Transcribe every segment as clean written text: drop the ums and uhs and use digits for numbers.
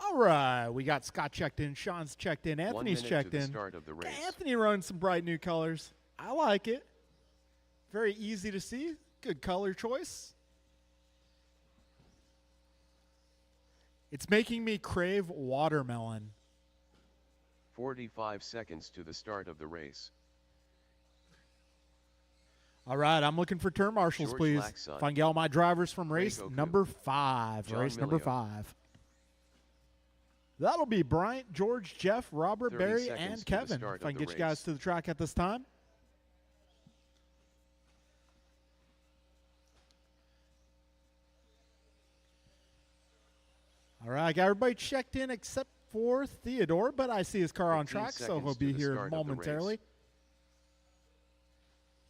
All right, we got Scott checked in, Sean's checked in, 1 Anthony's minute checked to the in. start of the race. Anthony running some bright new colors. I like it. Very easy to see. Good color choice. It's making me crave watermelon. 45 seconds to the start of the race. All right, I'm looking for turn marshals, George please. Laxon. If I can get all my drivers from race Goku. number 5. John Race number Milio. 5. That'll be Bryant, George, Jeff, Robert, 30 Barry, seconds and to the Kevin. start If I of can the get you guys race. to the track at this time. All right, I got everybody checked in except for Theodore, but I see his car on 15 track, so seconds he'll to be the here start of the momentarily. race.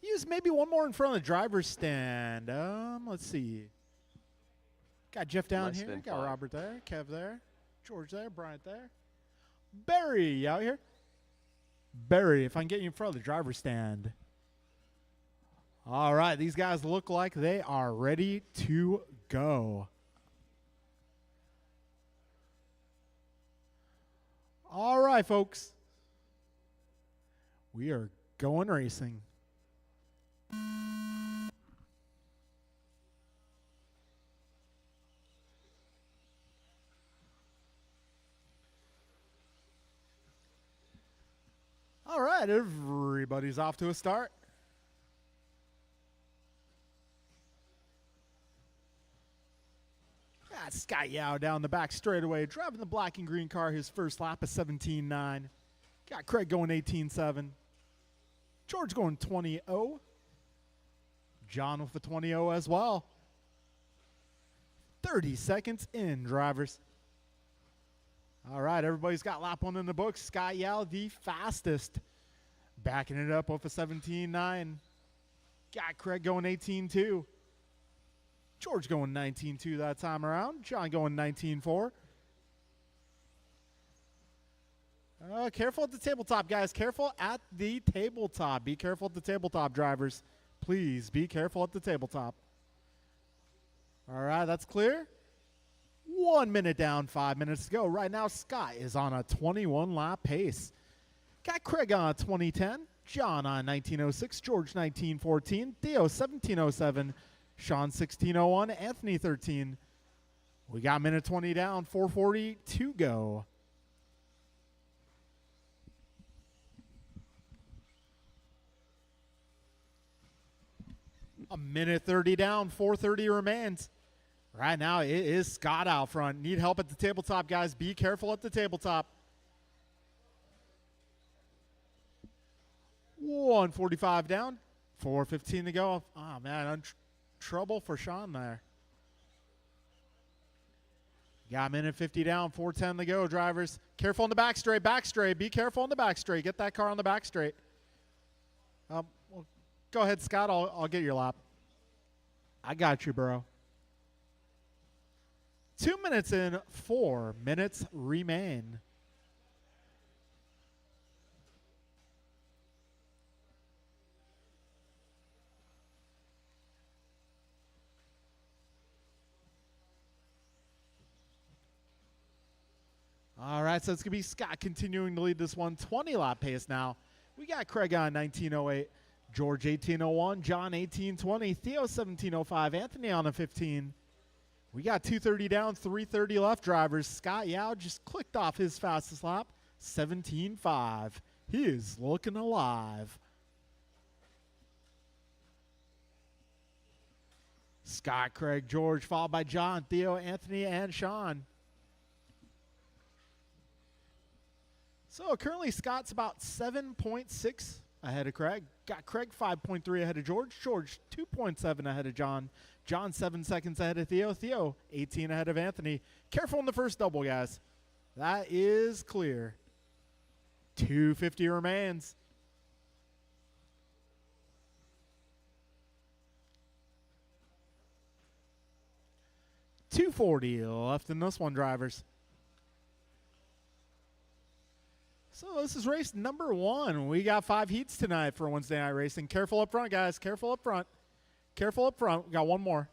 Use maybe one more in front of the driver's stand. Let's see. Got Jeff down Less here. than Got 5. Robert there. Kev there. George there. Bryant there. Barry, you out here? Barry, if I can get you in front of the driver's stand. All right, these guys look like they are ready to go. All right, folks. We are going racing. All right, everybody's off to a start. Got Scott Yao down the back straightaway, driving the black and green car, his first lap of 17.9. Got Craig going 18.7. George going 20.0. John with the 20.0 as well. 30 seconds in, drivers. All right, everybody's got lap 1 in the books. Scott Yao, the fastest. Backing it up with a 17.9. Got Craig going 18.2. George going 19.2 that time around. John going 19.4. Careful at the tabletop, guys. Careful at the tabletop. Be careful at the tabletop, drivers. Please be careful at the tabletop. All right, that's clear. 1 minute down, 5 minutes to go. Right now, Scott is on a 21-lap pace. Got Craig on a 20.10. John on 19.06. George 19.14. Theo 17.07. Sean 16.01. Anthony 13. We got minute 20 down. 4:40 to go. A minute 30 down. 4:30 remains. Right now, it is Scott out front. Need help at the tabletop, guys. Be careful at the tabletop. 1:45 down. 4:15 to go. Oh, man. Trouble for Sean there. Got a minute 50 down. 4:10 to go, drivers. Careful on the back straight. Back straight. Be careful on the back straight. Get that car on the back straight. Well, go ahead, Scott. I'll get your lap. I got you, bro. 2 minutes in, 4 minutes remain. All right, so it's going to be Scott continuing to lead this one. 20-lap pace now. We got Craig on 19.08, George 18.01, John 18.20, Theo 17.05, Anthony on a 15. We got 2:30 down, 3:30 left, drivers. Scott Yao just clicked off his fastest lap, 17.5. He is looking alive. Scott, Craig, George, followed by John, Theo, Anthony, and Sean. So currently Scott's about 7.6 ahead of Craig. Got Craig 5.3 ahead of George. George 2.7 ahead of John. John 7 seconds ahead of Theo. Theo 18 ahead of Anthony. Careful in the first double, guys. That is clear. 2:50 remains. $2.40 left in this one, drivers. So this is race number 1. We got 5 heats tonight for Wednesday Night Racing. Careful up front, guys. Careful up front. Careful up front. We got one more.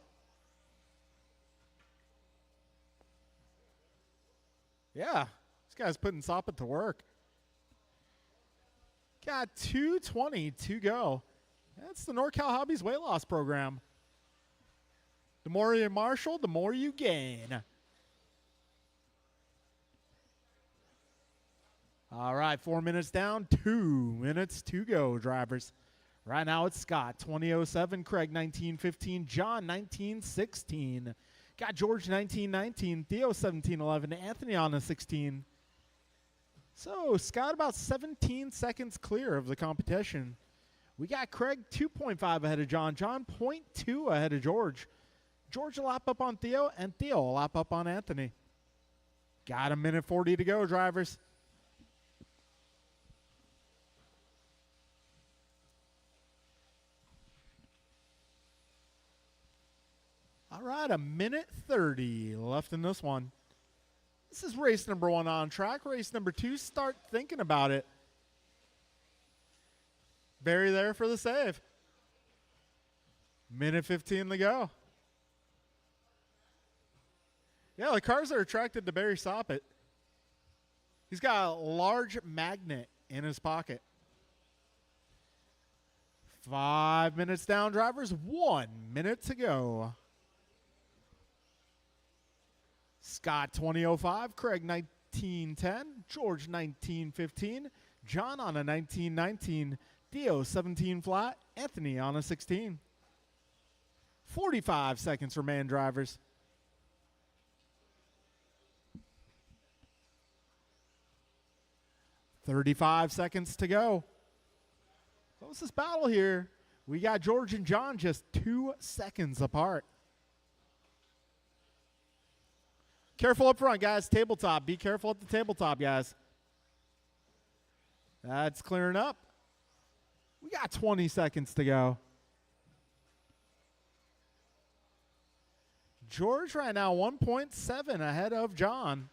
Yeah, this guy's putting Soppet to work. Got 2:20 to go. That's the NorCal Hobbies weight loss program. The more you marshal, the more you gain. All right, 4 minutes down, 2 minutes to go, drivers. Right now it's Scott, 20:07, Craig, 19:15, John, 19:16. Got George, 19:19, Theo, 17:11, Anthony on a 16. So Scott about 17 seconds clear of the competition. We got Craig 2.5 ahead of John, John 0.2 ahead of George. George will lap up on Theo, and Theo will lap up on Anthony. Got a minute 40 to go, drivers. All right, a minute 30 left in this one. This is race number 1 on track. Race number 2, start thinking about it. Barry there for the save. Minute 15 to go. Yeah, the cars are attracted to Barry Soppet. He's got a large magnet in his pocket. 5 minutes down, drivers. 1 minute to go. Scott 20:05, Craig 19:10, George 19:15, John on a 19:19, Theo 17 flat, Anthony on a 16. 45 seconds remain, drivers. $35 seconds to go. Closest battle here. We got George and John just 2 seconds apart. Careful up front, guys. Tabletop. Be careful at the tabletop, guys. That's clearing up. We got 20 seconds to go. George right now 1.7 ahead of John.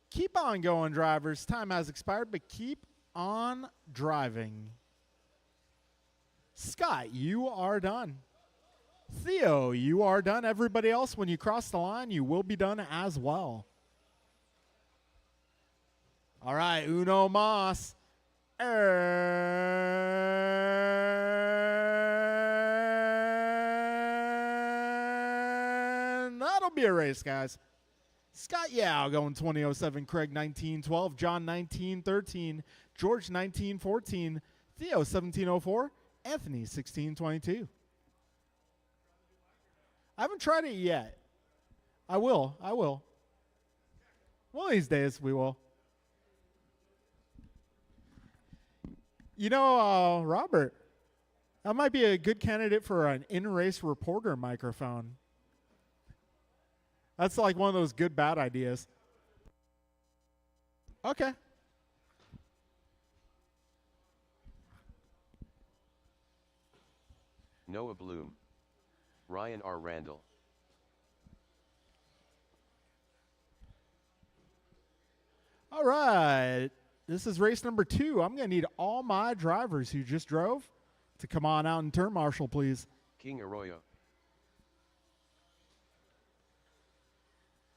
Keep on going, drivers. Time has expired, but keep on driving. Scott, you are done. Theo, you are done. Everybody else, when you cross the line, you will be done as well. All right, uno mas. And that'll be a race, guys. Scott Yao going 20:07, Craig 19:12, John 19:13, George 19:14, Theo 17:04, Anthony 16:22. I haven't tried it yet. I will. One of these days we will. You know, Robert, that might be a good candidate for an in-race reporter microphone. That's like one of those good, bad ideas. Okay. Noah Bloom. Ryan R. Randall. All right. This is race number 2. I'm going to need all my drivers who just drove to come on out and turn marshal, please. King Arroyo.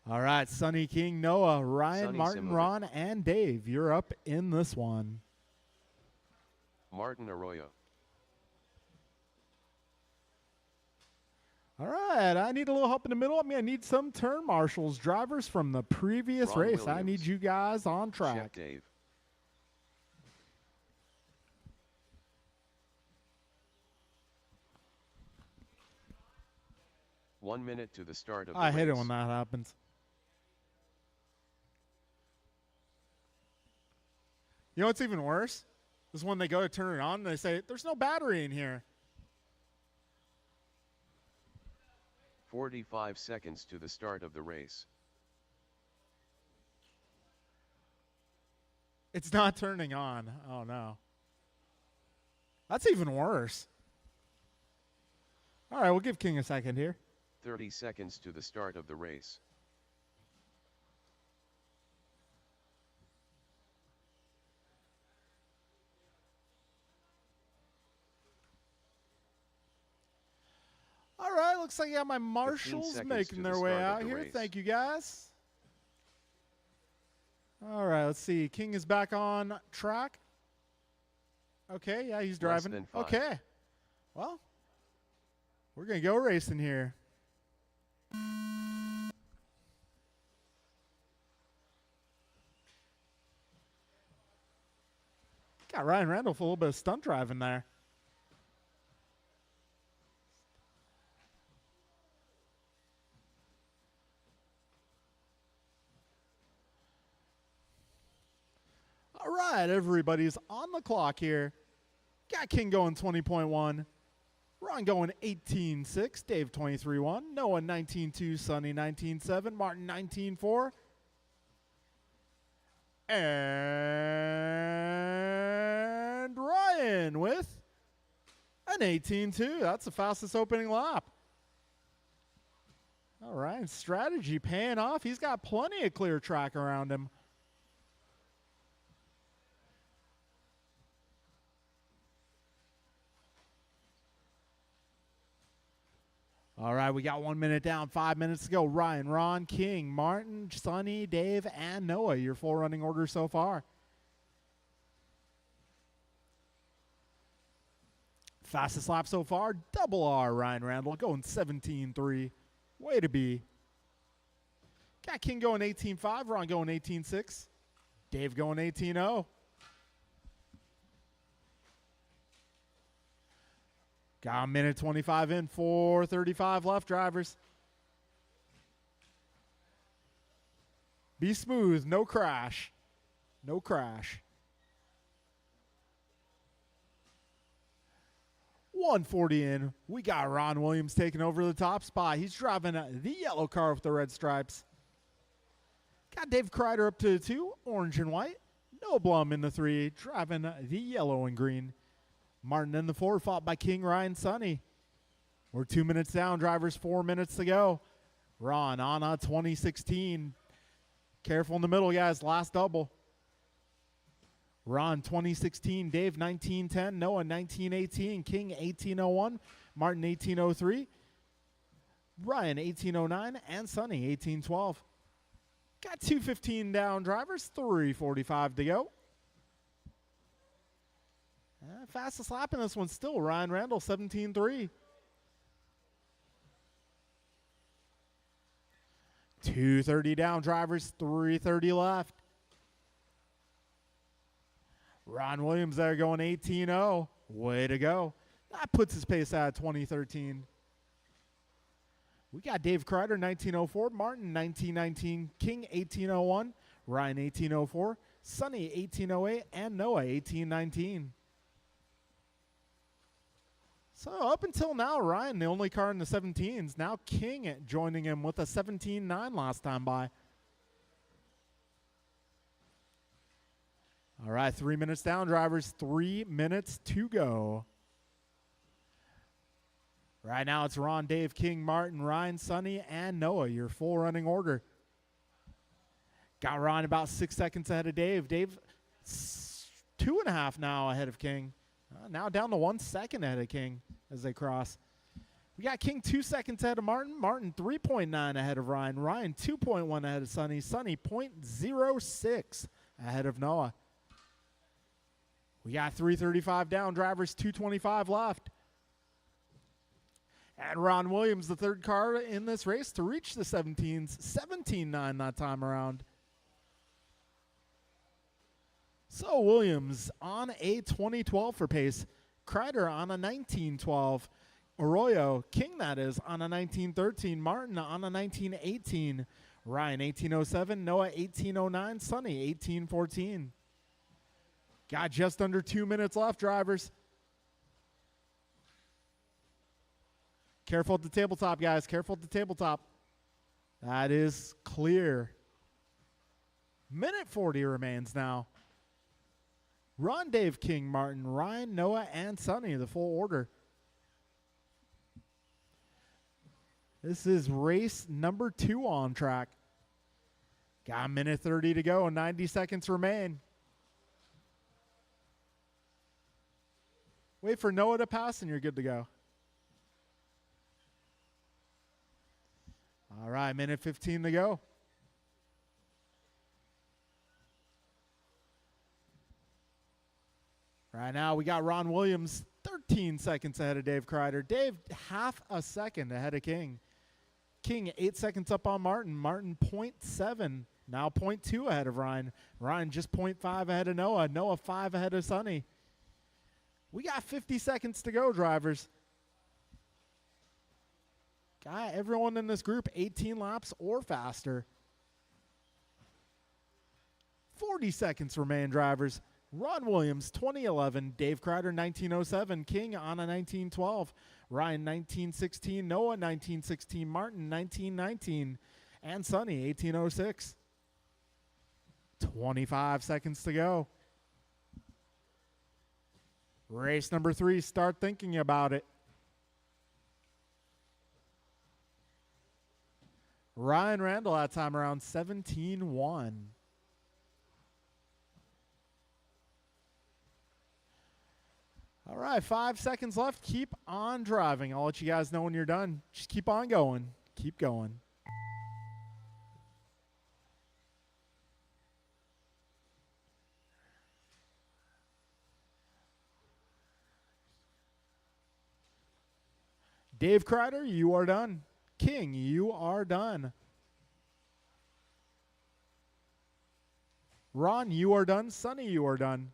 All right, Sonny King, Noah, Ryan, Sonny Martin, Simovic. Ron, and Dave. You're up in this one. Martin Arroyo. All right, I need a little help in the middle. I'm going to need some turn marshals, drivers from the previous Ron race. I Williams. need you guys on Chef track. Dave. One minute to the start of the I hate it race. when that happens. You know what's even worse? Is when they go to turn it on and they say, there's no battery in here. 45 seconds to the start of the race. It's not turning on. Oh, no. That's even worse. All right, we'll give King a second here. 30 seconds to the start of the race. looks like I got my marshals seconds making to their the way start of out the here. race. Thank you, guys. All right, let's see. King is back on track. Okay, yeah, he's Less driving. than 5. Okay. Well, we're going to go racing here. Got Ryan Randall for a little bit of stunt driving there. All right, everybody's on the clock here. Got King going 20.1. Ron going 18.6. Dave 23.1. Noah 19.2. Sonny 19.7. Martin 19.4. And Ryan with an 18.2. That's the fastest opening lap. All right, strategy paying off. He's got plenty of clear track around him. All right, we got 1 minute down, 5 minutes to go. Ryan, Ron, King, Martin, Sonny, Dave, and Noah, your full running order so far. Fastest lap so far, double R, Ryan Randall, going 17.3. Way to be. Got King going 18.5, Ron going 18.6, Dave going 18.0. Got a minute 25 in, 4:35 left, drivers. Be smooth, no crash. No crash. 140 in. We got Ron Williams taking over the top spot. He's driving the yellow car with the red stripes. Got Dave Kreider up to the 2, orange and white. Noah Blum in the 3, driving the yellow and green. Martin in the 4, fought by King, Ryan, Sonny. We're 2 minutes down, drivers, 4 minutes to go. Ron on a 2016. Careful in the middle, guys, last double. Ron 2016, Dave 1910, Noah 1918, King 1801, Martin 1803, Ryan 1809, and Sonny 1812. Got 2:15 down, drivers, 3:45 to go. Fastest lap in this one still, Ryan Randall, 17.3. 2:30 down, drivers, 3:30 left. Ron Williams there going 18.0. Way to go. That puts his pace at 2013. We got Dave Kreider, 1904, Martin, 1919, King, 1801, Ryan, 1804, Sonny, 1808, and Noah, 1819. So up until now, Ryan, the only car in the 17s. Now King joining him with a 17.9 last time by. All right, 3 minutes down, drivers. 3 minutes to go. Right now it's Ron, Dave, King, Martin, Ryan, Sonny, and Noah, your full running order. Got Ron about 6 seconds ahead of Dave. Dave, 2.5 now ahead of King. Now down to 1 second ahead of King as they cross. We got King 2 seconds ahead of Martin. Martin 3.9 ahead of Ryan. Ryan 2.1 ahead of Sonny. Sonny 0.06 ahead of Noah. We got 3:35 down, drivers, 2:25 left. And Ron Williams, the third car in this race to reach the 17s, 17.9 that time around. So Williams on a 2012 for pace. Kreider on a 1912. Arroyo, King that is, on a 1913. Martin on a 1918. Ryan 1807. Noah 1809. Sonny 1814. Got just under 2 minutes left, drivers. Careful at the tabletop, guys. Careful at the tabletop. That is clear. Minute 40 remains now. Ron, Dave, King, Martin, Ryan, Noah, and Sonny, the full order. This is race number 2 on track. Got a minute 30 to go and 90 seconds remain. Wait for Noah to pass and you're good to go. right, minute 15 to go. Right now, we got Ron Williams 13 seconds ahead of Dave Kreider. Dave, half a second ahead of King. King, 8 seconds up on Martin. Martin, 0.7. Now 0.2 ahead of Ryan. Ryan just 0.5 ahead of Noah. Noah, 5 ahead of Sonny. We got 50 seconds to go, drivers. Got everyone in this group 18 laps or faster. 40 seconds remain, drivers. Ron Williams, 2011. Dave Kreider, 1907. King, Anna, 1912. Ryan, 1916. Noah, 1916. Martin, 1919. And Sonny, 1806. 25 seconds to go. Race number 3, start thinking about it. Ryan Randall that time around 17-1. All right, 5 seconds left. Keep on driving. I'll let you guys know when you're done. Just keep on going. Keep going. Dave Kreider, you are done. King, you are done. Ron, you are done. Sonny, you are done.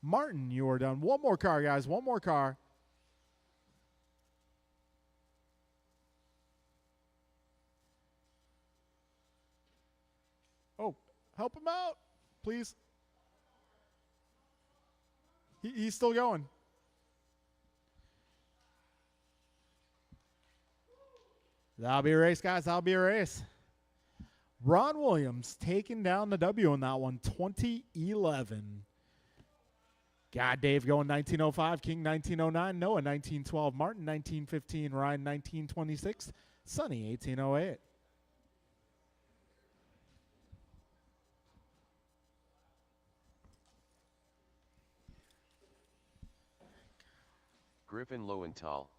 Martin, you are done. One more car, guys. One more car. Oh, help him out, please. He's still going. That'll be a race, guys. That'll be a race. Ron Williams taking down the W in that one, 2011. Got Dave going 1905, King 1909, Noah 1912, Martin 1915, Ryan 1926, Sonny 1808. Griffin Lowenthal.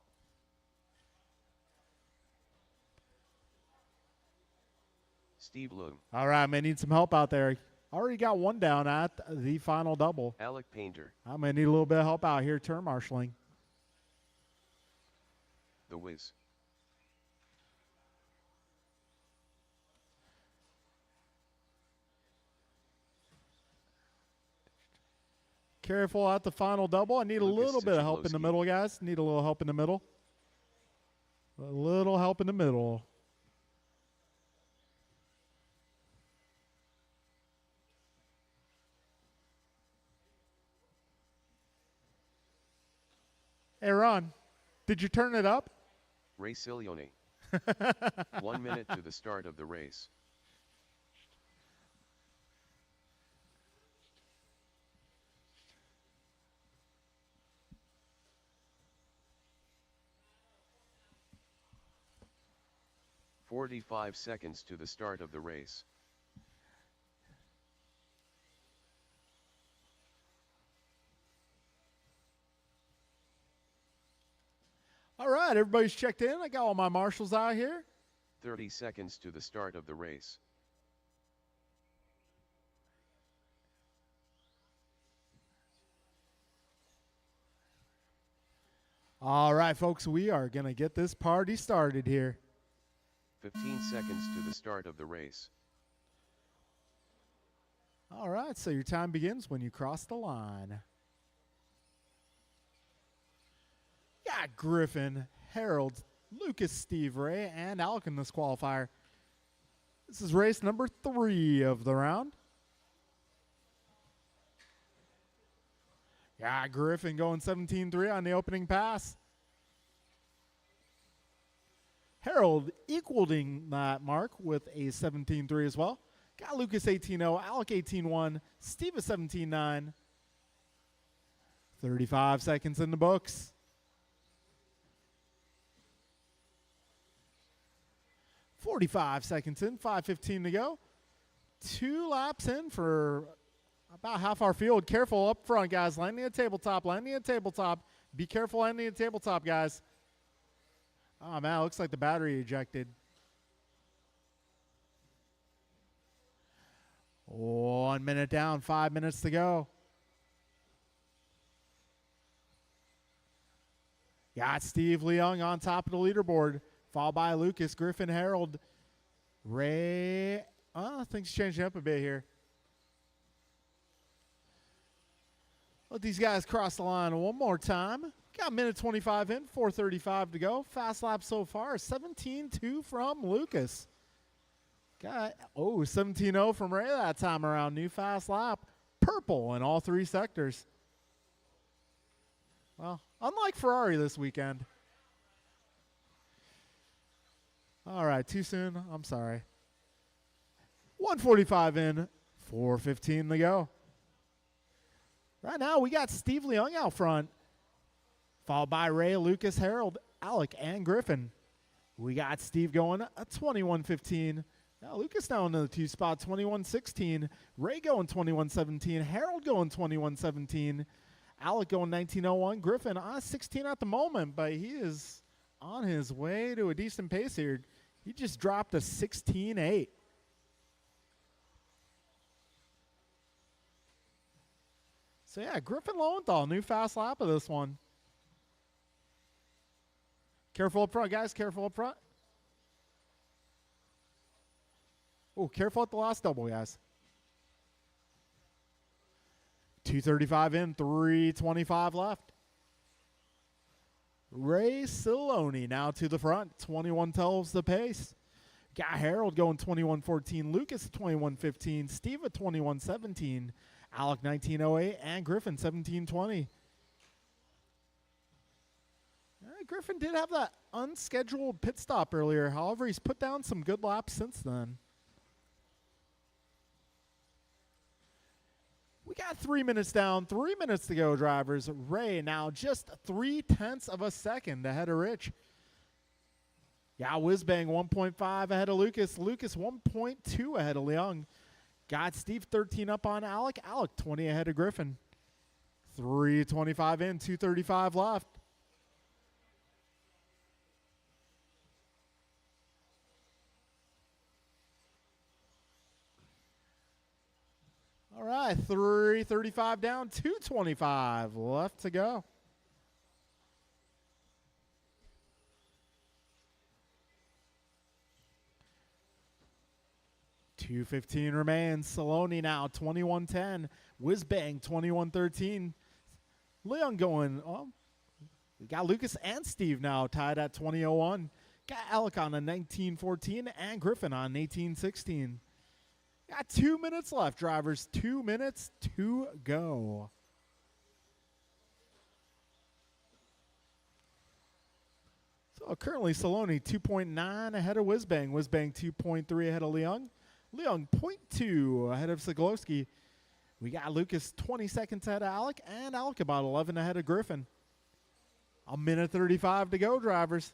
Steve Loom. All right, man, need some help out there. Already got one down at the final double. Alec Painter. I'm going to need a little bit of help out here, turn marshaling. The Wiz. Careful at the final double. I need a little bit of help in the middle, guys. Need a little help in the middle. A little help in the middle. Hey, Ron, did you turn it up? Ray Silione. 1 minute to the start of the race. "45 seconds to the start of the race. All right, everybody's checked in. I got all my marshals out here. 30 seconds to the start of the race. All right, folks, we are going to get this party started here. 15 seconds to the start of the race. All right, so your time begins when you cross the line. Got Griffin, Harold, Lucas, Steve Ray, and Alec in this qualifier. This is race number 3 of the round. Got Griffin going 17-3 on the opening pass. Harold equaling that mark with a 17-3 as well. Got Lucas 18-0, Alec 18-1, Steve a 17-9. 35 seconds in the books. 45 seconds in, 5:15 to go. 2 laps in for about half our field. Careful up front, guys. Landing a tabletop, landing a tabletop. Be careful ending the tabletop, guys. Oh, man, it looks like the battery ejected. 1 minute down, 5 minutes to go. Got Steve Leung on top of the leaderboard, followed by Lucas, Griffin, Harold, Ray. Things changing up a bit here. Let these guys cross the line one more time. Got a minute 25 in, 4:35 to go. Fast lap so far, 17-2 from Lucas. Got 17-0 from Ray that time around. New fast lap. Purple in all three sectors. Well, unlike Ferrari this weekend. All right, too soon. I'm sorry. 1:45 in, 4:15 to go. Right now, we got Steve Leung out front, followed by Ray, Lucas, Harold, Alec, and Griffin. We got Steve going at 21:15. Now Lucas down in the 2 spot, 21:16. Ray going 21:17. Harold going 21:17. Alec going 19:01. Griffin on 16 at the moment, but he is on his way to a decent pace here. He just dropped a 16:8. So yeah, Griffin Lowenthal, new fast lap of this one. Careful up front, guys. Careful up front. Oh, careful at the last double, guys. 2:35 in, 3:25 left. Ray Siloni now to the front, 21 the pace. Got Harold going 21:14, Lucas at 21:15, Steve at 21:17, Alec 19:08, and Griffin 17:20. Griffin did have that unscheduled pit stop earlier. However, he's put down some good laps since then. We got 3 minutes down, 3 minutes to go, drivers. Ray now just 0.3 of a second ahead of Rich. Yeah, Whizbang 1.5 ahead of Lucas. Lucas 1.2 ahead of Leung. Got Steve 13 up on Alec. Alec 20 ahead of Griffin. 3:25 in, 2:35 left. All right, 3:35 down, 2:25 left to go. $2:15 remains. Saloni now 21:10. Whizbang 21:13. Leon going. Oh, we got Lucas and Steve now tied at 20:01. Got Alec on a 19:14 and Griffin on 18:16. Got 2 minutes left, drivers. 2 minutes to go. So currently Saloni 2.9 ahead of Whizbang. Whizbang 2.3 ahead of Leung. Leung 0.2 ahead of Siglowski. We got Lucas 20 seconds ahead of Alec, and Alec about 11 ahead of Griffin. A minute 35 to go, drivers.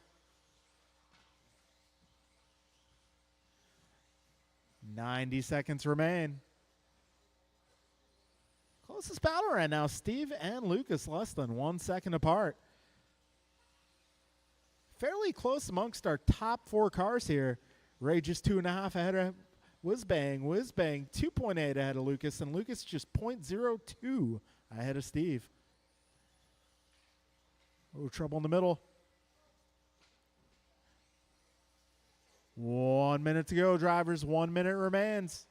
90 seconds remain. Closest battle right now, Steve and Lucas less than 1 second apart. Fairly close amongst our top 4 cars here. Ray just 2.5 ahead of Whizbang. Whizbang 2.8 ahead of Lucas, and Lucas just 0.02 ahead of Steve. Oh, trouble in the middle. 1 minute to go, drivers. 1 minute remains.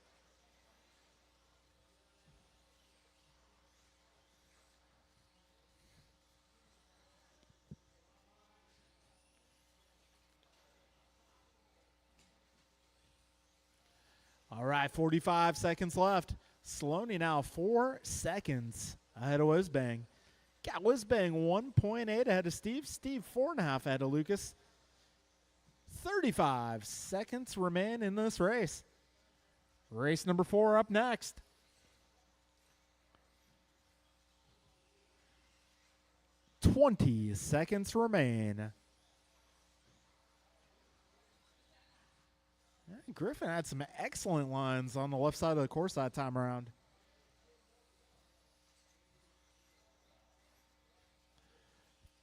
All right, 45 seconds left. Saloni now 4 seconds ahead of Whizbang. Got Whizbang 1.8 ahead of Steve. Steve 4.5 ahead of Lucas. 35 seconds remain in this race. Race number 4 up next. $20 remain. Griffin had some excellent lines on the left side of the course that time around.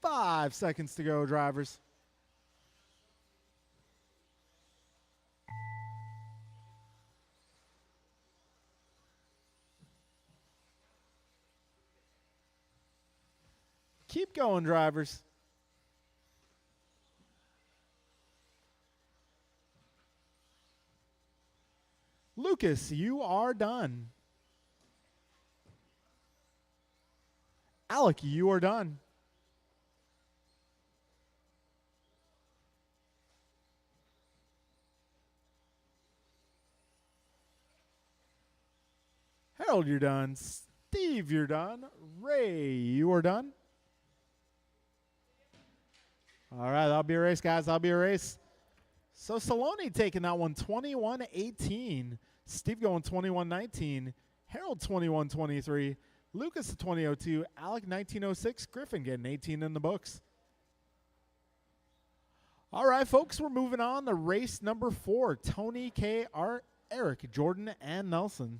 5 seconds to go, drivers. Keep going, drivers. Lucas, you are done. Alec, you are done. Harold, you're done. Steve, you're done. Ray, you are done. All right, that'll be a race, guys. That'll be a race. So Saloni taking that one 21-18. Steve going 21-19. Harold 21-23. Lucas 20-02. Alec 19-06. Griffin getting 18 in the books. All right, folks, we're moving on to race number 4. Tony, K, Art, Eric, Jordan, and Nelson.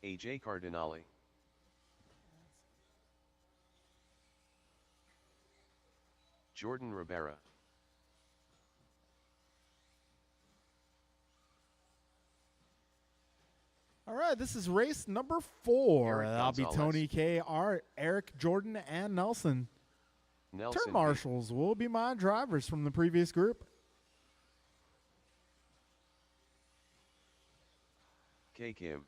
AJ Cardinale. Jordan Rivera. All right, this is race number 4. Eric That'll be Gonzalez. Tony, K, Art, Eric, Jordan, and Nelson. Nelson Turn marshals will be my drivers from the previous group. K. Kim.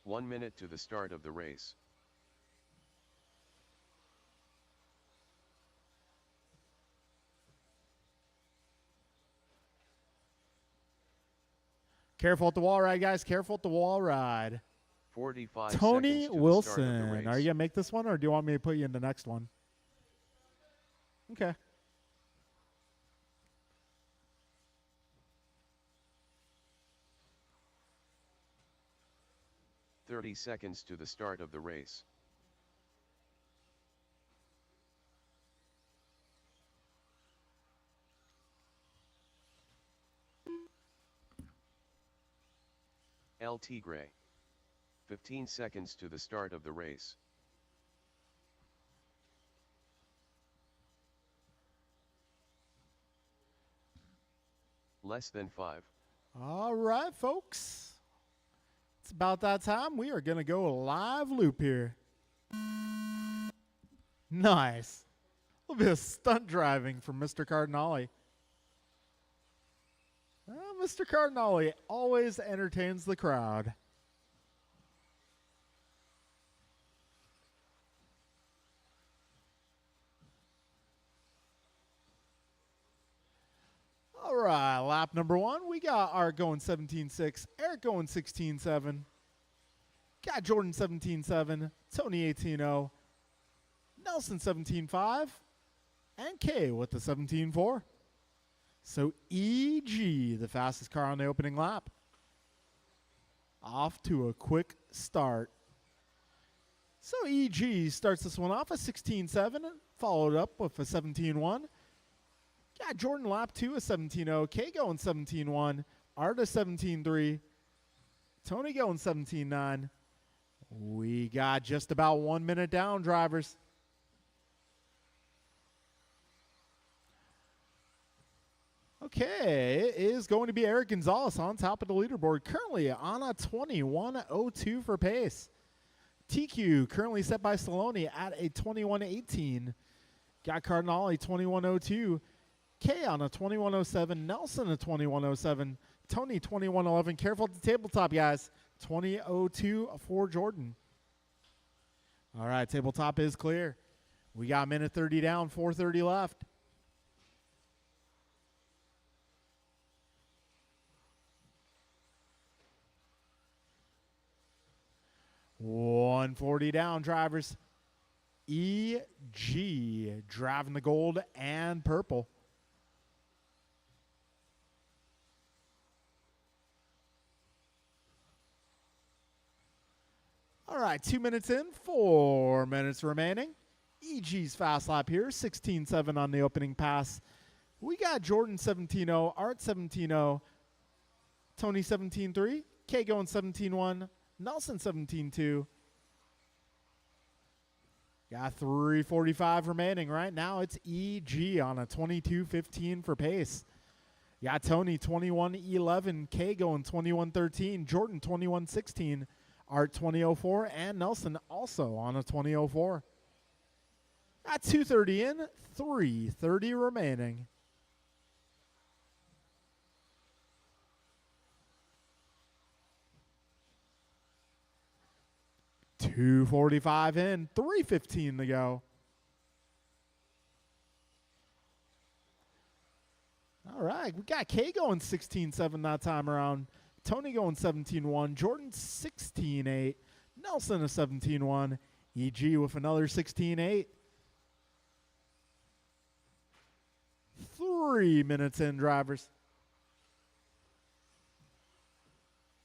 One minute to the start of the race. Careful at the wall ride, guys. Careful at the wall ride. 45 Tony seconds to the start of the Wilson. race. Are you going to make this one, or do you want me to put you in the next one? Okay. "30 seconds to the start of the race. El Tigre. 15 seconds to the start of the race. Less than 5. All right, folks. It's about that time. We are going to go live loop here. Nice. A little bit of stunt driving from Mr. Cardinale. Mr. Cardinale always entertains the crowd. All right, lap number 1. We got Art going 17.6, Eric going 16.7. Got Jordan 17.7, Tony 18.0, Nelson 17.5, and K with the 17.4. So EG, the fastest car on the opening lap. Off to a quick start. So EG starts this one off a 16.7, followed up with a 17.1. Got Jordan lap 2 a 17.0, K going 17.1, Art a 17.3, Tony going 17.9. We got just about 1 minute down, drivers. Okay, it is going to be Eric Gonzalez on top of the leaderboard, currently on a 21.02 for pace. TQ currently set by Saloni at a 21.18. Got Cardinale 21.02. K on a 21.07. Nelson a 21.07. Tony 21.11. Careful at the tabletop, guys. 20.02 for Jordan. All right, tabletop is clear. We got a minute 30 down, 4:30 left. $140 down, drivers. EG driving the gold and purple. All right, 2 minutes in, 4 minutes remaining. EG's fast lap here, 16.7 on the opening pass. We got Jordan 17.0, Art 17.0, Tony 17.3, K going 17.1, Nelson 17.2. Got 3:45 remaining. Right now it's EG on a 22.15 for pace. Got Tony 21.11, K going 21.13, Jordan 21.16, Art 20.04, and Nelson also on a 20.04. Got 2:30 in, 3:30 remaining. .245 in, 3:15 to go. All right, we got K going 16.7 that time around. Tony going 17.1. Jordan 16.8. Nelson a 17.1. EG with another 16.8. 3 minutes in, drivers.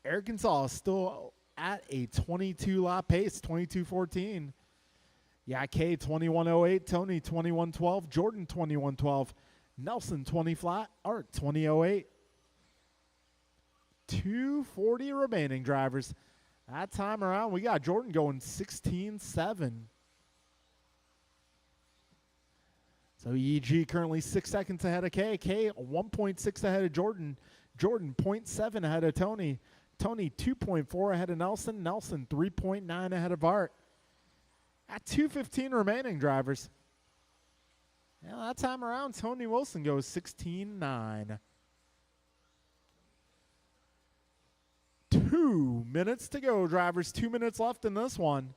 Eric Gonzalez still at a 22 lap pace, 22.14. Yeah, K 21.08. Tony 21.12. Jordan 21.12. Nelson 20 flat, Art 20.08. 2:40 remaining, drivers. That time around, we got Jordan going 16.7. So EG currently 6 seconds ahead of K. K 1.6 ahead of Jordan. Jordan 0.7 ahead of Tony. Tony 2.4 ahead of Nelson. Nelson 3.9 ahead of Art. At 2:15 remaining, drivers. Yeah, that time around, Tony Wilson goes 16.9. 2 minutes to go, drivers. 2 minutes left in this one.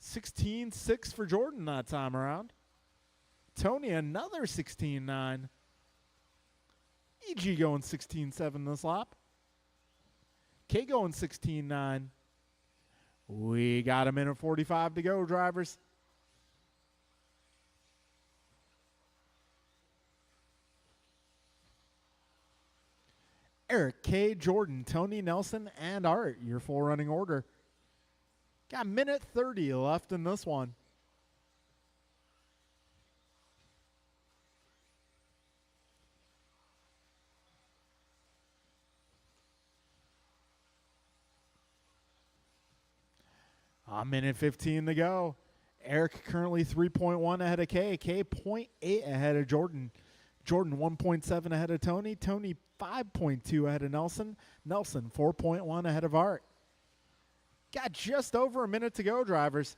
16.6 for Jordan that time around. Tony another 16.9. EG going 16.7 this lap. K going 16.9. We got a minute 45 to go, drivers. Eric, K, Jordan, Tony, Nelson, and Art, your full running order. Got minute 30 left in this one. A minute 15 to go. Eric currently 3.1 ahead of K. K 0.8 ahead of Jordan. Jordan 1.7 ahead of Tony. Tony 5.2 ahead of Nelson. Nelson 4.1 ahead of Art. Got just over a minute to go, drivers.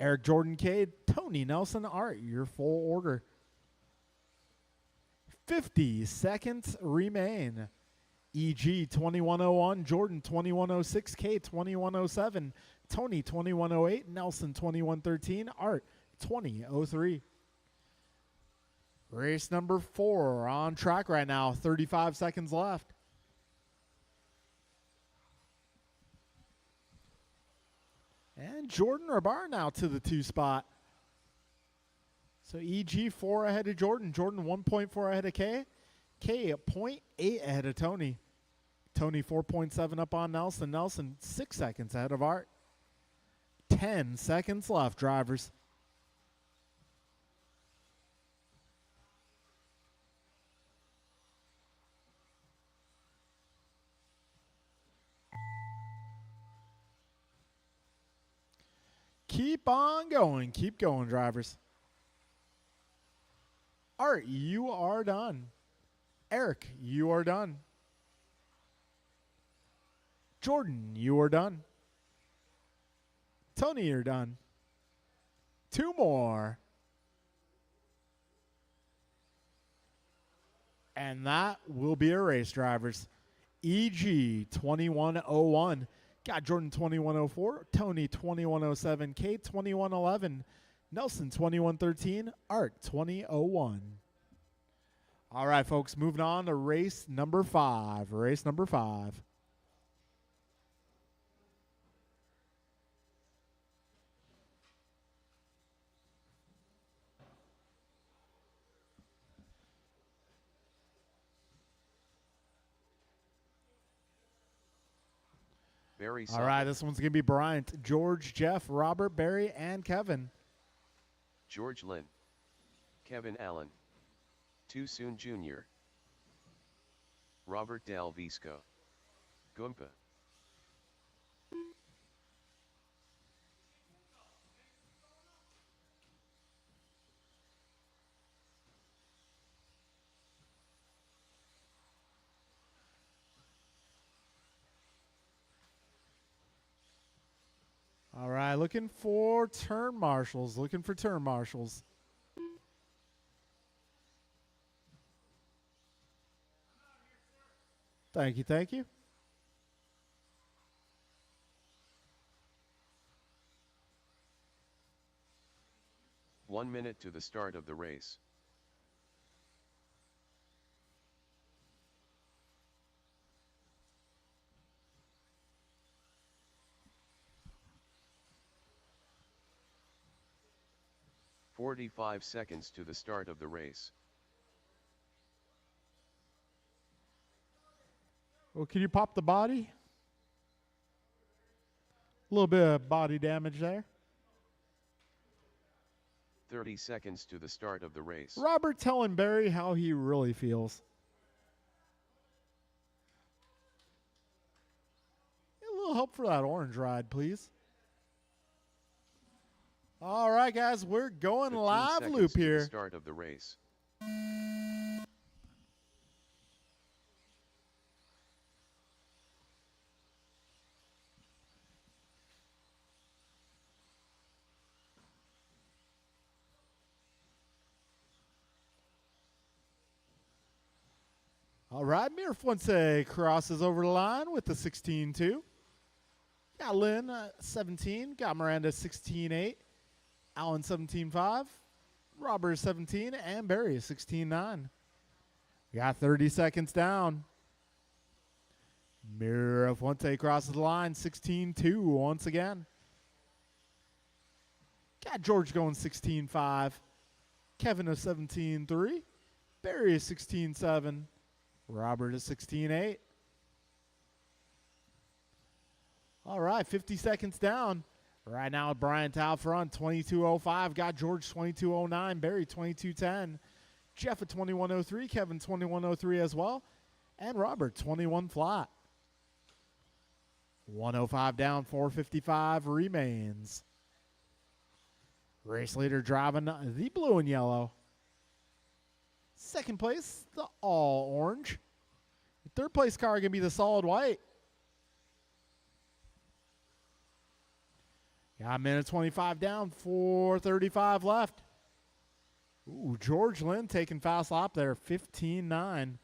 Eric, Jordan, K, Tony, Nelson, Art, your full order. 50 seconds remain. EG 21.01, Jordan 21.06, K 21.07, Tony 21.08, Nelson 21.13, Art 20.03. Race number 4 on track right now. 35 seconds left. And Jordan Rabar now to the 2 spot. So EG 4 ahead of Jordan. Jordan 1.4 ahead of K. K 0.8 ahead of Tony. Tony 4.7 up on Nelson. Nelson 6 seconds ahead of Art. 10 seconds left, drivers. Keep on going. Keep going, drivers. Art, you are done. Eric, you are done. Jordan, you are done. Tony, you're done. 2 more. And that will be a race, drivers. EG 21.01. Got Jordan 21.04. Tony 21.07. K 21.11. Nelson 21.13. Art 20.01. All right, folks, moving on to race number 5. Race number 5. Barry All right, Soppel. this one's going to be Bryant, George, Jeff, Robert, Barry, and Kevin. George Lynn. Kevin Allen. Too Soon Jr. Robert Del Visco. Goompa. All right, looking for turn marshals. Looking for turn marshals. Thank you, thank you. One minute to the start of the race. "45 seconds to the start of the race. Well, can you pop the body? A little bit of body damage there. 30 seconds to the start of the race. Robert telling Barry how he really feels. A little help for that orange ride, please. All right, guys, we're going 15 live seconds loop to the here. start of the race. All right, Mirafuente crosses over the line with the 16-2. Got Lynn 17, got Miranda 16-8, Allen 17-5, Robert 17, and Barry 16-9. We got 30 seconds down. Mirafuente crosses the line 16-2 once again. Got George going 16-5, Kevin is 17-3, Barry is 16-7. Robert is 16-8. All right, 50 seconds down. Right now, Bryant out front, 22.05. Got George 22.09. Barry 22.10. Jeff at 21.03. Kevin 21.03 as well. And Robert 21 flat. 105 down, 4:55 remains. Race leader driving the blue and yellow. Second place, the all orange. Third place car going to be the solid white. Got a minute 25 down, 4:35 left. Ooh, George Lynn taking fast lap there, 15.9.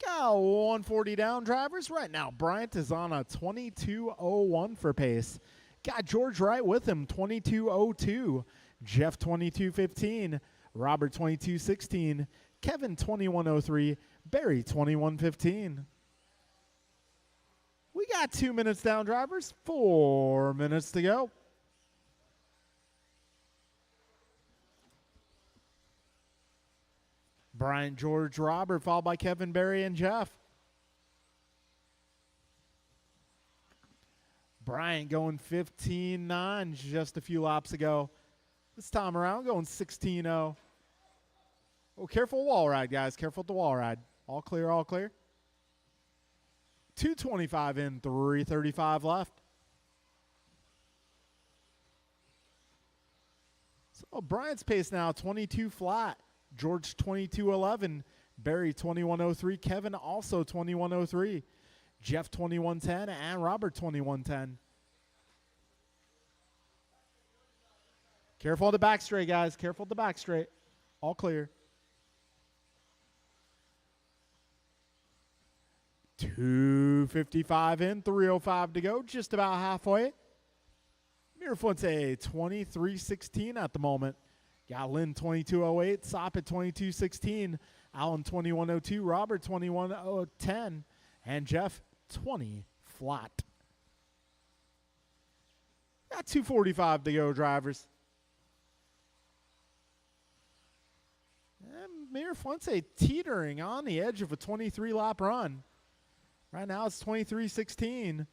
Got 140 down drivers. Right now, Bryant is on a 22.01 for pace. Got George right with him, 22.02. Jeff, 22.15. Robert, 22.16. Kevin, 21.03. Barry, 21.15. We got 2 minutes down, drivers. 4 minutes to go. Bryant, George, Robert, followed by Kevin, Barry, and Jeff. Bryant going 15.9 just a few laps ago. This time around going 16.0. Oh, careful wall ride, guys. Careful at the wall ride. All clear, all clear. 2:25 in, 3:35 left. So Bryant's pace now, 22 flat. George 22.11. Barry 21.03. Kevin also 21.03. Jeff 21.10 and Robert 21.10. Careful of the back straight, guys. Careful of the back straight. All clear. 2:55 in, 3:05 to go. Just about halfway. Mirafuente 23.16 at the moment. Got Lynn 22.08. Sopp at 22.16. Allen 21.02. Robert 21.10. And Jeff 20 flat. Got 2:45 to go, drivers. And Mir Fuente teetering on the edge of a 23-lap run. Right now it's 23:16.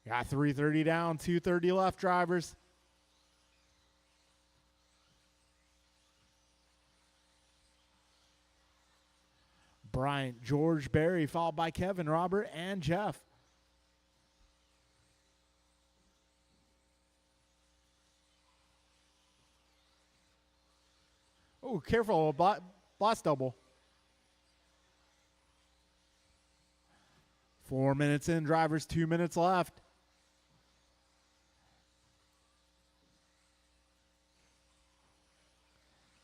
Got 3:30 down, 2:30 left, drivers. Bryant, George, Barry, followed by Kevin, Robert, and Jeff. Oh, careful, blast double. 4 minutes in, drivers, 2 minutes left.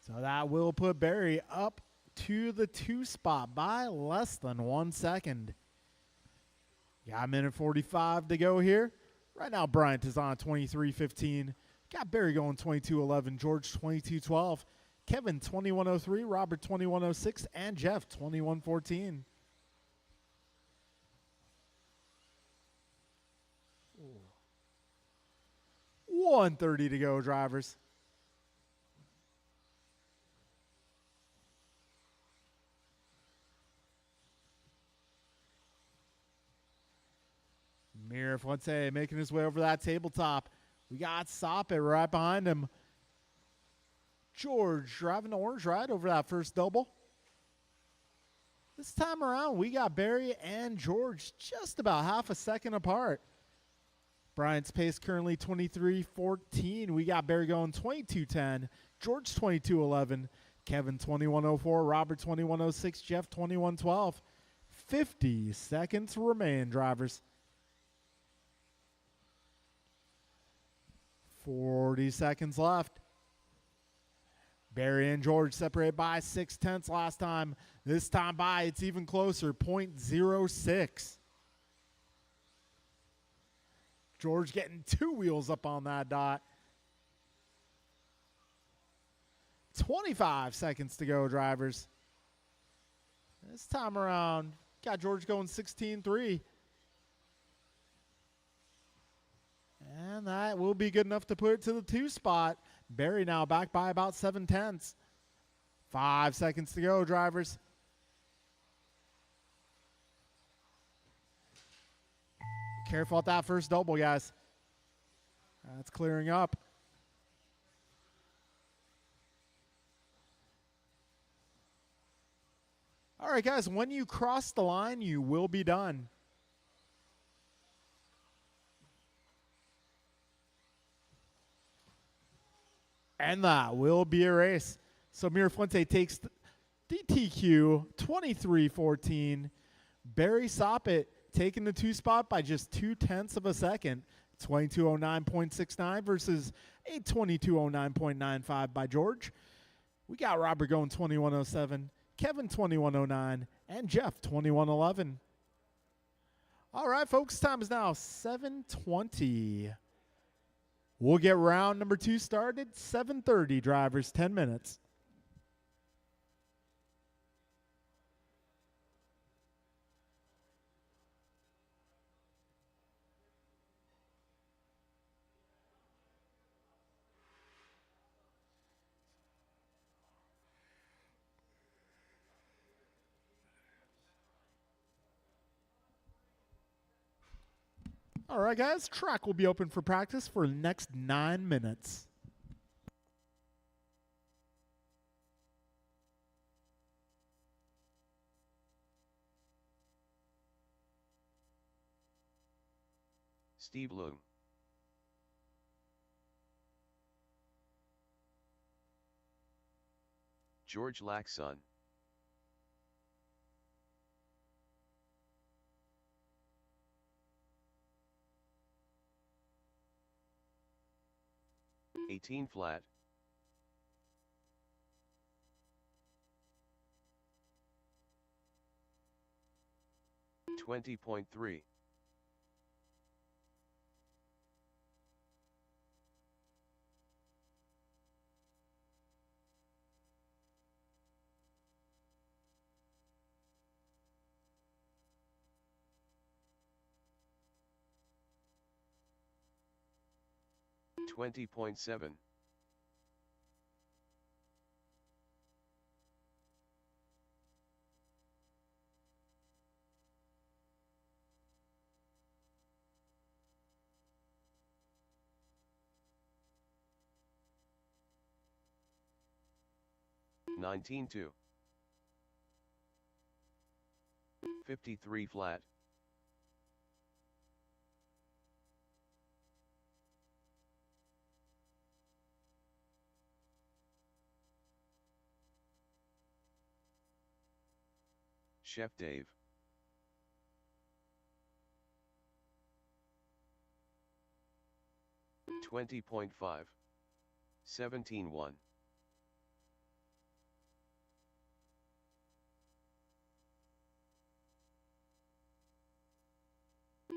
So that will put Barry up to the 2 spot by less than 1 second. Got a minute 45 to go here. Right now, Bryant is on 23:15. Got Barry going 22:11, George 22:12, Kevin 21:03, Robert 21:06, and Jeff 21:14. 1:30 to go, drivers. Mir Fuente making his way over that tabletop. We got Soppit right behind him. George driving the orange right over that first double. This time around, we got Barry and George just about half a second apart. Bryant's pace currently 23:14. We got Barry going 22:10, George 22:11, Kevin 21:04, Robert 21:06, Jeff 21:12. 50 seconds remain, drivers. 40 seconds left. Barry and George separate by 0.6 last time. This time by, it's even closer, 0.06. George getting 2 wheels up on that dot. 25 seconds to go, drivers. This time around, got George going 16:3. And that will be good enough to put it to the 2 spot. Barry now back by about 0.7. 5 seconds to go, drivers. Careful at that first double, guys. That's clearing up. All right, guys, when you cross the line, you will be done. And that will be a race. So Mir Fuente takes DTQ 23:14. Barry Soppit taking the 2 spot by just 0.2 of a second. 22:09.69 versus a 22:09.95 by George. We got Robert going 21:07, Kevin 21:09, and Jeff 21:11. All right, folks, time is now 7:20. We'll get round number 2 started. 7:30, drivers, 10 minutes. All right, guys, track will be open for practice for the next 9 minutes. Steve Loom. George Laxon. Eighteen flat. $20.3. 20.7. 19.2. 53 flat. 'Chef Dave. 20.5. 17.1.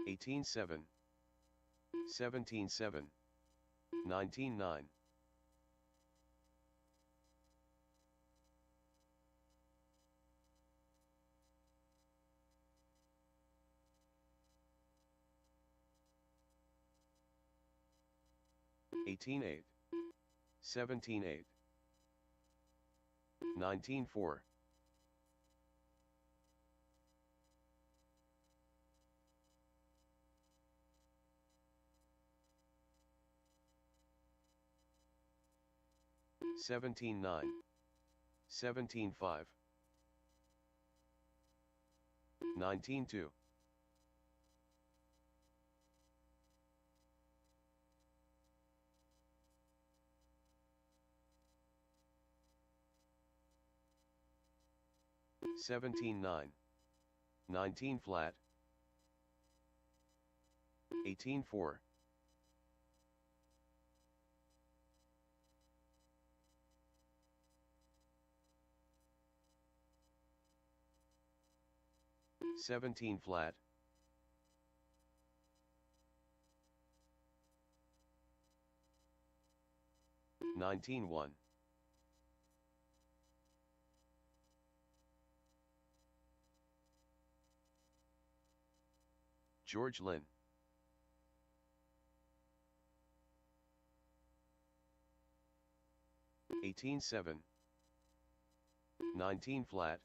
18.7. 17.7. 19.9. 18.8. 17.8. 19.4. 17.9. 17.5. 19.2. 17.9. 19 flat. 18.4. 17 flat. 19.1. 'George Lynn. 18.7. 19 flat.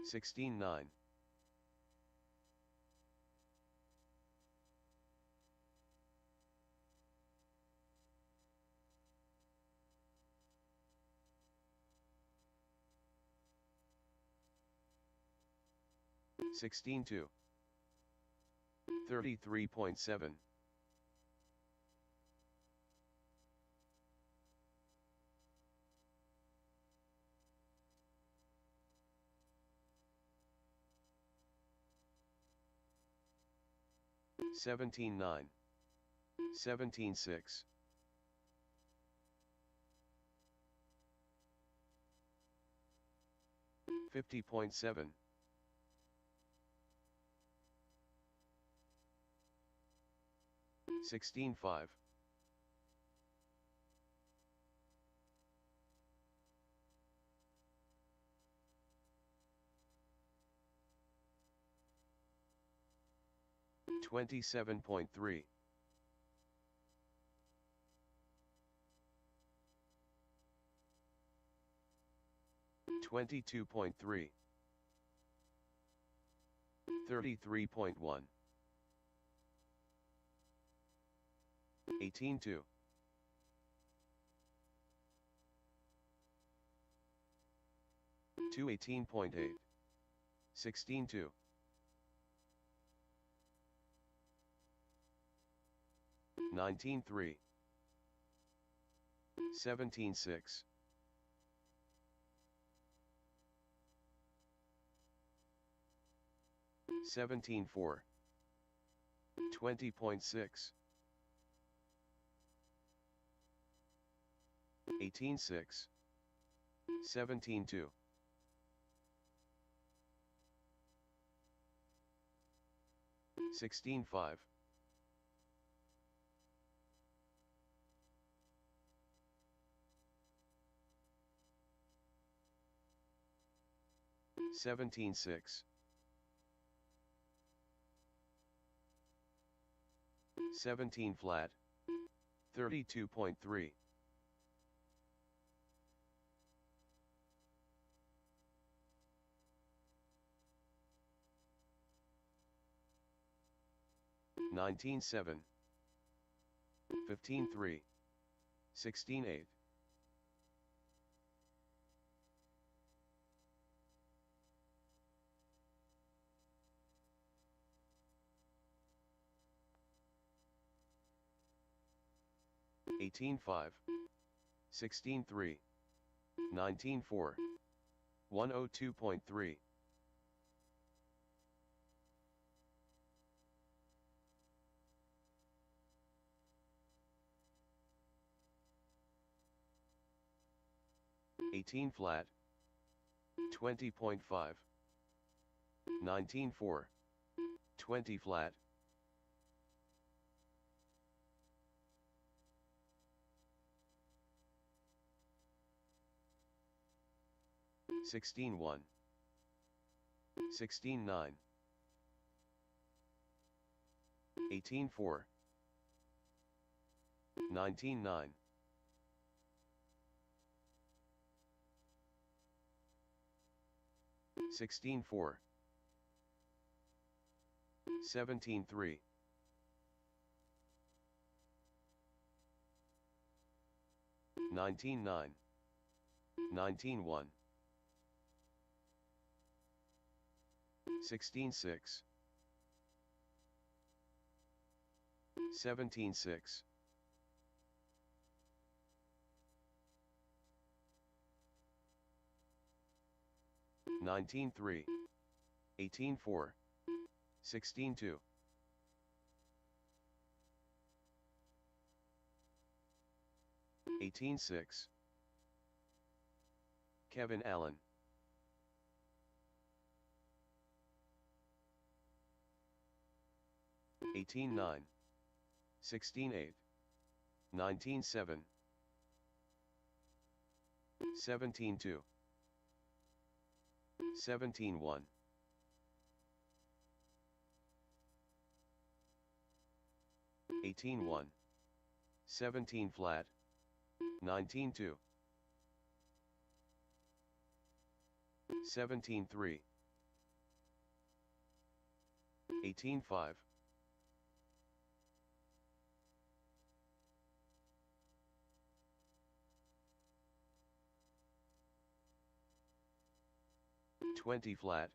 16.9. 16.2. 33.7. 17.9. 17.6. 50.7. 16.5. 27.3. 22.3. 33.1. 18.2. 18.8. 16.2. 19.3. 17.6. 17.4. 20.6. 18.6. 17.2. 16.5. 17.6. 17 flat, 32.3. 19.7, 15.3, 16.8. 18.5, 16.3, 19.4, 102.3. 18 flat, 20.5, 19.4, 20 flat, 16.1, 16.9, 18.4, 19.9. 16.4, 17.3, 19.9, 19.1, 16.6, 17.6, 19.3, 18.4, 16.2. 18.6. Kevin Allen. 18.9, 16.8, 19.7, 17.2, 17.1, 18.1, 17 flat, 19.2, 17.3, 18.5, 20 flat,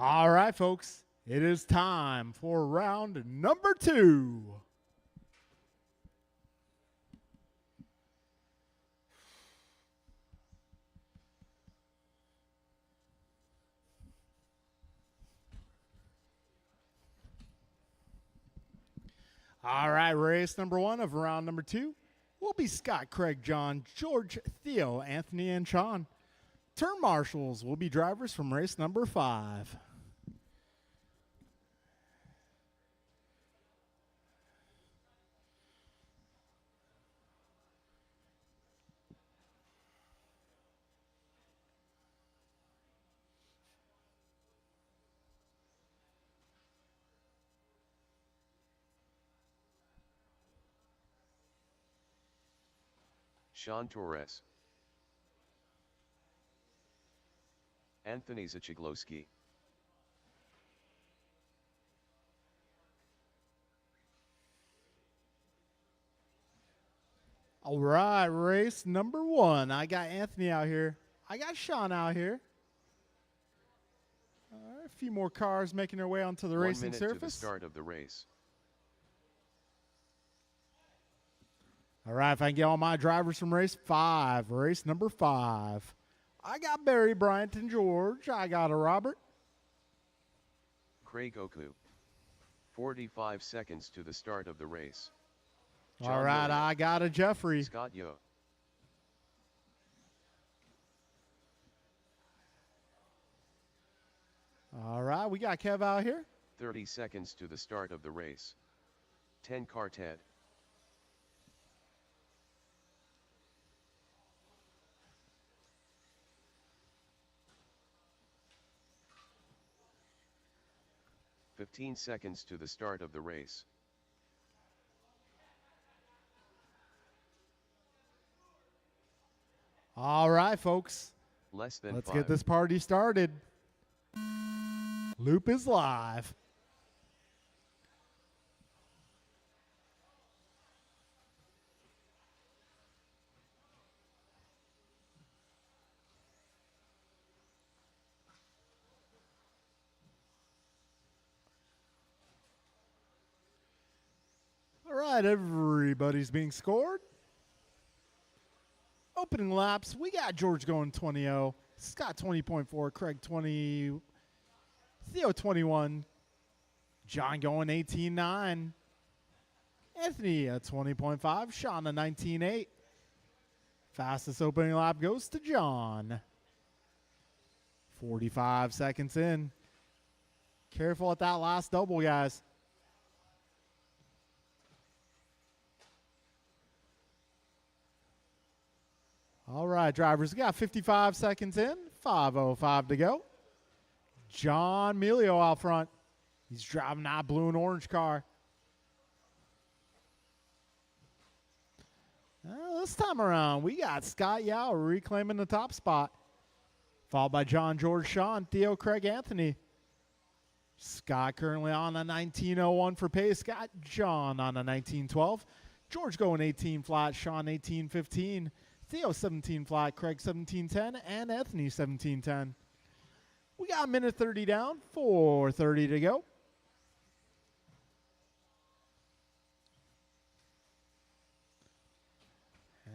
'All right, folks. It is time for round number 2. All right, race number 1 of round number 2 will be Scott, Craig, John, George, Theo, Anthony, and Sean. Turn marshals will be drivers from race number 5. Sean Torres. Anthony Zachiglowski. All right, race number 1. I got Anthony out here. I got Sean out here. All right, a few more cars making their way onto the 1 racing minute surface. to the start of the race. All right, if I can get all my drivers from race 5, race number 5. I got Barry, Bryant, and George. I got a Robert. Craig Oku. 45 seconds to the start of the race. All right, Miller. I got a Jeffrey. Scott Yo. All right, we got Kev out here. 30 seconds to the start of the race. 10 car Ted. "15 seconds to the start of the race. All right, folks. Less than Let's 5. get this party started. Loop is live. All right, everybody's being scored. Opening laps, we got George going 20-0, Scott 20.4, Craig 20, Theo 21, John going 18.9, Anthony at 20.5, Sean at 19.8. Fastest opening lap goes to John. 45 seconds in. Careful at that last double, guys. All right, drivers, we got 55 seconds in, 5:05 to go. John Melio out front. He's driving that blue and orange car. This time around, we got Scott Yao reclaiming the top spot, followed by John, George, Sean, Theo, Craig, Anthony. Scott currently on a 19.01 for pace. Scott, John on a 19.12. George going 18 flat, Sean 18.15. Theo 17 flat, Craig 17.10, and Anthony 17.10. We got a minute 30 down, 4:30 to go.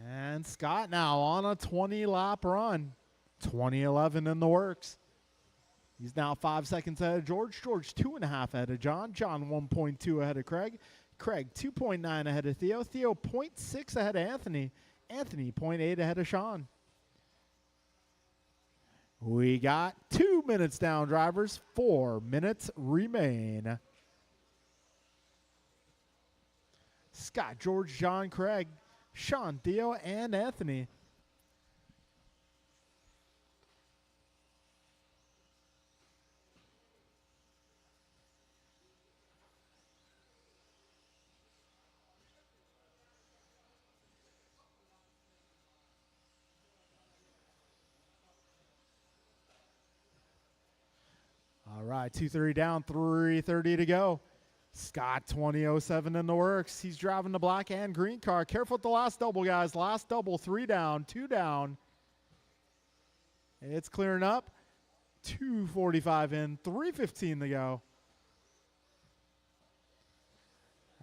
And Scott now on a 20-lap run. 2011 in the works. He's now 5 seconds ahead of George. George 2.5 ahead of John. John 1.2 ahead of Craig. Craig 2.9 ahead of Theo. Theo 0.6 ahead of Anthony. Anthony 0.8 ahead of Sean. We got 2 minutes down, drivers. 4 minutes remain. Scott, George, John, Craig, Sean, Theo, and Anthony. All right, 2:30 down, 3:30 to go. Scott 20.07 in the works. He's driving the black and green car. Careful at the last double, guys. Last double, 3 down, 2 down. It's clearing up. 2:45 in, 3:15 to go.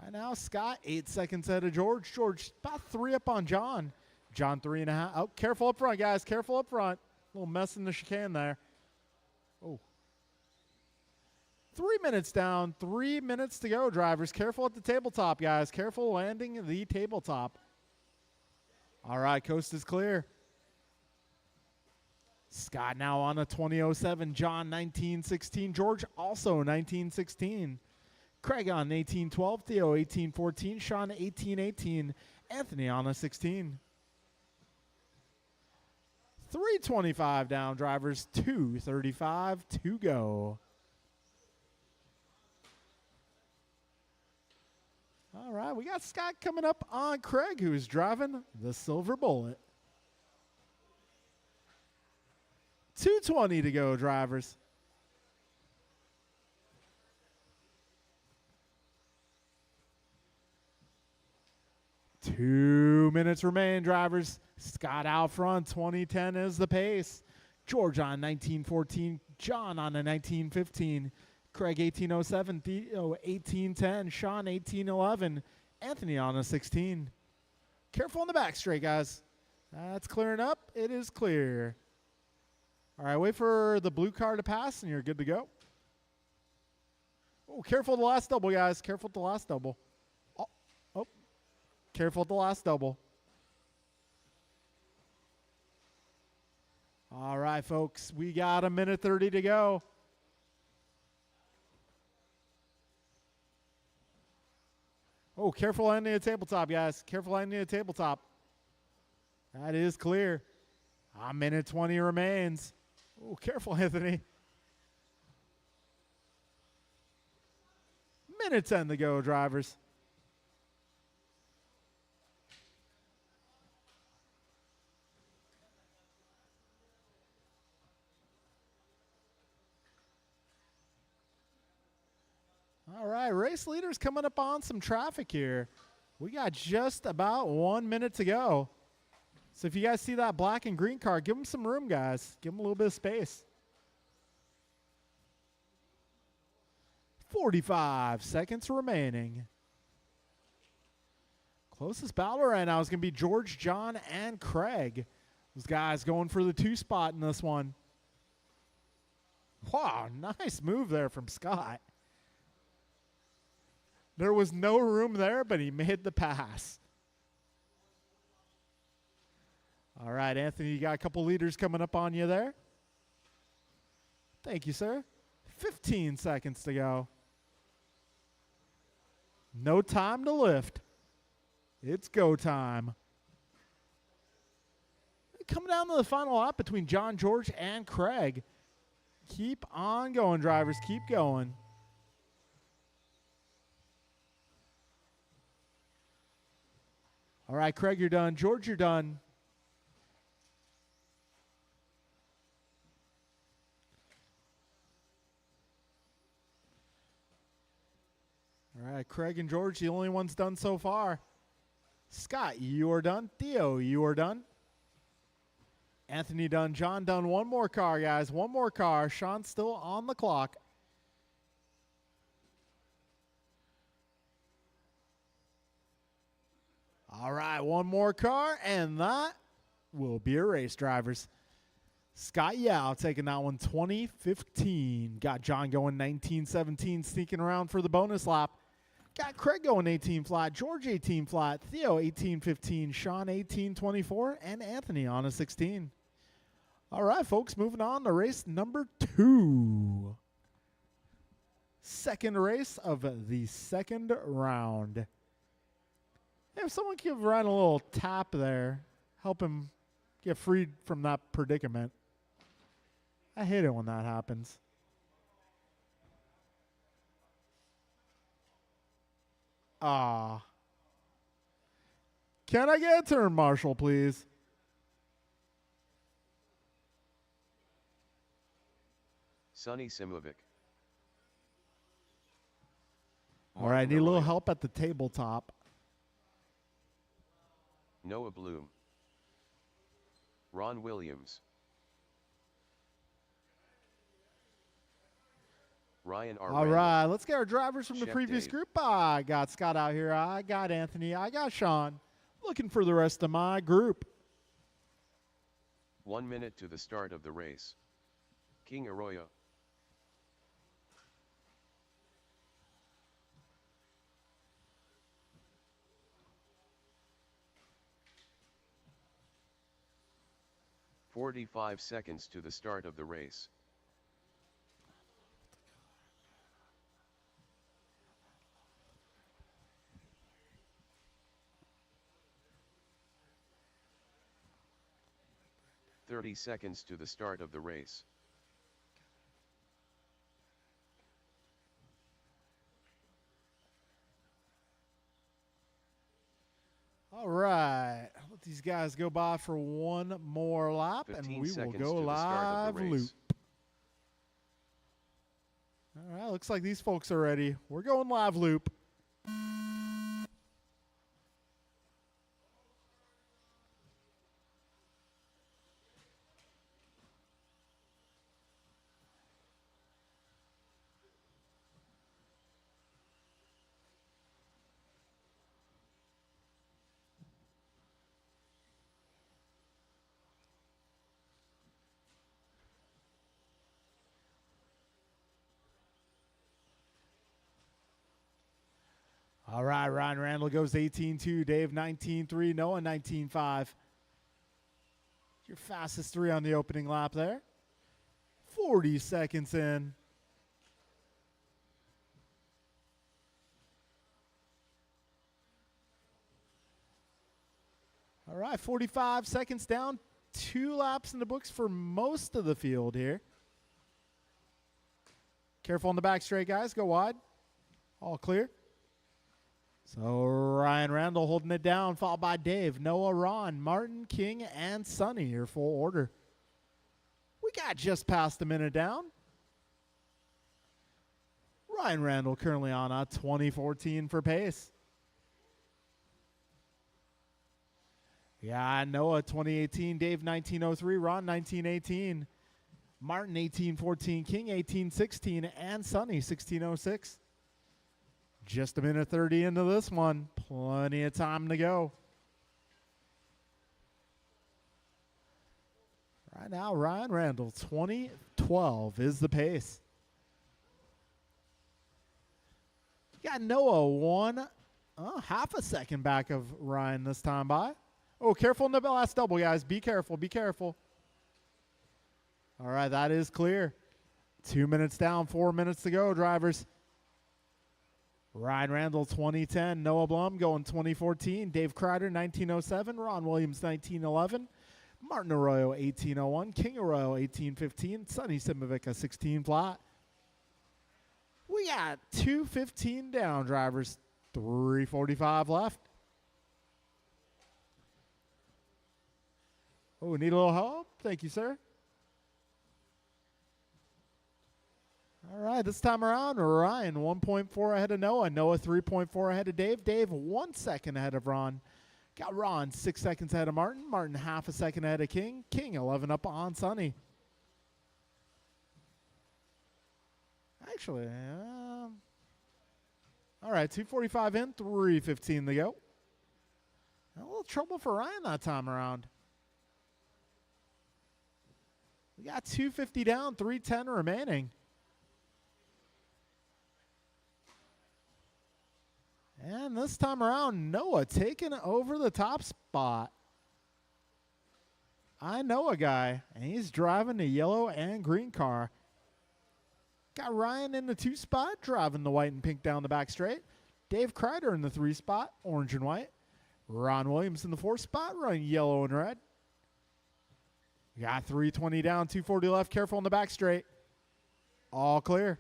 Right now, Scott 8 seconds ahead of George. George about 3 up on John. John 3.5. Oh, careful up front, guys. Careful up front. A little mess in the chicane there. Oh. 3 minutes down, 3 minutes to go, drivers. Careful at the tabletop, guys. Careful landing the tabletop. All right, coast is clear. Scott now on a 20.07. John 19.16. George also 19.16. Craig on 18.12. Theo 18.14. Sean 18.18. Anthony on a 16. 3:25 down, drivers. 2:35 to go. All right, we got Scott coming up on Craig, who's driving the Silver Bullet. 2:20 to go, drivers. Two minutes remain, drivers. Scott out front, 2010 is the pace. George on 1914, John on a 1915, Craig 1807, Theo 1810, Sean 1811, Anthony on a 16. Careful on the back straight, guys. That's clearing up. It is clear. All right, wait for the blue car to pass, and you're good to go. Oh, careful the last double, guys. Careful the last double. Oh, careful at the last double. All right, folks, we got a minute 30 to go. Oh, careful ending the tabletop, guys. Careful ending the tabletop. That is clear. A minute 20 remains. Oh, careful, Anthony. Minute 10 to go, drivers. All right, race leaders coming up on some traffic here. We got just about 1 minute to go. So if you guys see that black and green car, give them some room, guys. Give them a little bit of space. 45 seconds remaining. Closest battler right now is going to be George, John, and Craig. Those guys going for the 2 spot in this one. Wow, nice move there from Scott. There was no room there, but he made the pass. All right, Anthony, you got a couple leaders coming up on you there. Thank you, sir. 15 seconds to go. No time to lift. It's go time. Coming down to the final lap between John, George, and Craig. Keep on going, drivers. Keep going. All right, Craig, you're done. George, you're done. All right, Craig and George, the only ones done so far. Scott, you are done. Theo, you are done. Anthony done. John done. One more car, guys. One more car. Sean's still on the clock. All right, one more car, and that will be a race, drivers. Scott Yao taking that one 2015. Got John going 1917, sneaking around for the bonus lap. Got Craig going 18 flat, George 18 flat, Theo 1815, Sean 1824, and Anthony on a 16. All right, folks, moving on to race number 2. Second race of the second round. If someone give Ryan a little tap there, help him get freed from that predicament. I hate it when that happens. Can I get a turn marshal, please? Sonny Simovic. All right, need a little help at the tabletop. Noah Bloom. Ron Williams. Ryan R. All right, let's get our drivers from the Chef previous Dave. group. I got Scott out here. I got Anthony. I got Sean. Looking for the rest of my group. 1 minute to the start of the race. King Arroyo. "45 seconds to the start of the race. "30 seconds to the start of the race. All right. Let these guys go by for one more lap, and 15 we will seconds go to the start live of the race. loop. All right. Looks like these folks are ready. We're going live loop. All right, Ryan Randall goes 18-2, Dave 19-3, Noah 19-5. Your fastest 3 on the opening lap there. 40 seconds in. All right, 45 seconds down. 2 laps in the books for most of the field here. Careful on the back straight, guys. Go wide. All clear. So Ryan Randall holding it down, followed by Dave, Noah, Ron, Martin, King, and Sonny, your full order. We got just past a minute down. Ryan Randall currently on a 2014 for pace. Yeah, Noah 2018, Dave 1903, Ron 1918, Martin 1814, King 1816, and Sonny 1606. Just a minute 30 into this one. Plenty of time to go. Right now, Ryan Randall, 2012 is the pace. Got Noah half a second back of Ryan this time by. Oh, careful in the last double, guys. Be careful, be careful. All right, that is clear. 2 minutes down, 4 minutes to go, drivers. Ryan Randall, 2010. Noah Blum going 2014. Dave Kreider, 1907. Ron Williams, 1911. Martin Arroyo, 1801. King Arroyo, 1815. Sonny Simovica, 16 flat. We got 2:15 down, drivers. 3:45 left. Oh, need a little help? Thank you, sir. All right, this time around, Ryan 1.4 ahead of Noah. Noah 3.4 ahead of Dave. Dave 1 second ahead of Ron. Got Ron 6 seconds ahead of Martin. Martin half a second ahead of King. King 11 up on Sonny. Actually, all right, 2:45 in, 3:15 to go. A little trouble for Ryan that time around. We got 2:50 down, 3:10 remaining. And this time around, Noah taking over the top spot. I know a guy, and he's driving the yellow and green car. Got Ryan in the 2 spot, driving the white and pink down the back straight. Dave Kreider in the 3 spot, orange and white. Ron Williams in the 4 spot, running yellow and red. We got 3:20 down, 2:40 left. Careful on the back straight. All clear.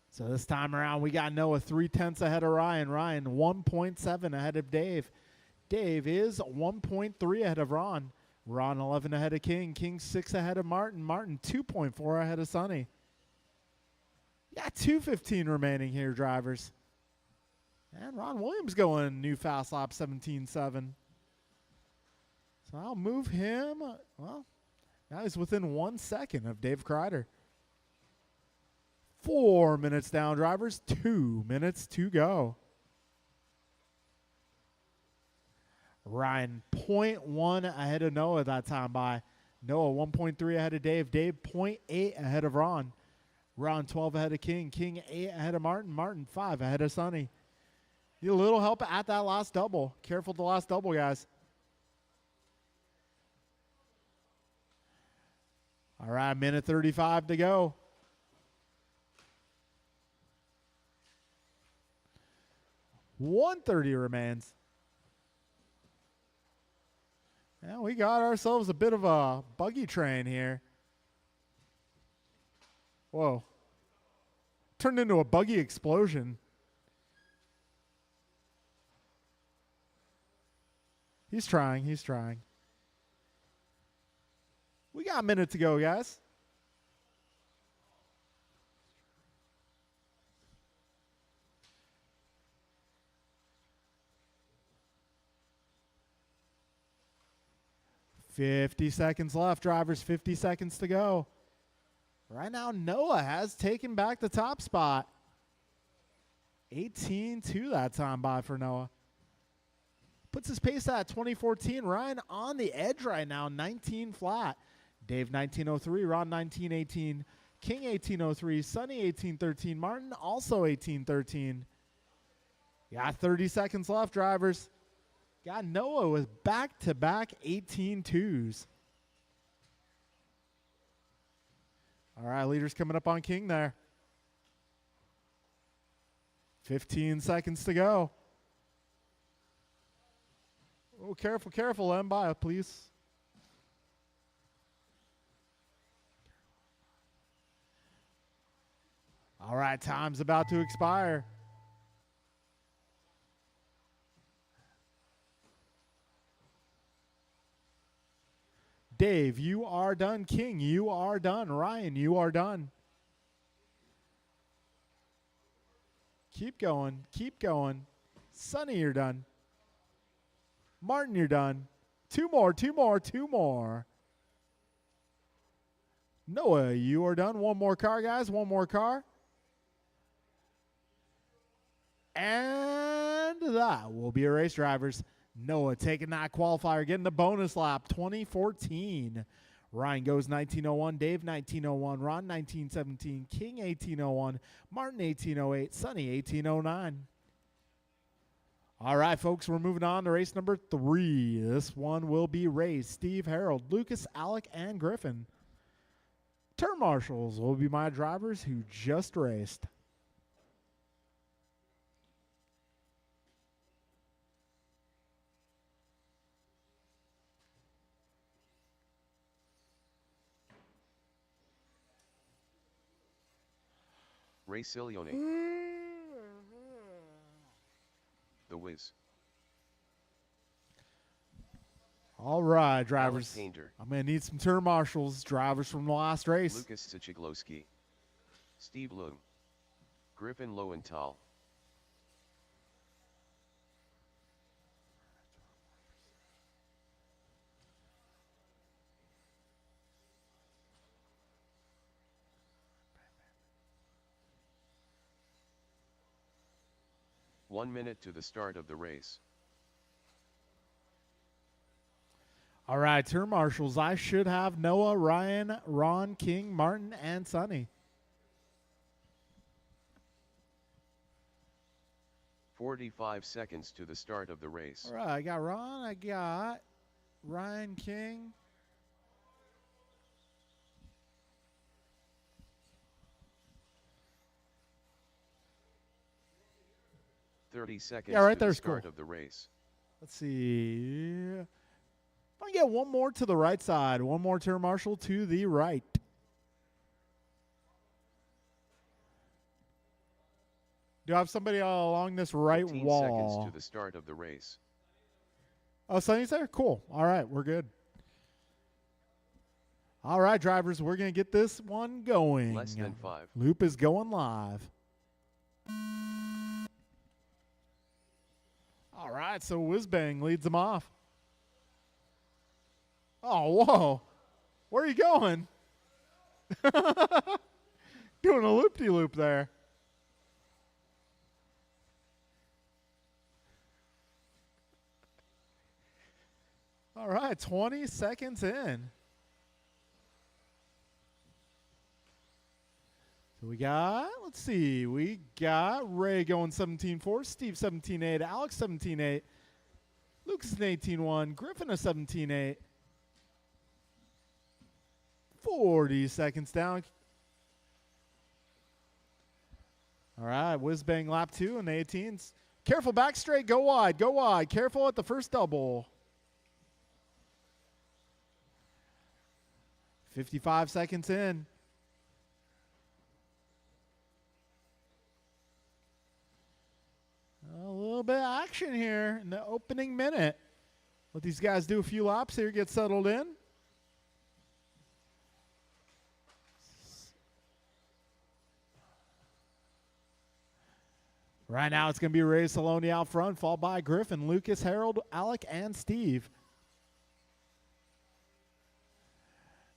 So this time around, we got Noah 3/10 ahead of Ryan. Ryan 1.7 ahead of Dave. Dave is 1.3 ahead of Ron. Ron 11 ahead of King. King 6 ahead of Martin. Martin 2.4 ahead of Sonny. Yeah, 2:15 remaining here, drivers. And Ron Williams going new fast lap 17.7. So I'll move him. Well, now he's within 1 second of Dave Kreider. 4 minutes down, drivers. 2 minutes to go. Ryan 0.1 ahead of Noah that time by. Noah 1.3 ahead of Dave. Dave 0.8 ahead of Ron. Ron 12 ahead of King. King 8 ahead of Martin. Martin 5 ahead of Sonny. Need a little help at that last double. Careful at the last double, guys. All right, minute 35 to go. $130 remains. And we got ourselves a bit of a buggy train here. Whoa. Turned into a buggy explosion. He's trying. He's trying. We got a minute to go, guys. $50 seconds left, drivers. 50 seconds to go. Right now, Noah has taken back the top spot. 18-2 that time by for Noah. Puts his pace at 2014. Ryan on the edge right now, 19 flat. Dave 1903, Ron 1918, King 1803, Sonny 1813, Martin also 1813. Got 30 seconds left, drivers. Got Noah with back-to-back 18-2s. All right, leaders coming up on King there. 15 seconds to go. Oh, careful, careful. Let him by, please. All right, time's about to expire. Dave, you are done. King, you are done. Ryan, you are done. Keep going. Keep going. Sonny, you're done. Martin, you're done. Two more, two more, two more. Noah, you are done. One more car, guys. One more car. And that will be a race, drivers. Noah taking that qualifier, getting the bonus lap, 2014. Ryan goes 1901, Dave 1901, Ron 1917, King 1801, Martin 1808, Sonny 1809. All right, folks, we're moving on to race number 3. This one will be race Steve, Harold, Lucas, Alec, and Griffin. Turn marshals will be my drivers who just raced. Ray Silione. The Wiz. All right, drivers. Painter. I'm going to need some turn marshals, drivers from the last race. Lucas Sichiglowski. Steve Loom. Griffin Lowenthal. One minute to the start of the race. All right, turn marshals. I should have Noah, Ryan, Ron, King, Martin, and Sonny. 45 seconds to the start of the race. All right, I got Ron, I got Ryan, King. $30 seconds Yeah, right to the there's start cool. of the race. Let's see. If I get one more to the right side, one more turn marshal to the right. Do I have somebody along this right 15 wall? seconds to the start of the race. Oh, Sonny's there? Cool. All right, we're good. All right, drivers, we're going to get this one going. Less than 5. Loop is going live. All right, so Whizbang leads them off. Oh, whoa. Where are you going? Doing a loop-de-loop there. All right, 20 seconds in. So we got, let's see, we got Ray going 17-4, Steve 17-8, Alex 17-8, Lucas an 18-1, Griffin a 17-8. 40 seconds down. All right, Whizbang lap 2 in the 18s. Careful back straight, go wide, go wide. Careful at the first double. 55 seconds in. A little bit of action here in the opening minute. Let these guys do a few laps here, get settled in. Right now it's going to be Ray Saloni out front, followed by Griffin, Lucas, Harold, Alec, and Steve.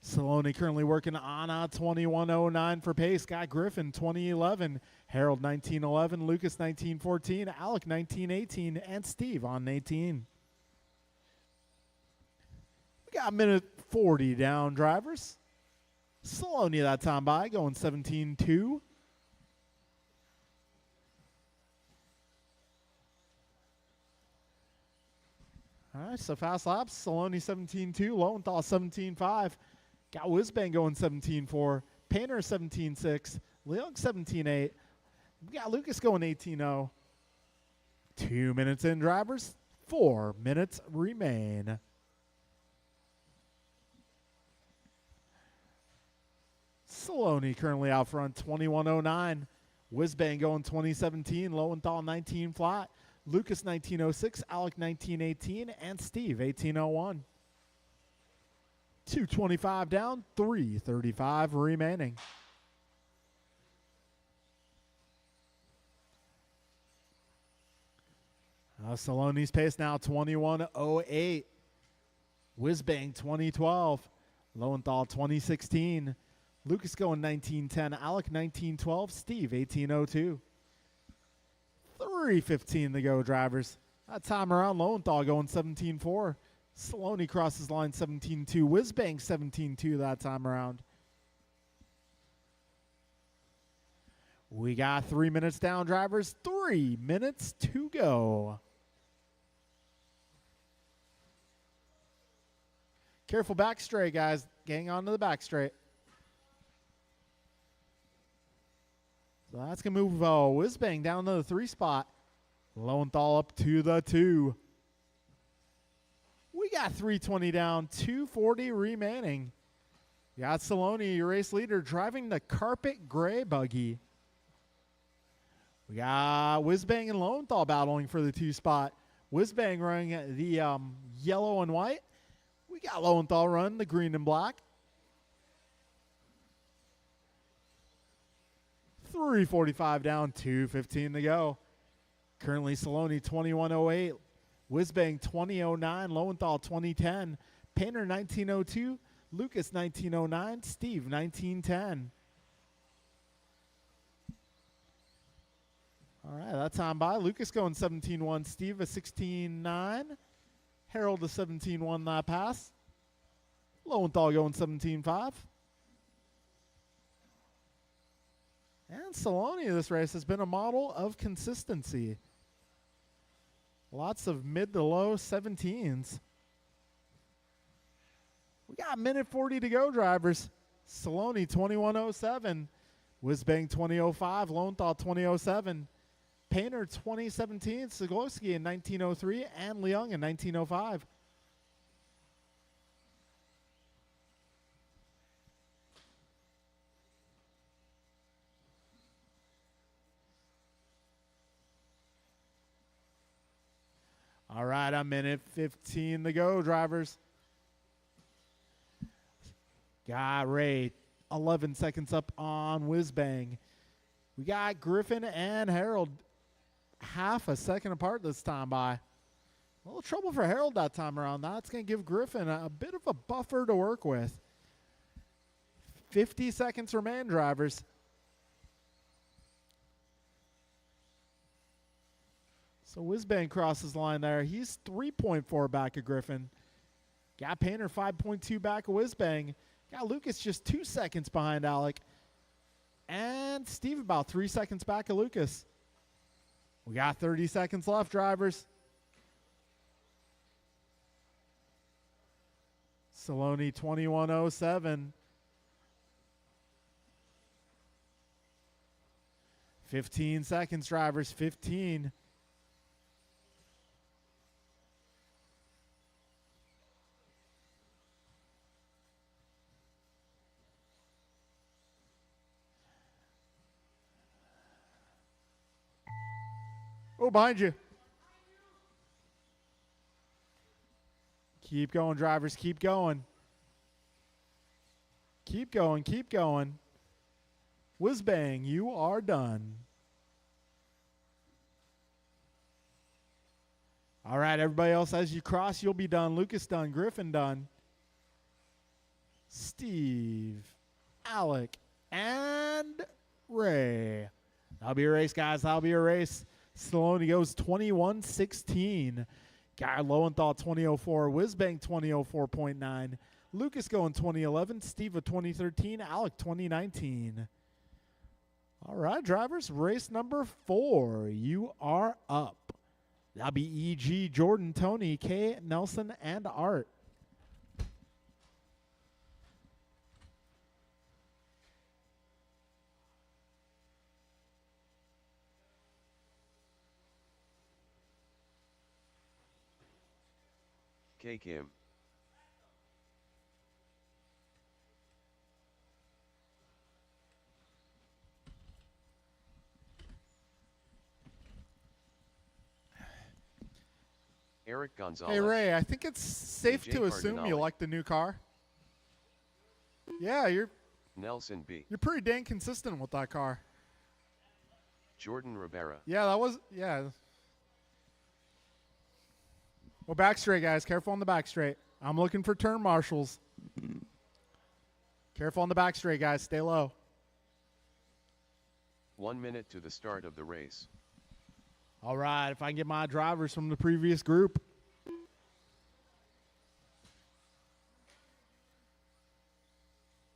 Saloni currently working on a 21:09 for pace. Got Griffin 20:11, Harold 19:11, Lucas 19:14, Alec 19:18, and Steve on 18. We got a minute 40 down, drivers. Saloni that time by, going 17:2. All right, so fast laps. Saloni 17:2, Lowenthal 17:5. Got Wisbang going 17:4. Painter 17:6. Leung 17:8. We got Lucas going 18:0. 2 minutes in, drivers. 4 minutes remain. Saloni currently out front, 21:09. Wisbang going 20:17. Lowenthal 19 flat. Lucas 19:06, Alec 19:18, and Steve 18:01. 2:25 down, 3:35 remaining. Saloni's pace now 21:08. Wisbang 2012. Lowenthal 2016. Lucas going 19:10. Alec 19:12. Steve 18:02. 3:15 to go, drivers. That time around, Lowenthal going 17:4. Saloni crosses line 17:2. Wisbang 17:2 that time around. We got 3 minutes down, drivers. 3 minutes to go. Careful back straight, guys. Gang on to the back straight. So that's going to move Wisbang down to the 3 spot. Lowenthal up to the 2. We got 3:20 down, 2:40 remaining. You got Saloni, your race leader, driving the carpet gray buggy. We got Wisbang and Lowenthal battling for the 2 spot. Wisbang running the yellow and white. We got Lowenthal running the green and black. 3:45 down, 2:15 to go. Currently Saloni 21:08, Wisbang 20:09, Lowenthal 20:10, Painter 19:02, Lucas 19:09, Steve 19:10. All right, that time by. Lucas going 17:1, Steve a 16:9, Harold a 17:1 that pass. Lowenthal going 17:5. And Saloni this race has been a model of consistency. Lots of mid to low 17s. We got a minute 40 to go, drivers. Saloni 21:07. Wisbang 20:05. Lowenthal 20:07. Painter 2017. Zagorski in 19:03. And Leung in 19:05. All right, a minute 15 to go, drivers. Got Ray 11 seconds up on Wisbang. We got Griffin and Harold half a second apart this time by. A little trouble for Harold that time around. That's going to give Griffin a bit of a buffer to work with. 50 seconds remain, drivers. So Wisbang crosses line there. He's 3.4 back of Griffin. Got Painter 5.2 back of Wisbang. Got Lucas just 2 seconds behind Alec. And Steve about 3 seconds back of Lucas. We got 30 seconds left, drivers. Saloni 21:07. 15 seconds, drivers. 15. Oh, behind you. Keep going, drivers. Keep going. Keep going. Keep going. Whiz bang, you are done. All right, everybody else, as you cross, you'll be done. Lucas done. Griffin done. Steve, Alec, and Ray. That'll be a race, guys. That'll be a race. Stallone goes 21:16. Guy Lowenthal 20:04. Whizbang 20:04.9. Lucas going 2011. Steve a 2013. Alec 2019. All right, drivers. Race number 4. You are up. That'll be E.G., Jordan, Tony, Kay, Nelson, and Art. K. Kim. Eric Gonzalez. Hey, Ray, I think it's safe AJ to assume you Cardinale. like the new car. Yeah, you're Nelson B. pretty dang consistent with that car. Jordan Rivera. Yeah, that was, yeah. Well, back straight, guys. Careful on the back straight. I'm looking for turn marshals. Careful on the back straight, guys. Stay low. 1 minute to the start of the race. All right, if I can get my drivers from the previous group.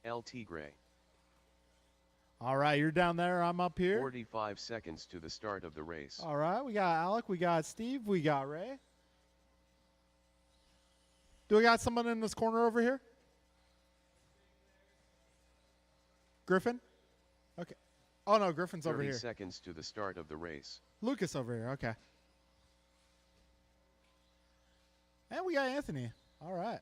LT Gray. All right, you're down there. I'm up here. 45 seconds to the start of the race. All right, we got Alec, we got Steve, we got Ray. Do we got someone in this corner over here? Griffin? Okay. Oh, no, Griffin's over 30 here. seconds to the start of the race. Lucas over here. Okay. And we got Anthony. All right.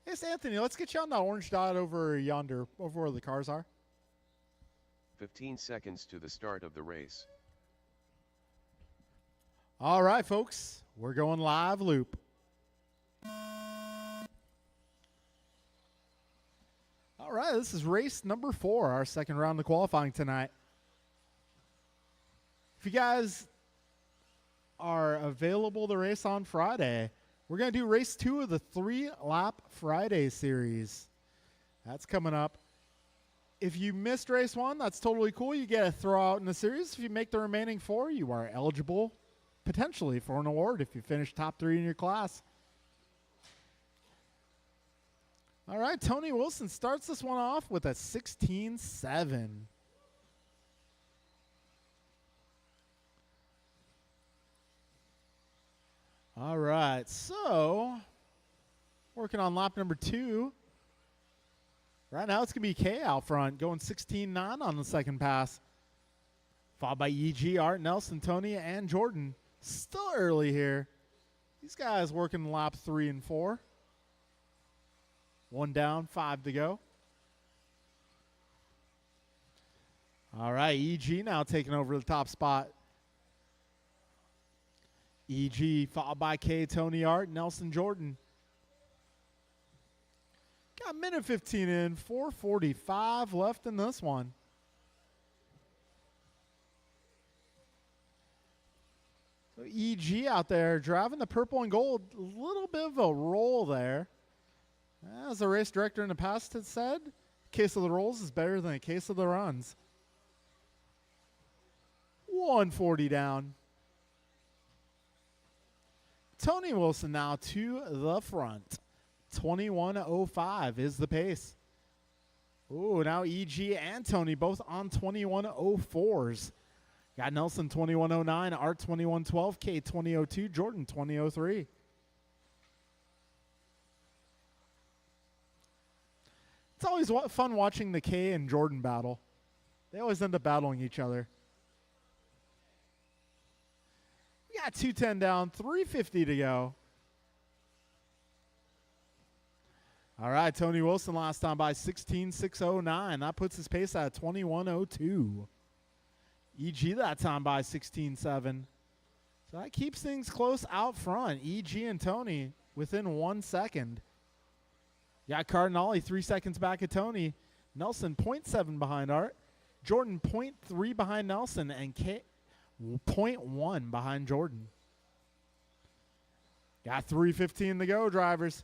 Hey, it's Anthony. Let's get you on that orange dot over yonder, over where the cars are. 15 seconds to the start of the race. All right, folks. We're going live loop. All right, this is race number 4, our second round of qualifying tonight. If you guys are available to race on Friday, we're going to do race 2 of the 3-lap Friday series. That's coming up. If you missed race 1, that's totally cool. You get a throw out in the series. If you make the remaining 4, you are eligible potentially for an award if you finish top 3 in your class. All right, Tony Wilson starts this one off with a 16.7. All right, so working on lap number 2. Right now it's going to be Kay out front, going 16.9 on the second pass. Followed by E.G., Art, Nelson, Tony, and Jordan. Still early here. These guys working lap 3 and 4. 1 down, 5 to go. All right, E.G. now taking over the top spot. E.G. followed by K, Tony, Art, Nelson, Jordan. Got a minute 15 in, 4:45 left in this one. So E.G. out there driving the purple and gold. A little bit of a roll there. As the race director in the past had said, a case of the rolls is better than a case of the runs. 140 down. Tony Wilson now to the front. 21.05 is the pace. Ooh, now E.G. and Tony both on 21.04s. Got Nelson 21.09, Art 21.12, K 20.02, Jordan 20.03. It's always fun watching the K and Jordan battle. They always end up battling each other. We got 210 down, 350 to go. All right, Tony Wilson last time by 16.609. That puts his pace at 21.02. E.G. that time by 16.7. So that keeps things close out front. EG and Tony within 1 second. You got Cardinale 3 seconds back at Tony. Nelson 0.7 behind Art. Jordan 0.3 behind Nelson. And K 0.1 behind Jordan. Got 3:15 to go, drivers.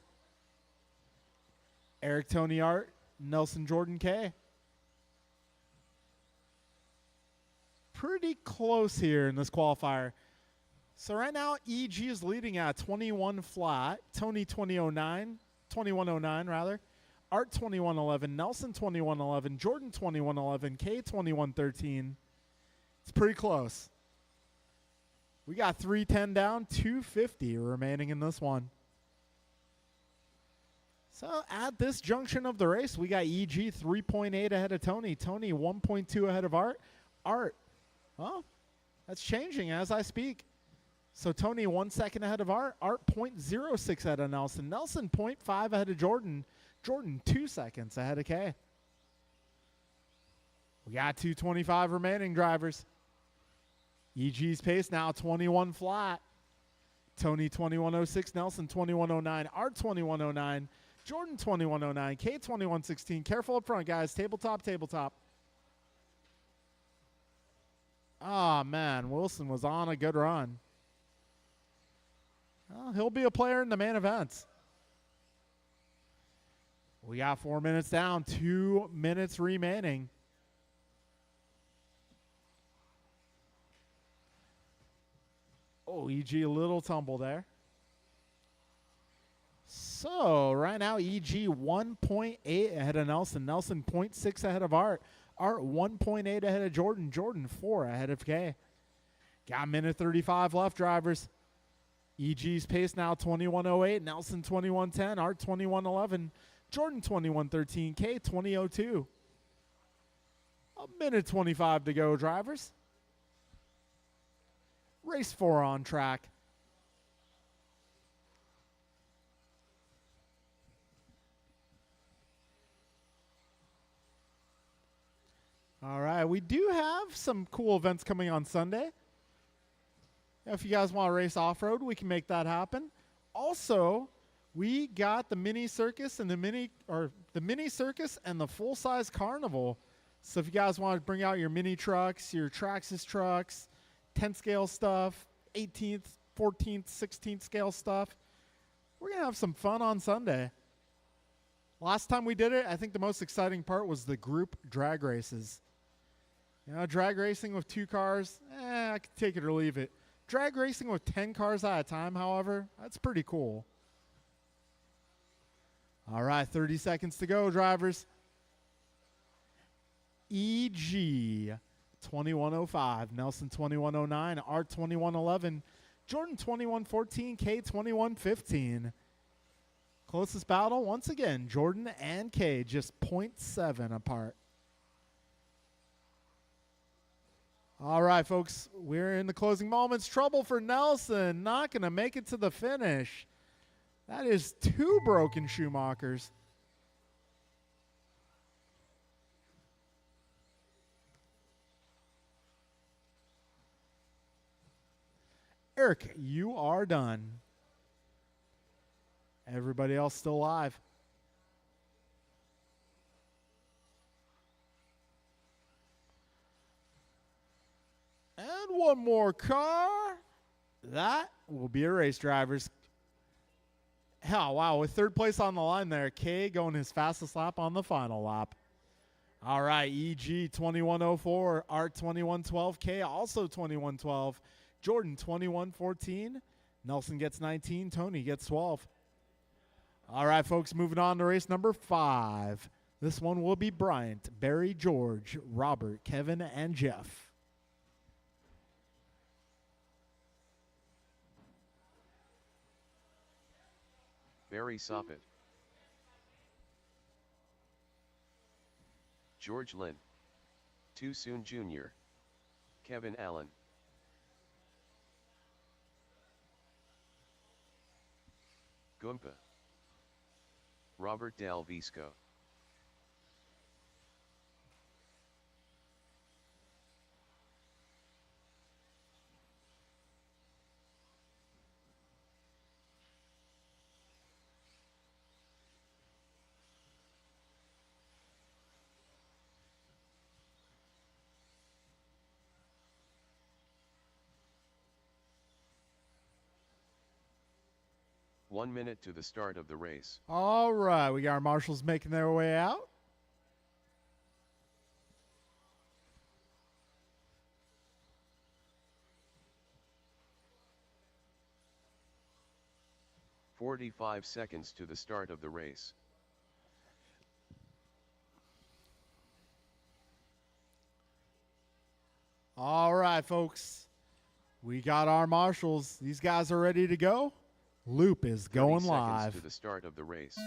Eric, Tony, Art. Nelson, Jordan, K. Pretty close here in this qualifier. So right now, EG is leading at 21 flat. Tony 2109 rather. Art 2111. Nelson 2111. Jordan 2111. K 2113. It's pretty close. We got 310 down, 250 remaining in this one. So at this junction of the race, we got EG 3.8 ahead of Tony. Tony 1.2 ahead of Art. Art, well, that's changing as I speak. So Tony 1 second ahead of Art. Art 0.06 ahead of Nelson. Nelson 0.5 ahead of Jordan. Jordan 2 seconds ahead of K. We got 225 remaining, drivers. EG's pace now 21 flat. Tony 2106, Nelson 2109, Art 2109, Jordan 2109, K 2116. Careful up front, guys. Tabletop, tabletop. Ah, man. Wilson was on a good run. Well, he'll be a player in the main events. We got 4 minutes down, 2 minutes remaining. Oh, EG a little tumble there. So right now, EG 1.8 ahead of Nelson. Nelson 0.6 ahead of Art. Art 1.8 ahead of Jordan. Jordan 4 ahead of K. Got a minute 35 left, drivers. EG's pace now 2108. Nelson 2110. Art 2111. Jordan 2113. K 2002. A minute 25 to go, drivers. Race 4 on track. All right, we do have some cool events coming on Sunday. If you guys want to race off-road, we can make that happen. Also, we got the mini circus and the mini circus and the full-size carnival. So if you guys want to bring out your mini trucks, your Traxxas trucks, 10 scale stuff, 18th, 14th, 16th scale stuff. We're going to have some fun on Sunday. Last time we did it, I think the most exciting part was the group drag races. You know, drag racing with 2 cars, I could take it or leave it. Drag racing with 10 cars at a time, however, that's pretty cool. All right, 30 seconds to go, drivers. EG 2105, Nelson 2109, Art 2111, Jordan 2114, K 2115. Closest battle, once again, Jordan and K, just 0.7 apart. All right, folks, we're in the closing moments. Trouble for Nelson, not going to make it to the finish. That is 2 broken Schumachers. Eric, you are done. Everybody else still alive. And one more car. That will be a race, drivers. Hell, wow, with 3rd place on the line there. K going his fastest lap on the final lap. All right, EG 2104, Art 2112, K also 2112. Jordan 2114, Nelson gets 19, Tony gets 12. All right, folks, moving on to race number 5. This one will be Bryant, Barry, George, Robert, Kevin, and Jeff. Barry Soppet. George Lynn. Too Soon Jr. Kevin Allen. Goompa. Robert Del Visco. 1 minute to the start of the race. All right, we got our marshals making their way out. "45 seconds to the start of the race." All right, folks. We got our marshals. These guys are ready to go. Loop is 30 going seconds live. to the start of the race.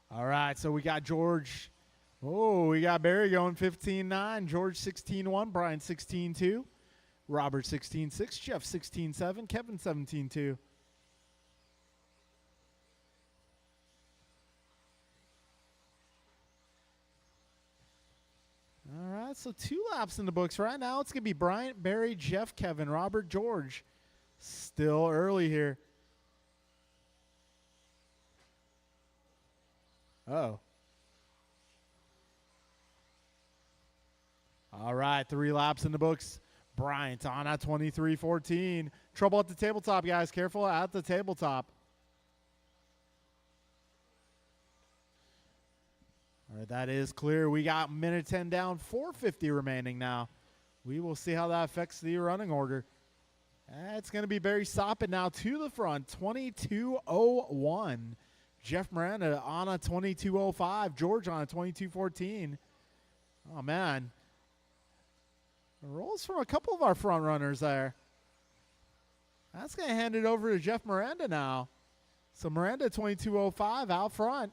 All right, so we got George. Oh, we got Barry going 15-9, George 16-1, Brian 16-2, Robert 16-6, Jeff 16-7, Kevin 17-2. All right, so 2 laps in the books right now. It's going to be Bryant, Barry, Jeff, Kevin, Robert, George. Still early here. Oh. All right, 3 laps in the books. Bryant on at 23-14. Trouble at the tabletop, guys. Careful at the tabletop. All right, that is clear. We got minute 10 down, 4:50 remaining now. We will see how that affects the running order. It's going to be Barry Soppin now to the front, 22:01. Jeff Miranda on a 22:05. George on a 22:14. Oh, man. Rolls from a couple of our front runners there. That's going to hand it over to Jeff Miranda now. So Miranda 22:05 out front.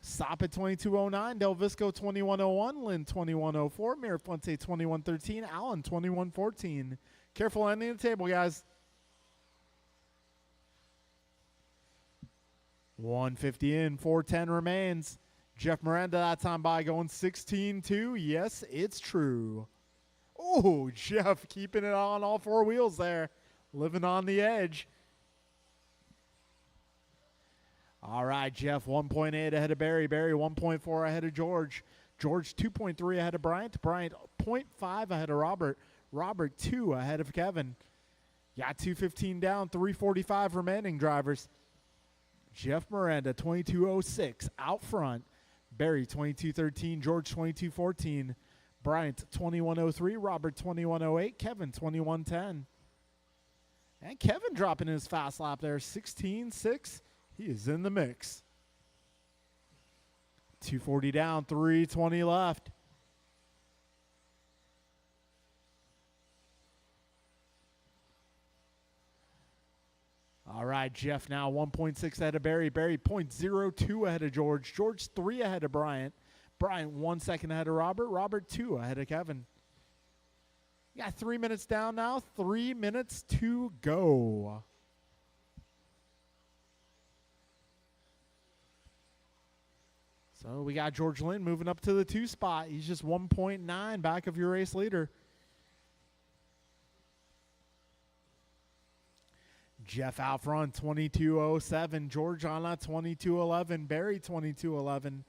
Sopp at 22:09. Del Visco 21:01. Lynn 21:04. Mirafuente 21:13. Allen 21:14. Careful ending the table, guys. 150 in, 4:10 remains. Jeff Miranda that time by going 16-2. Yes, it's true. Oh, Jeff keeping it on all 4 wheels there. Living on the edge. All right, Jeff 1.8 ahead of Barry. Barry 1.4 ahead of George. George 2.3 ahead of Bryant. Bryant 0.5 ahead of Robert. Robert 2 ahead of Kevin. Got 2:15 down, 3:45 remaining, drivers. Jeff Miranda 22:06 out front. Barry 22:13. George 22:14. Bryant 21:03. Robert 21:08. Kevin 21:10. And Kevin dropping his fast lap there, 16:6. He is in the mix. 2:40 down, 3:20 left. All right, Jeff now 1.6 ahead of Barry. Barry 0.02 ahead of George. George 3 ahead of Bryant. Bryant 1 second ahead of Robert. Robert 2 ahead of Kevin. You got 3 minutes down now. 3 minutes to go. So we got George Lynn moving up to the 2 spot. He's just 1.9 back of your race leader. Jeff out front, 22:07. George on that 22:11. Barry 22:11.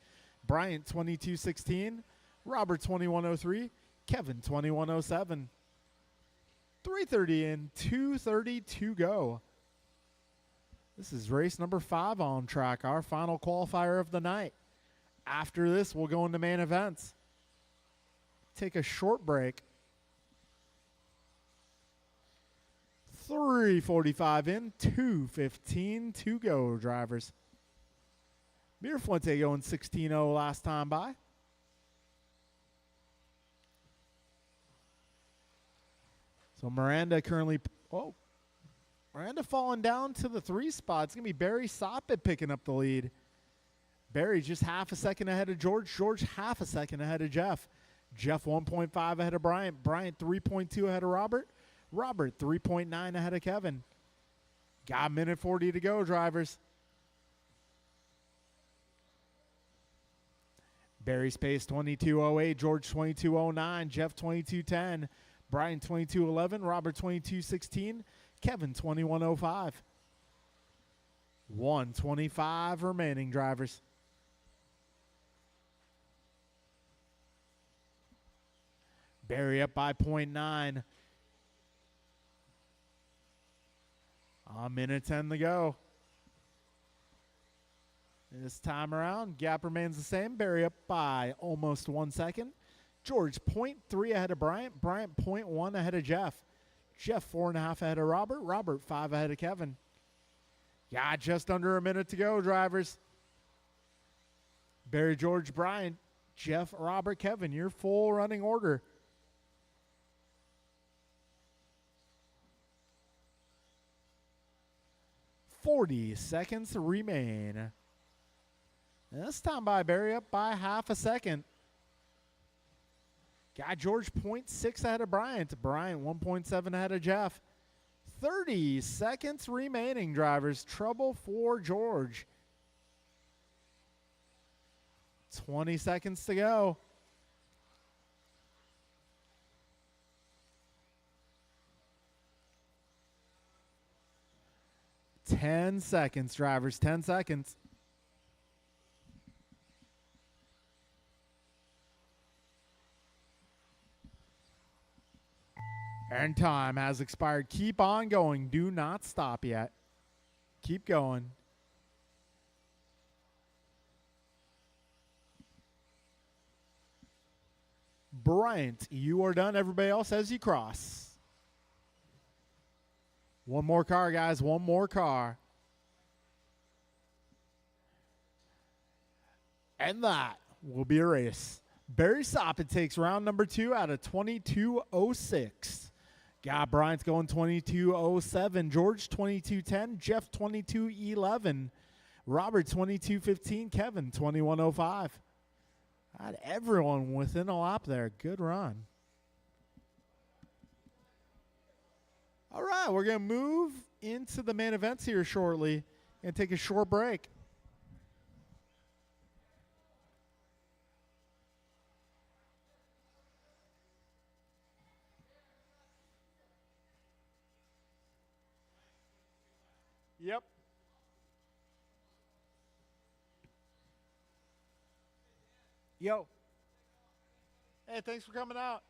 Bryant 22:16. Robert 21:03. Kevin 21:07. 3:30 in, 2:30 to go. This is race number 5 on track, our final qualifier of the night. After this, we'll go into main events. Take a short break. 3:45 in, 2:15 to go, drivers. Mirafuente going 16:0 last time by. So Miranda currently, Miranda falling down to the 3 spot. It's going to be Barry Soppit picking up the lead. Barry just half a second ahead of George. George half a second ahead of Jeff. Jeff 1.5 ahead of Bryant. Bryant 3.2 ahead of Robert. Robert 3.9 ahead of Kevin. Got a minute 40 to go, drivers. Barry Space 2208, George 2209, Jeff 2210, Brian 2211, Robert 2216, Kevin 2105. 125 remaining, drivers. Barry up by 0.9. A minute 10 to go. This time around, gap remains the same. Barry up by almost 1 second. George 0.3 ahead of Bryant. Bryant 0.1 ahead of Jeff. Jeff 4.5 ahead of Robert. Robert 5 ahead of Kevin. Yeah, just under a minute to go, drivers. Barry, George, Bryant, Jeff, Robert, Kevin, your full running order. .40 seconds remain. And this time by Barry up by half a second. Got George 0.6 ahead of Bryant. Bryant 1.7 ahead of Jeff. 30 seconds remaining, drivers. Trouble for George. 20 seconds to go. Ten seconds, drivers. 10 seconds. And time has expired. Keep on going. Do not stop yet. Keep going. Bryant, you are done. Everybody else as you cross. One more car, guys. One more car. And that will be a race. Barry Soppett takes round number 2 out of 22.06. Got Bryant's going 22.07. George 22.10. Jeff 22.11. Robert 22.15. Kevin 21.05. Got everyone within a lap there. Good run. All right, we're going to move into the main events here shortly and take a short break. Yep. Yo. Hey, thanks for coming out.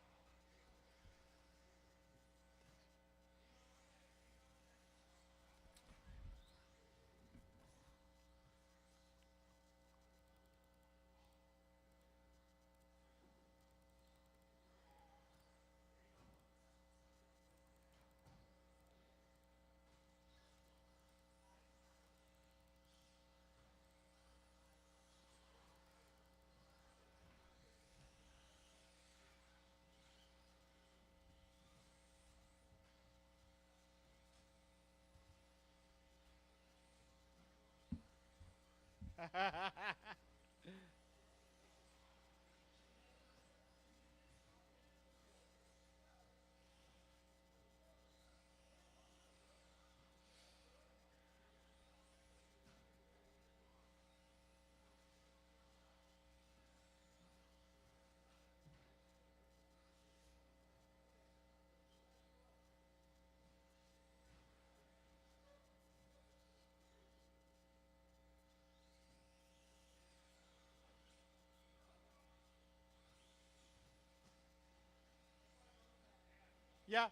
Yeah.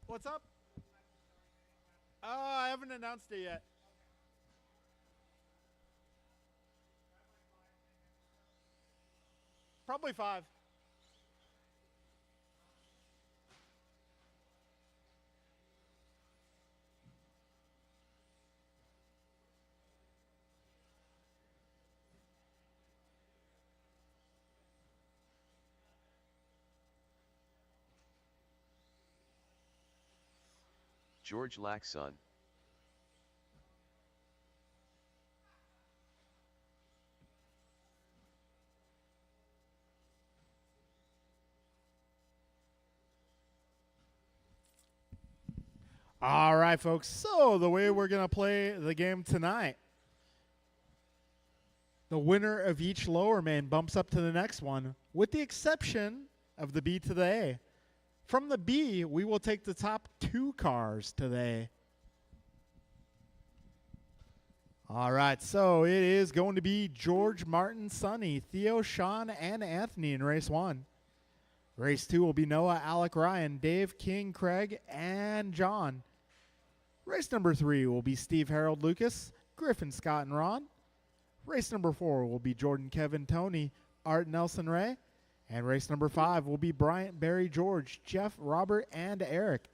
What's up? I haven't announced it yet. Probably 5. George Laxon. All right, folks. So the way we're going to play the game tonight The winner of each lower main bumps up to the next one, with the exception of the B to the A. From the B, we will take the top 2 cars to the A. All right, so it is going to be George, Martin, Sonny, Theo, Sean, and Anthony in race 1. Race 2 will be Noah, Alec, Ryan, Dave, King, Craig, and John. Race number 3 will be Steve, Harold, Lucas, Griffin, Scott, and Ron. Race number 4 will be Jordan, Kevin, Tony, Art, Nelson, Ray. And race number 5 will be Bryant, Barry, George, Jeff, Robert, and Eric.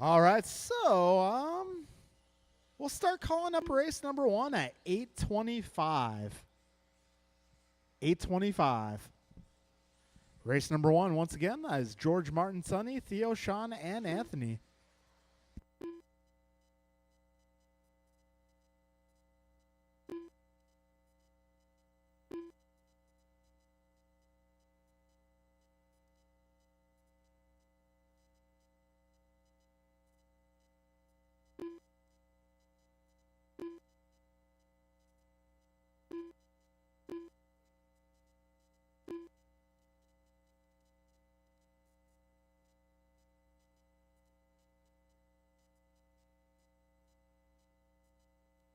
All right, so we'll start calling up race number 1 at 8:25. 8:25. Race number 1, once again, is George, Martin, Sonny, Theo, Sean, and Anthony.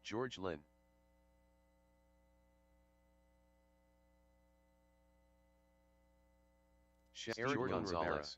George Lynn. Eric Gonzalez.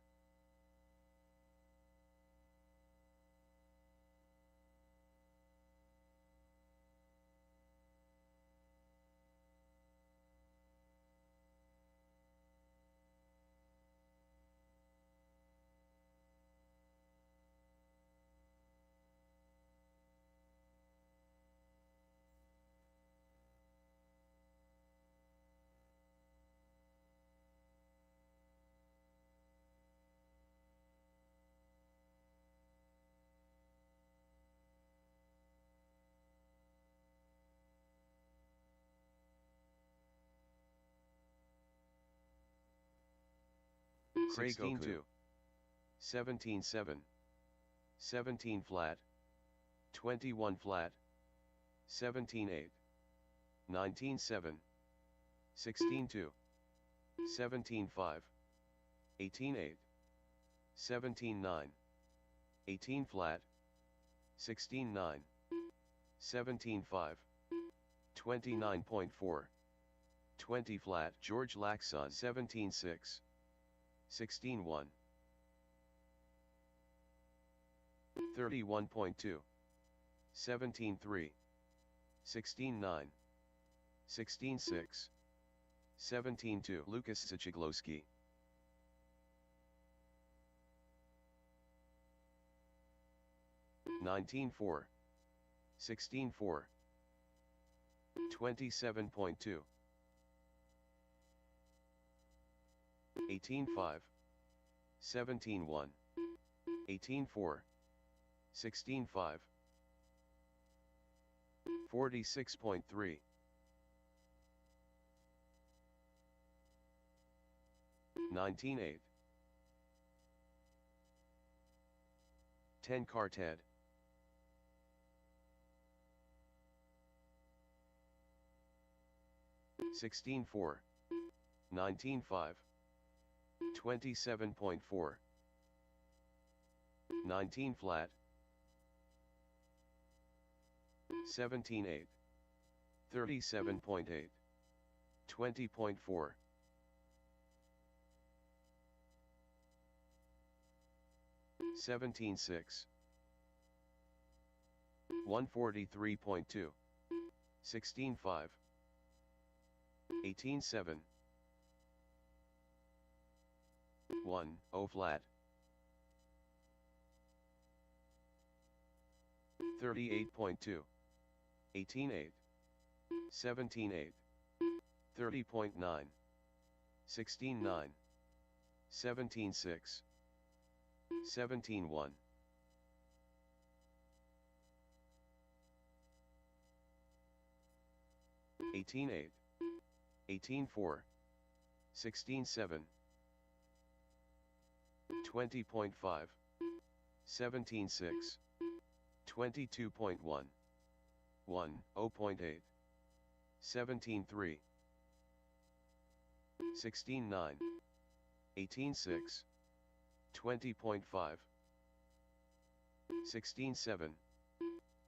Craig 16-2, 17-7, 17 flat, 21 flat, 17-8, 19-7, 16-2, 17-5, 18-8, 17-9, 18 flat, 16-9, 17-5, 29.4, 20 flat. George Laxon 17-6. 16-1, 31.2, 17-3, 16-9, 16-6, 17-2. Lucas Sichiglowski. $19.4, 16.4, 27.2, 18.5, 17.1, 18.4, 16.5, 46.3, 19.8, 10 car Ted. $16.4, 19.5, 27.4, 19 flat, 17.8, 37.8, 20.4, 17.6, 143.2, 16.5, 18.7, 1, O flat, 38.2, 18.8, 17.8, 30.9, 16.9, 17.6, 17.1, 18.8, 18.4, 16.7, 20.5, 17.6, 22.1, 1, 0.8, 17.3, 16.9, 18.6, 20.5, 16.7,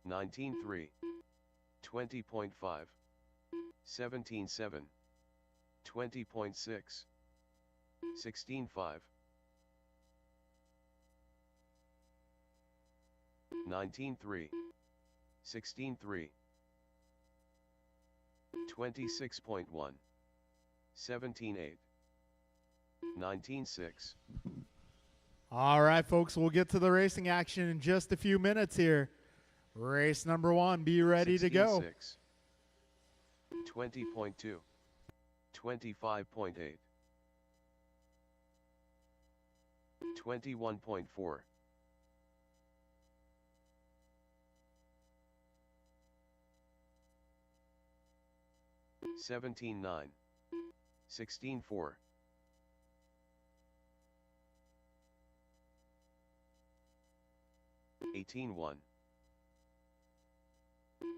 19.3, 20.5, 17.7, 20.6, 16.5, 19.3, 16.3, 26.1, 17.8, 19.6. All right, folks, we'll get to the racing action in just a few minutes here. Race number 1, be ready to go. 20.2, 25.8, 21.4, 17.9, 16.4, 18.1,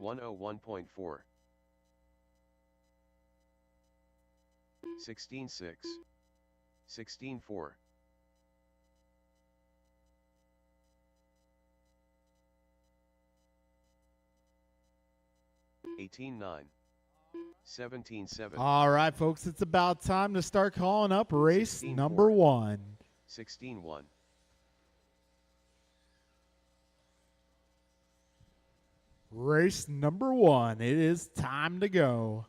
101.4, 16.6, 16.4, 18.9, 17.7, All right, folks, it's about time to start calling up race 16-4. number 1. 16.1, Race number 1. It is time to go.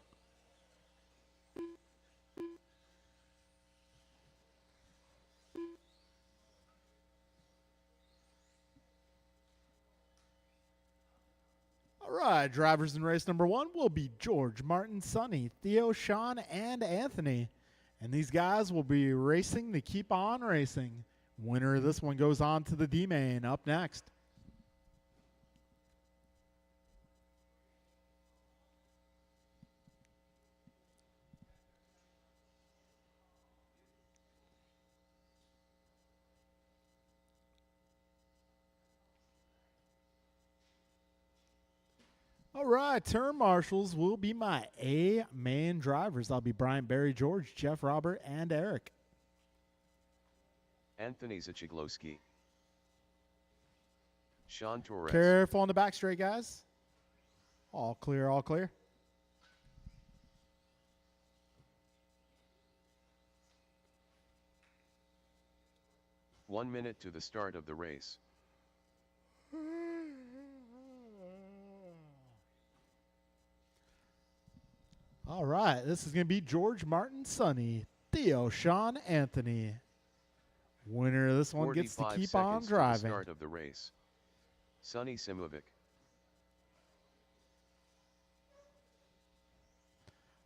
All right, drivers in race number 1 will be George, Martin, Sonny, Theo, Sean, and Anthony. And these guys will be racing to keep on racing. Winner of this one goes on to the D-Main. Up next. All right, turn marshals will be my A main drivers. I'll be Brian, Barry, George, Jeff, Robert, and Eric. Anthony Zachiglowski, Sean Torres, Careful on the back straight, guys. All clear, all clear. One minute to the start of the race. All right, this is going to be George, Martin, Sonny, Theo, Sean, Anthony. Winner of this one gets to 45 keep on seconds to the driving. start of the race. Sonny Simovic,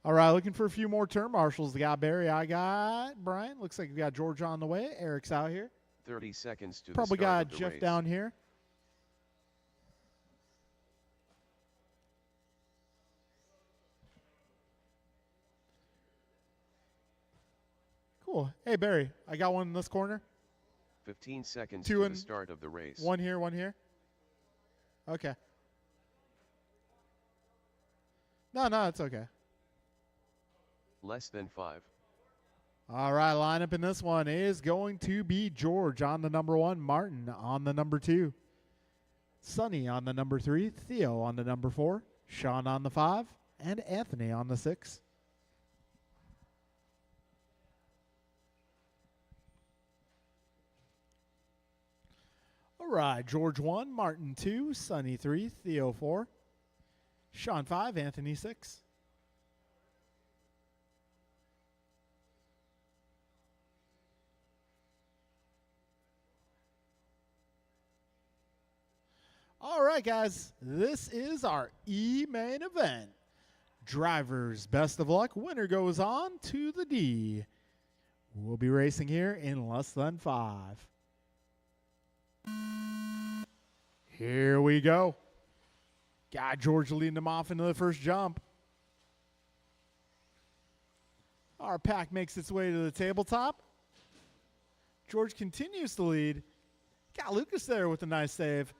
All right, looking for a few more turn marshals. We got Barry, I got Brian. Looks like we got George on the way. Eric's out here. 30 seconds to Probably the start got of the Jeff race. down here. Cool. Hey, Barry, I got one in this corner. 15 seconds Two to and- the start of the race. One here, one here. Okay. No, it's okay. Less than 5. All right, lineup in this one is going to be George on the number 1, Martin on the number 2, Sonny on the number 3, Theo on the number 4, Sean on the 5, and Anthony on the 6. All right, George 1, Martin 2, Sonny 3, Theo 4, Sean 5, Anthony 6. All right, guys, this is our E-main event. Drivers, best of luck. Winner goes on to the D. We'll be racing here in less than 5. Here we go. Got George leading them off into the first jump. Our pack makes its way to the tabletop. George continues to lead. Got Lucas there with a nice save.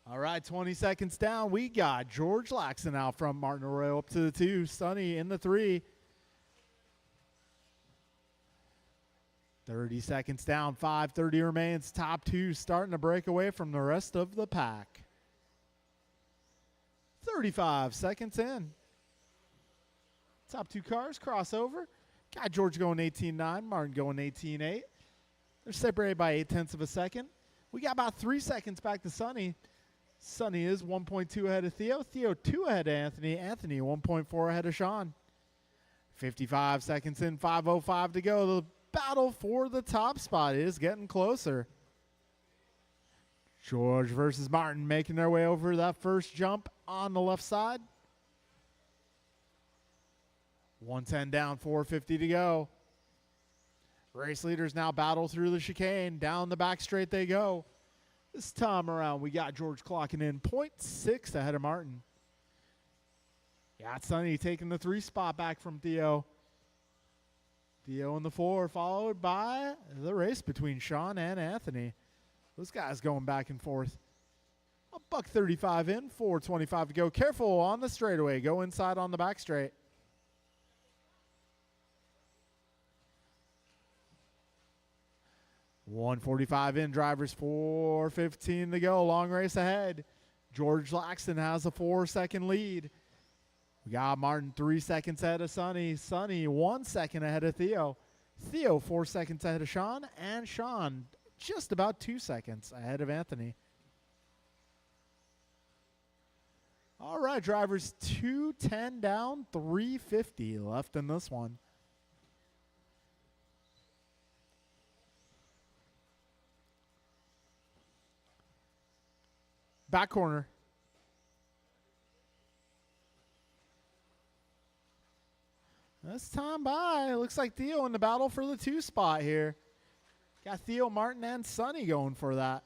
All right, 20 seconds down. We got George Laxton out from Martin Arroyo up to the 2. Sonny in the 3. 30 seconds down. 5:30 remains. Top 2 starting to break away from the rest of the pack. 35 seconds in. Top 2 cars cross over. Got George going 18.9. Martin going 18.8. They're separated by 0.8 of a second. We got about 3 seconds back to Sonny. Sonny is 1.2 ahead of Theo. Theo 2 ahead of Anthony. Anthony 1.4 ahead of Sean. 55 seconds in, 5:05 to go. The battle for the top spot is getting closer. George versus Martin making their way over that first jump on the left side. 110 down, 4:50 to go. Race leaders now battle through the chicane. Down the back straight they go. This time around, we got George clocking in 0.6 ahead of Martin. Got Sonny taking the 3 spot back from Theo. Theo in the 4, followed by the race between Sean and Anthony. Those guys going back and forth. $1:35 in, 4:25 to go. Careful on the straightaway. Go inside on the back straight. $1:45 in, drivers 4:15 to go. Long race ahead. George Laxton has a 4-second lead. We got Martin 3 seconds ahead of Sonny. Sonny 1 second ahead of Theo. Theo 4 seconds ahead of Sean. And Sean just about 2 seconds ahead of Anthony. All right, drivers, 2:10 down, 3:50 left in this one. Back corner. This time by. Looks like Theo in the battle for the 2 spot here. Got Theo, Martin, and Sonny going for that.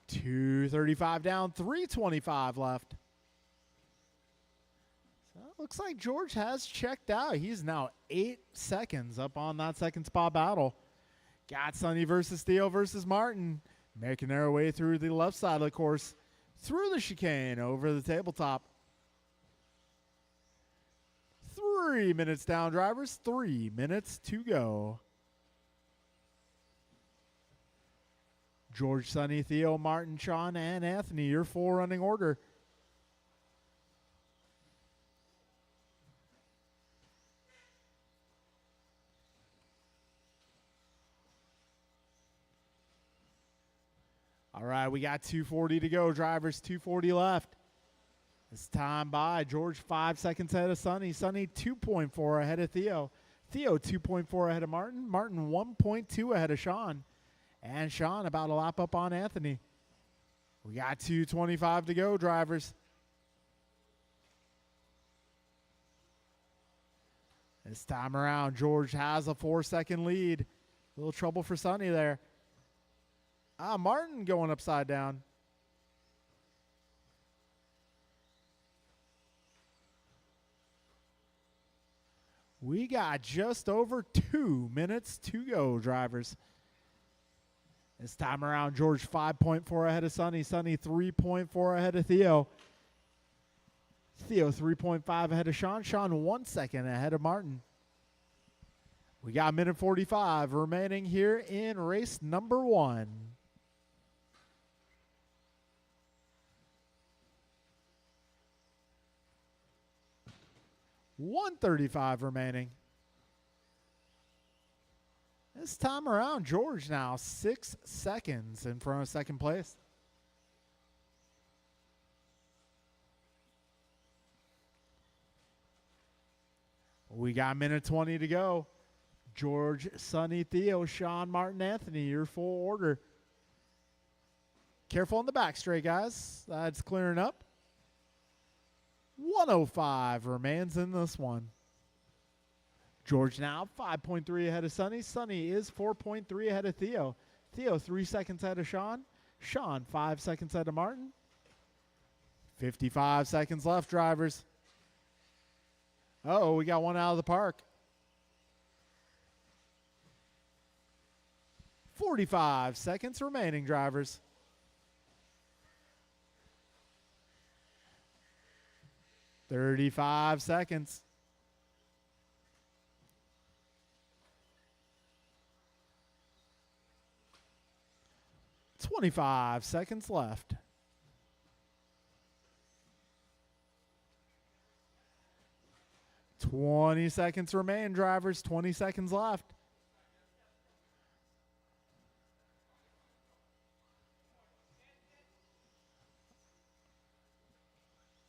2:35 down, 3:25 left. So it looks like George has checked out. He's now 8 seconds up on that second spot battle. Got Sonny versus Theo versus Martin. Making their way through the left side of the course, through the chicane, over the tabletop. 3 minutes down, drivers. 3 minutes to go. George, Sonny, Theo, Martin, Sean, and Anthony, your 4 running order. All right, we got 2:40 to go, drivers. 2:40 left. It's time by. George 5 seconds ahead of Sonny. Sonny 2.4 ahead of Theo. Theo 2.4 ahead of Martin. Martin 1.2 ahead of Sean. And Sean about a lap up on Anthony. We got 2:25 to go, drivers. This time around, George has a 4-second lead. A little trouble for Sonny there. Martin going upside down. We got just over 2 minutes to go, drivers. This time around, George 5.4 ahead of Sonny. Sonny 3.4 ahead of Theo. Theo 3.5 ahead of Sean. Sean 1 second ahead of Martin. We got 1:45 remaining here in race number 1. 1:35 remaining. This time around, George now 6 seconds in front of second place. We got 1:20 to go. George, Sonny, Theo, Sean, Martin, Anthony, your full order. Careful on the back straight, guys. That's clearing up. 105 remains in this one. George now 5.3 ahead of Sonny. Sonny is 4.3 ahead of Theo. Theo 3 seconds ahead of Sean. Sean 5 seconds ahead of Martin. 55 seconds left, drivers. Uh-oh, we got one out of the park. 45 seconds remaining, drivers. $35 seconds. $25 seconds left. $20 seconds remain, drivers. 20 seconds left.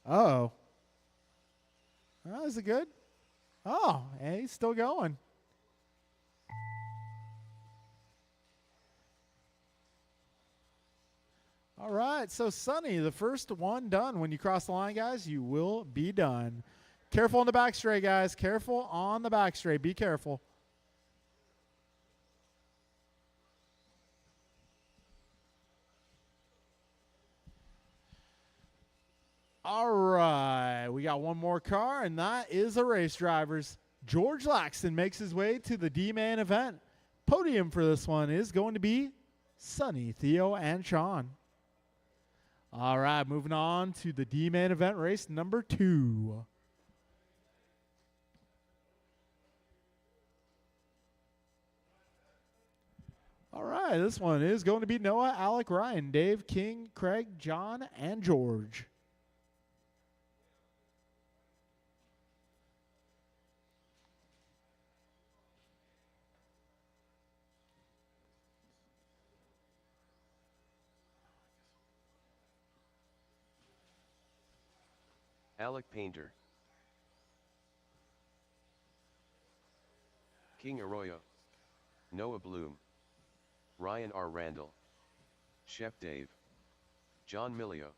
Uh-oh. Oh, is it good? Oh, hey, he's still going. All right, so Sonny, the first one done. When you cross the line, guys, you will be done. Careful on the back straight, guys. Careful on the back straight. Be careful. All right, we got one more car, and that is a race, drivers. George Laxton makes his way to the D-Man event. Podium for this one is going to be Sonny, Theo, and Sean. All right, moving on to the D-Man event race number 2. All right, this one is going to be Noah, Alec, Ryan, Dave, King, Craig, John, and George. Alec Painter, King Arroyo, Noah Bloom, Ryan R. Randall, Chef Dave, John Milio.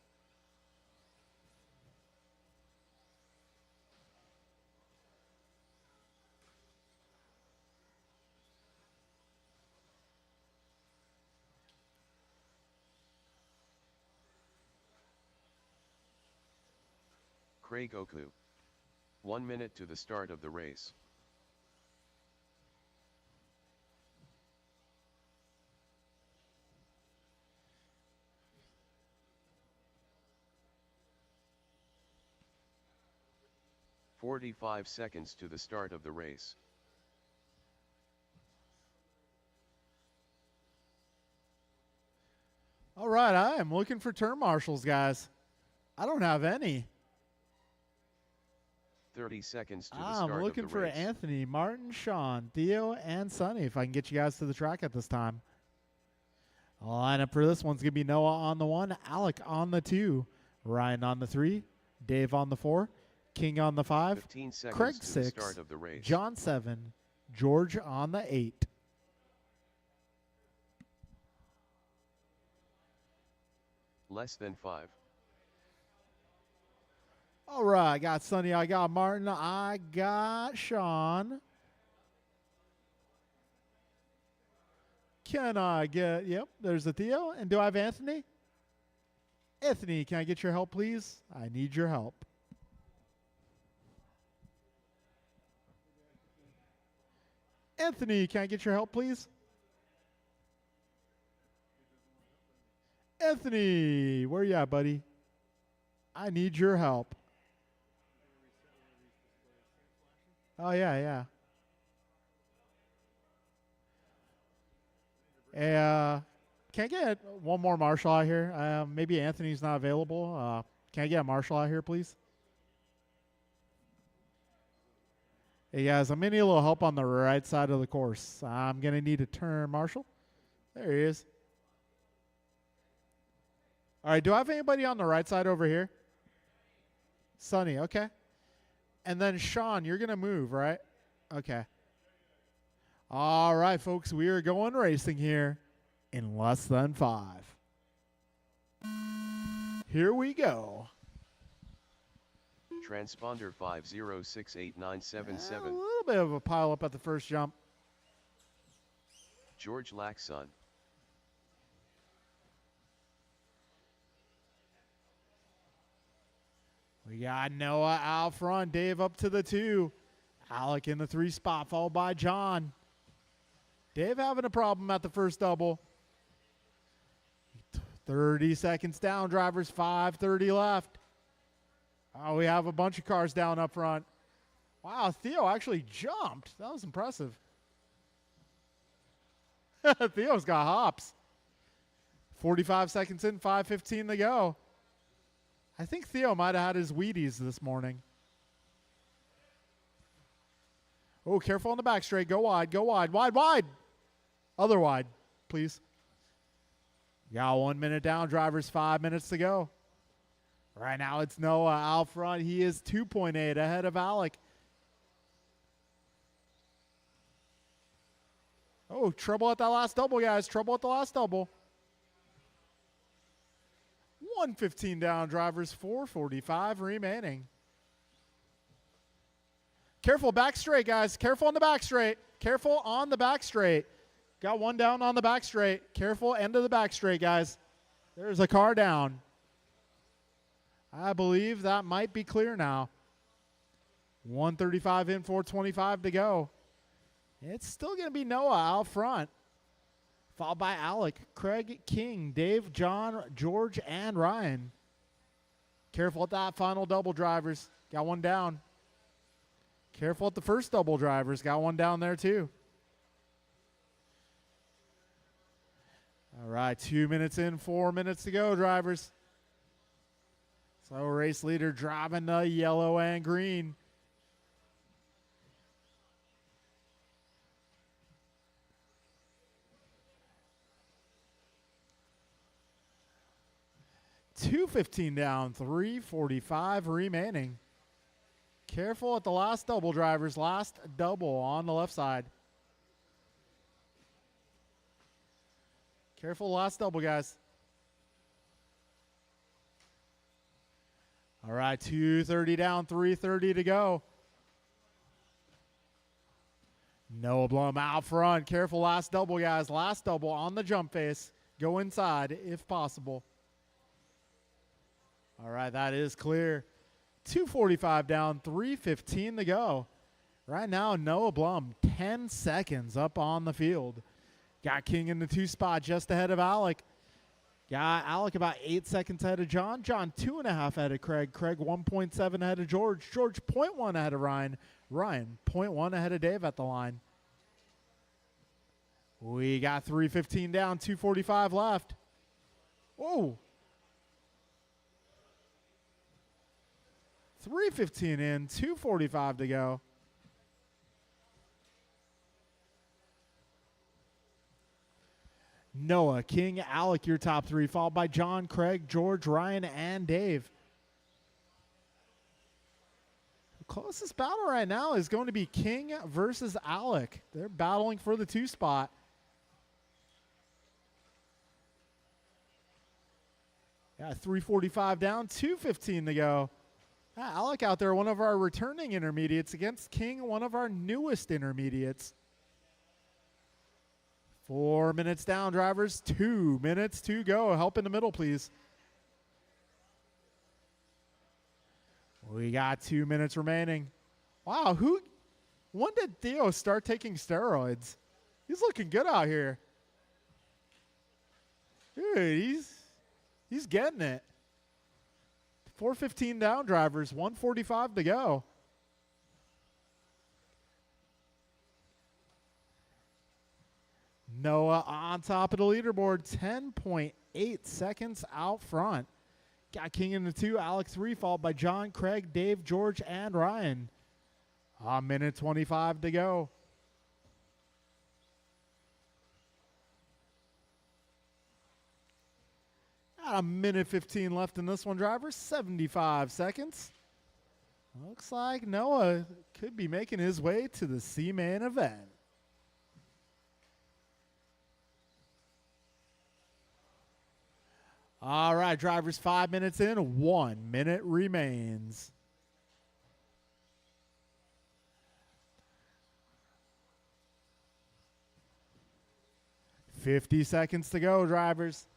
Craig Oku. 1 minute to the start of the race. "45 seconds to the start of the race." All right, I am looking for term marshals, guys. I don't have any. 30 seconds to the start of the race. I'm looking for Anthony, Martin, Sean, Theo, and Sonny, if I can get you guys to the track at this time. Lineup for this one's going to be Noah on the 1, Alec on the 2, Ryan on the 3, Dave on the 4, King on the 5, 15 seconds Craig to 6, the start of the race. John 7, George on the 8. Less than 5. All right, I got Sonny, I got Martin, I got Sean. Can I get, yep, there's the Theo. And do I have Anthony? Anthony, can I get your help, please? I need your help. Anthony, can I get your help, please? Anthony, where you at, buddy? I need your help. Oh, yeah. Hey, can I get one more marshal out here? Maybe Anthony's not available. Can I get a marshal out here, please? Hey, guys, I'm going to need a little help on the right side of the course. I'm going to need a turn marshal. There he is. All right, do I have anybody on the right side over here? Sonny, okay. And then Sean, you're going to move, right? Okay. All right, folks, we are going racing here in less than 5. Here we go. Transponder A 5068977. little bit of a pile up at the first jump. George Laxon. We got Noah out front, Dave up to the 2. Alec in the 3 spot, followed by John. Dave having a problem at the first double. 30 seconds down, drivers, 5:30 left. Oh, we have a bunch of cars down up front. Wow, Theo actually jumped. That was impressive. Theo's got hops. 45 seconds in, 5:15 to go. I think Theo might have had his Wheaties this morning. Oh, careful on the back straight. Go wide, go wide, wide, wide. Other wide, please. Got 1 minute down, drivers, 5 minutes to go. Right now it's Noah out front. He is 2.8 ahead of Alec. Oh, trouble at that last double, guys. Trouble at the last double. 1:15 down, drivers, 4:45 remaining. Careful back straight, guys. Careful on the back straight. Careful on the back straight. Got one down on the back straight. Careful end of the back straight, guys. There's a car down. I believe that might be clear now. 1:35 in, 4:25 to go. It's still going to be Noah out front, followed by Alec, Craig, King, Dave, John, George, and Ryan. Careful at that final double, drivers. Got one down. Careful at the first double, drivers. Got one down there, too. All right, 2 minutes in, 4 minutes to go, drivers. So race leader driving the yellow and green. $2.15 down, 3:45 remaining. Careful at the last double, drivers. Last double on the left side. Careful last double, guys. All right, 2:30 down, 3:30 to go. Noah Blum out front. Careful last double, guys. Last double on the jump face. Go inside if possible. All right, that is clear. 2:45 down, 3:15 to go. Right now, Noah Blum, 10 seconds up on the field. Got King in the 2 spot just ahead of Alec. Got Alec about 8 seconds ahead of John. John 2.5 ahead of Craig. Craig 1.7 ahead of George. George 0.1 ahead of Ryan. Ryan 0.1 ahead of Dave at the line. We got 3:15 down, 2:45 left. Whoa. 3:15 in, 2:45 to go. Noah, King, Alec, your top 3, followed by John, Craig, George, Ryan, and Dave. The closest battle right now is going to be King versus Alec. They're battling for the 2 spot. Yeah, 3:45 down, 2:15 to go. Alec out there, one of our returning intermediates against King, one of our newest intermediates. 4 minutes down, drivers. 2 minutes to go. Help in the middle, please. We got 2 minutes remaining. Wow, when did Theo start taking steroids? He's looking good out here. Dude, he's getting it. 4:15 down, drivers. 1:45 to go. Noah on top of the leaderboard, 10.8 seconds out front. Got King in the 2, Alec 3, followed by John, Craig, Dave, George, and Ryan. A minute 25 to go. Got a minute 15 left in this one, drivers. 75 seconds. Looks like Noah could be making his way to the C-main event. All right, drivers, 5 minutes in, 1 minute remains. $50 to go, drivers.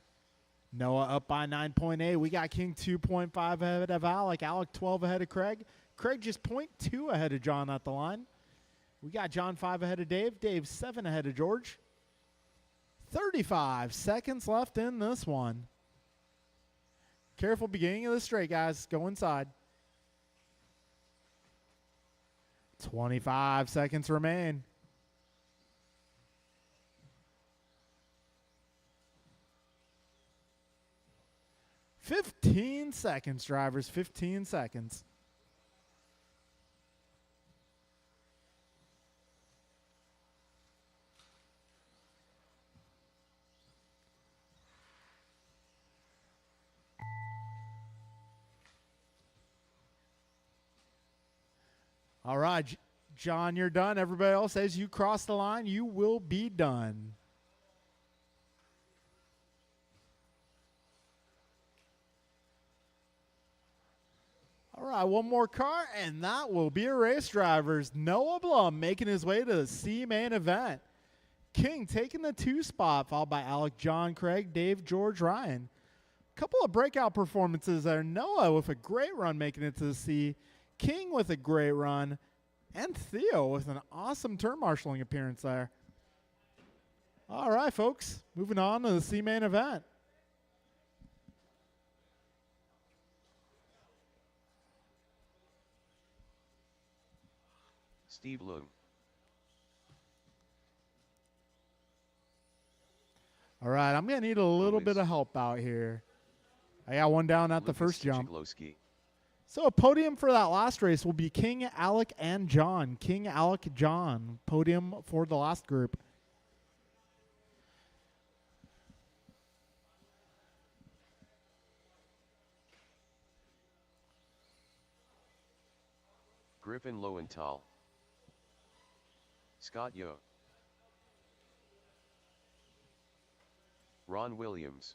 Noah up by 9.8. We got King 2.5 ahead of Alec. Alec 12 ahead of Craig. Craig just 0.2 ahead of John at the line. We got John 5 ahead of Dave. Dave 7 ahead of George. 35 seconds left in this one. Careful beginning of the straight, guys. Go inside. 25 seconds remain. 15 seconds, drivers. 15 seconds. All right, John, you're done. Everybody else, as you cross the line, you will be done. All right, one more car, and that will be a race, drivers. Noah Blum making his way to the C main event. King taking the 2 spot, followed by Alec, John, Craig, Dave, George, Ryan. Couple of breakout performances there. Noah with a great run making it to the C. King with a great run. And Theo with an awesome turn marshaling appearance there. All right, folks. Moving on to the C main event. Steve Loom. All right, I'm going to need a little bit of help out here. I got one down at the first jump. So a podium for that last race will be King, Alec, and John. King, Alec, John. Podium for the last group. Griffin Lowenthal. Scott Yo. Ron Williams.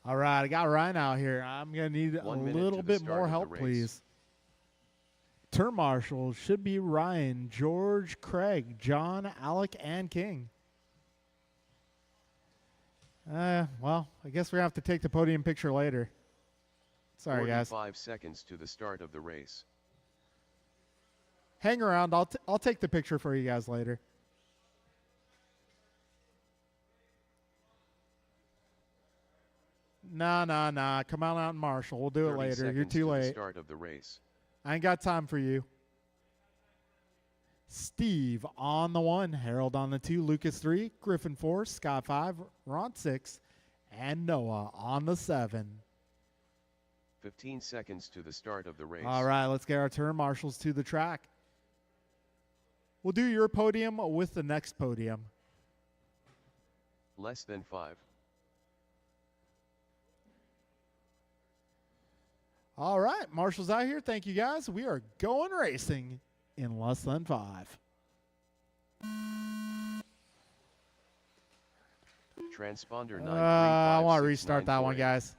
All right, I got Ryan out here. I'm going to need a little bit more help, please. Turn marshal should be Ryan, George, Craig, John, Alec, and King. Well, I guess we have to take the podium picture later. Sorry, guys. 5 seconds to the start of the race. Hang around. I'll take the picture for you guys later. Nah. Come on out and marshal. We'll do it later. You're too late. Start of the race. I ain't got time for you. Steve on the 1, Harold on the 2, Lucas 3, Griffin 4, Scott 5, Ron 6, and Noah on the 7. 15 seconds to the start of the race. All right, let's get our turn marshals to the track. We'll do your podium with the next podium. Less than 5. All right, marshals out here. Thank you, guys. We are going racing in less than 5. Transponder 9. I want to restart that one, guys.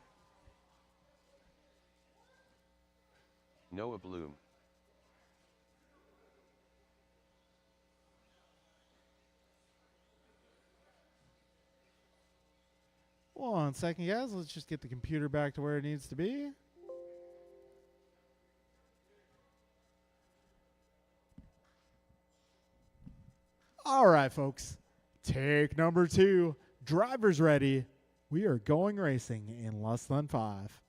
Noah Bloom. One second, guys. Let's just get the computer back to where it needs to be. All right, folks. Take number 2. Drivers ready. We are going racing in less than 5.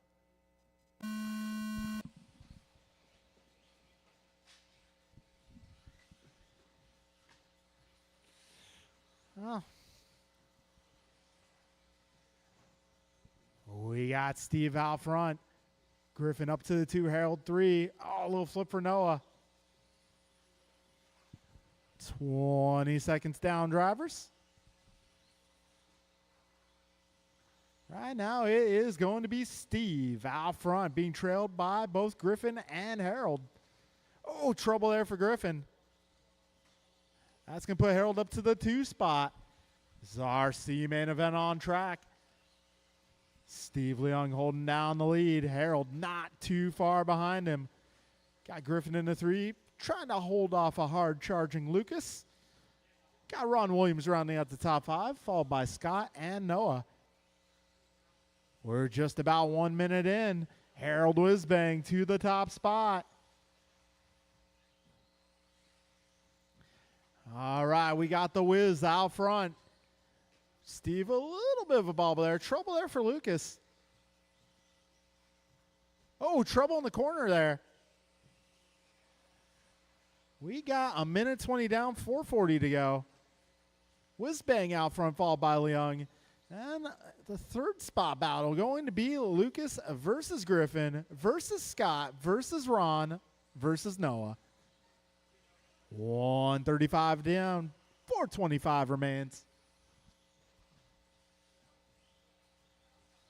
Oh. We got Steve out front. Griffin up to the 2, Harold 3. Oh, a little flip for Noah. 20 seconds down, drivers. Right now, it is going to be Steve out front, being trailed by both Griffin and Harold. Oh, trouble there for Griffin. That's going to put Harold up to the 2 spot. This is our C main event on track. Steve Leung holding down the lead. Harold not too far behind him. Got Griffin in the 3, trying to hold off a hard charging Lucas. Got Ron Williams rounding out the top 5, followed by Scott and Noah. We're just about 1 minute in. Harold Whizbang to the top spot. All right, we got the Wiz out front. Steve, a little bit of a bobble there. Trouble there for Lucas. Oh, trouble in the corner there. We got a minute 20 down, 4:40 to go. Whizbang out front, followed by Leung. And the 3rd spot battle going to be Lucas versus Griffin versus Scott versus Ron versus Noah. 135 down, 425 remains.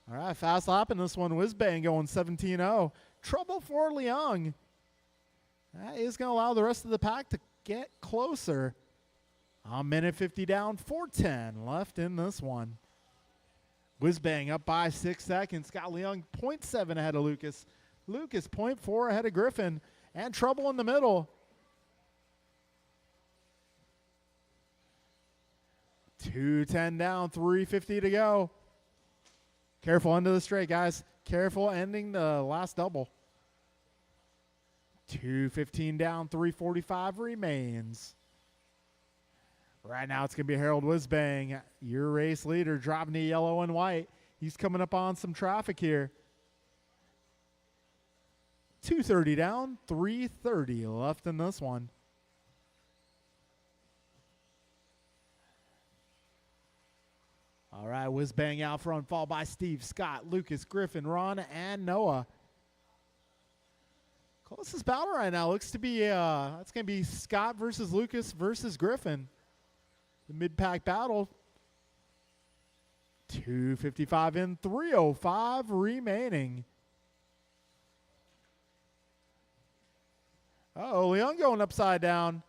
All right, fast lap in this one. Whizbang going 17-0. Trouble for Leung. That is going to allow the rest of the pack to get closer. A minute 50 down, 4:10 left in this one. Whizbang up by 6 seconds. Scott Leung 0.7 ahead of Lucas. Lucas 0.4 ahead of Griffin. And trouble in the middle. 2:10 down, 3:50 to go. Careful end of the straight, guys. Careful ending the last double. 2:15 down, 3:45 remains. Right now it's going to be Harold Whizbang, your race leader, driving the yellow and white. He's coming up on some traffic here. 2:30 down, 3:30 left in this one. All right, Whizbang out front, followed by Steve, Scott, Lucas, Griffin, Ron, and Noah. Closest battle right now looks to be it's going to be Scott versus Lucas versus Griffin. The mid-pack battle. 2:55 in, 3:05 remaining. Uh-oh, Leung going upside down.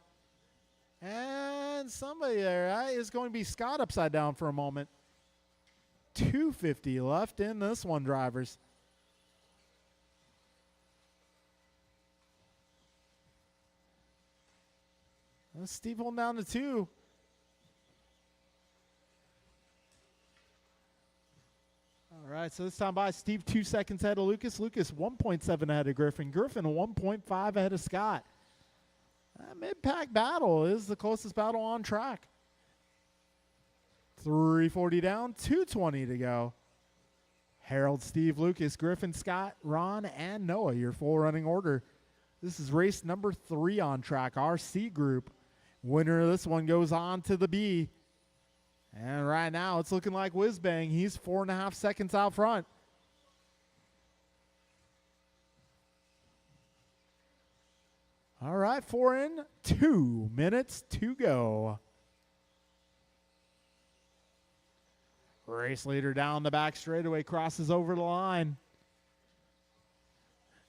And somebody there is going to be Scott upside down for a moment. 2:50 left in this one, drivers. Steve holding down to 2. All right, so this time by Steve 2 seconds ahead of Lucas. Lucas 1.7 ahead of Griffin. Griffin 1.5 ahead of Scott. That mid-pack battle is the closest battle on track. 3:40 down, 2:20 to go. Harold, Steve, Lucas, Griffin, Scott, Ron, and Noah, your full running order. This is race number 3 on track, our C group. Winner of this one goes on to the B. And right now it's looking like Whizbang. He's 4.5 seconds out front. All right, 4 in, 2 minutes to go. Race leader down the back straightaway, crosses over the line.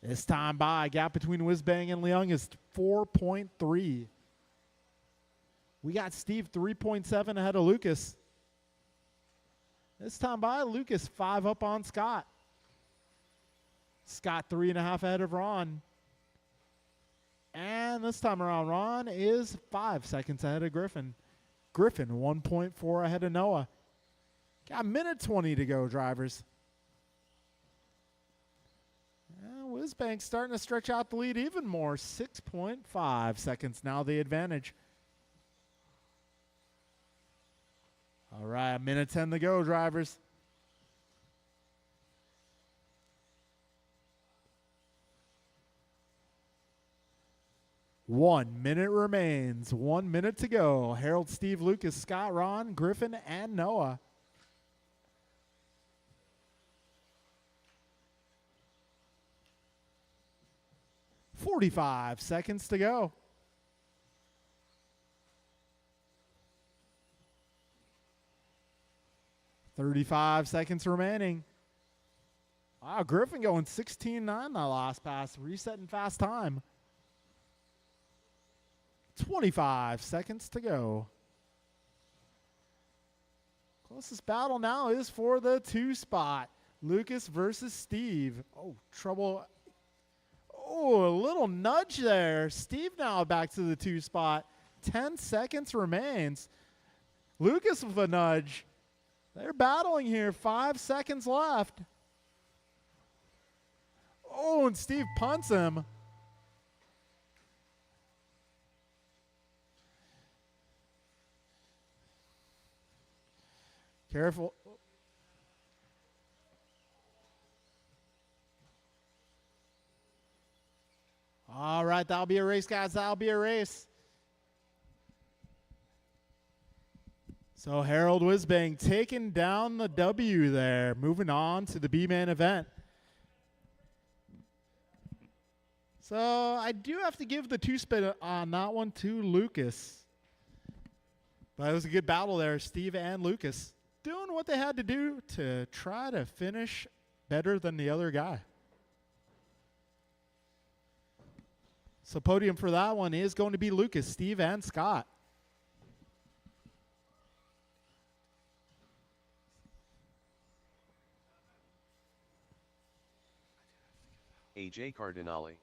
This time by, gap between Whizbang and Leung is 4.3. We got Steve 3.7 ahead of Lucas. This time by, Lucas 5 up on Scott. Scott 3.5 ahead of Ron. And this time around, Ron is 5 seconds ahead of Griffin. Griffin 1.4 ahead of Noah. Got a minute 20 to go, drivers. And Whizbang starting to stretch out the lead even more. 6.5 seconds now the advantage. All right, a minute 10 to go, drivers. One minute remains. 1 minute to go. Harold, Steve, Lucas, Scott, Ron, Griffin, and Noah. "45 seconds to go. 35 seconds remaining. Wow, Griffin going 16-9 that last pass, resetting fast time. 25 seconds to go. Closest battle now is for the 2 spot. Lucas versus Steve. Oh, trouble. Oh, a little nudge there. Steve now back to the 2 spot. 10 seconds remains. Lucas with a nudge. They're battling here. 5 seconds left. Oh, and Steve punts him. Careful. All right, that'll be a race, guys. That'll be a race. So Harold Wisbang taking down the W there. Moving on to the B-Man event. So I do have to give the 2-spin on that one to Lucas. But it was a good battle there. Steve and Lucas doing what they had to do to try to finish better than the other guy. So podium for that one is going to be Lucas, Steve, and Scott. AJ Cardinale.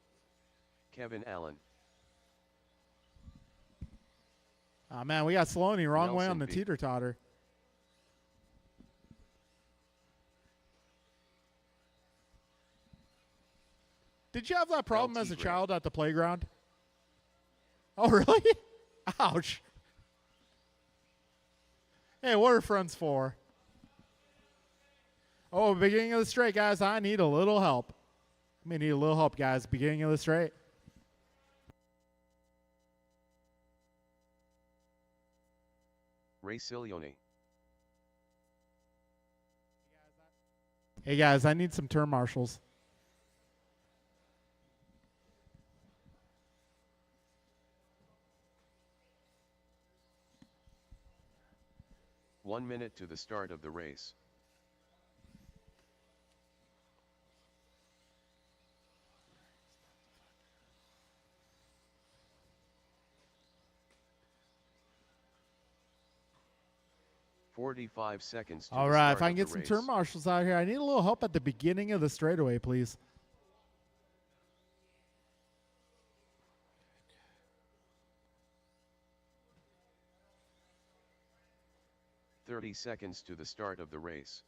Kevin Allen. Oh, man, we got Saloni wrong way Nelson on the B. teeter-totter. Did you have that problem LT as a Gray. child at the playground? Oh, really? Ouch. Hey, what are friends for? Oh, beginning of the straight, guys. I need a little help. I may need a little help, guys. Beginning of the straight. Ray Cilione. Hey, guys, I need some turn marshals. One minute to the start of the race. .45 seconds to All the right, start if I can of get the some race. turn marshals out here, I need a little help at the beginning of the straightaway, please. .30 seconds to the start of the race.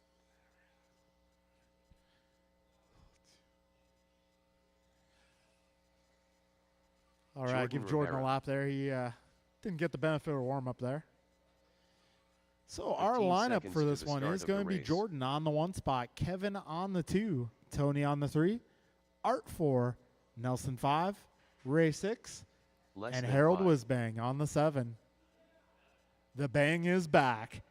All right, Jordan give Jordan Rivera. a lap there. He didn't get the benefit of a warm-up there. So our 15 lineup seconds for to this the one start is of the going to be race. Jordan on the 1 spot, Kevin on the 2, Tony on the 3, Art 4, Nelson 5, Ray 6, Less and than Harold 5. Wisbang on the 7. The bang is back.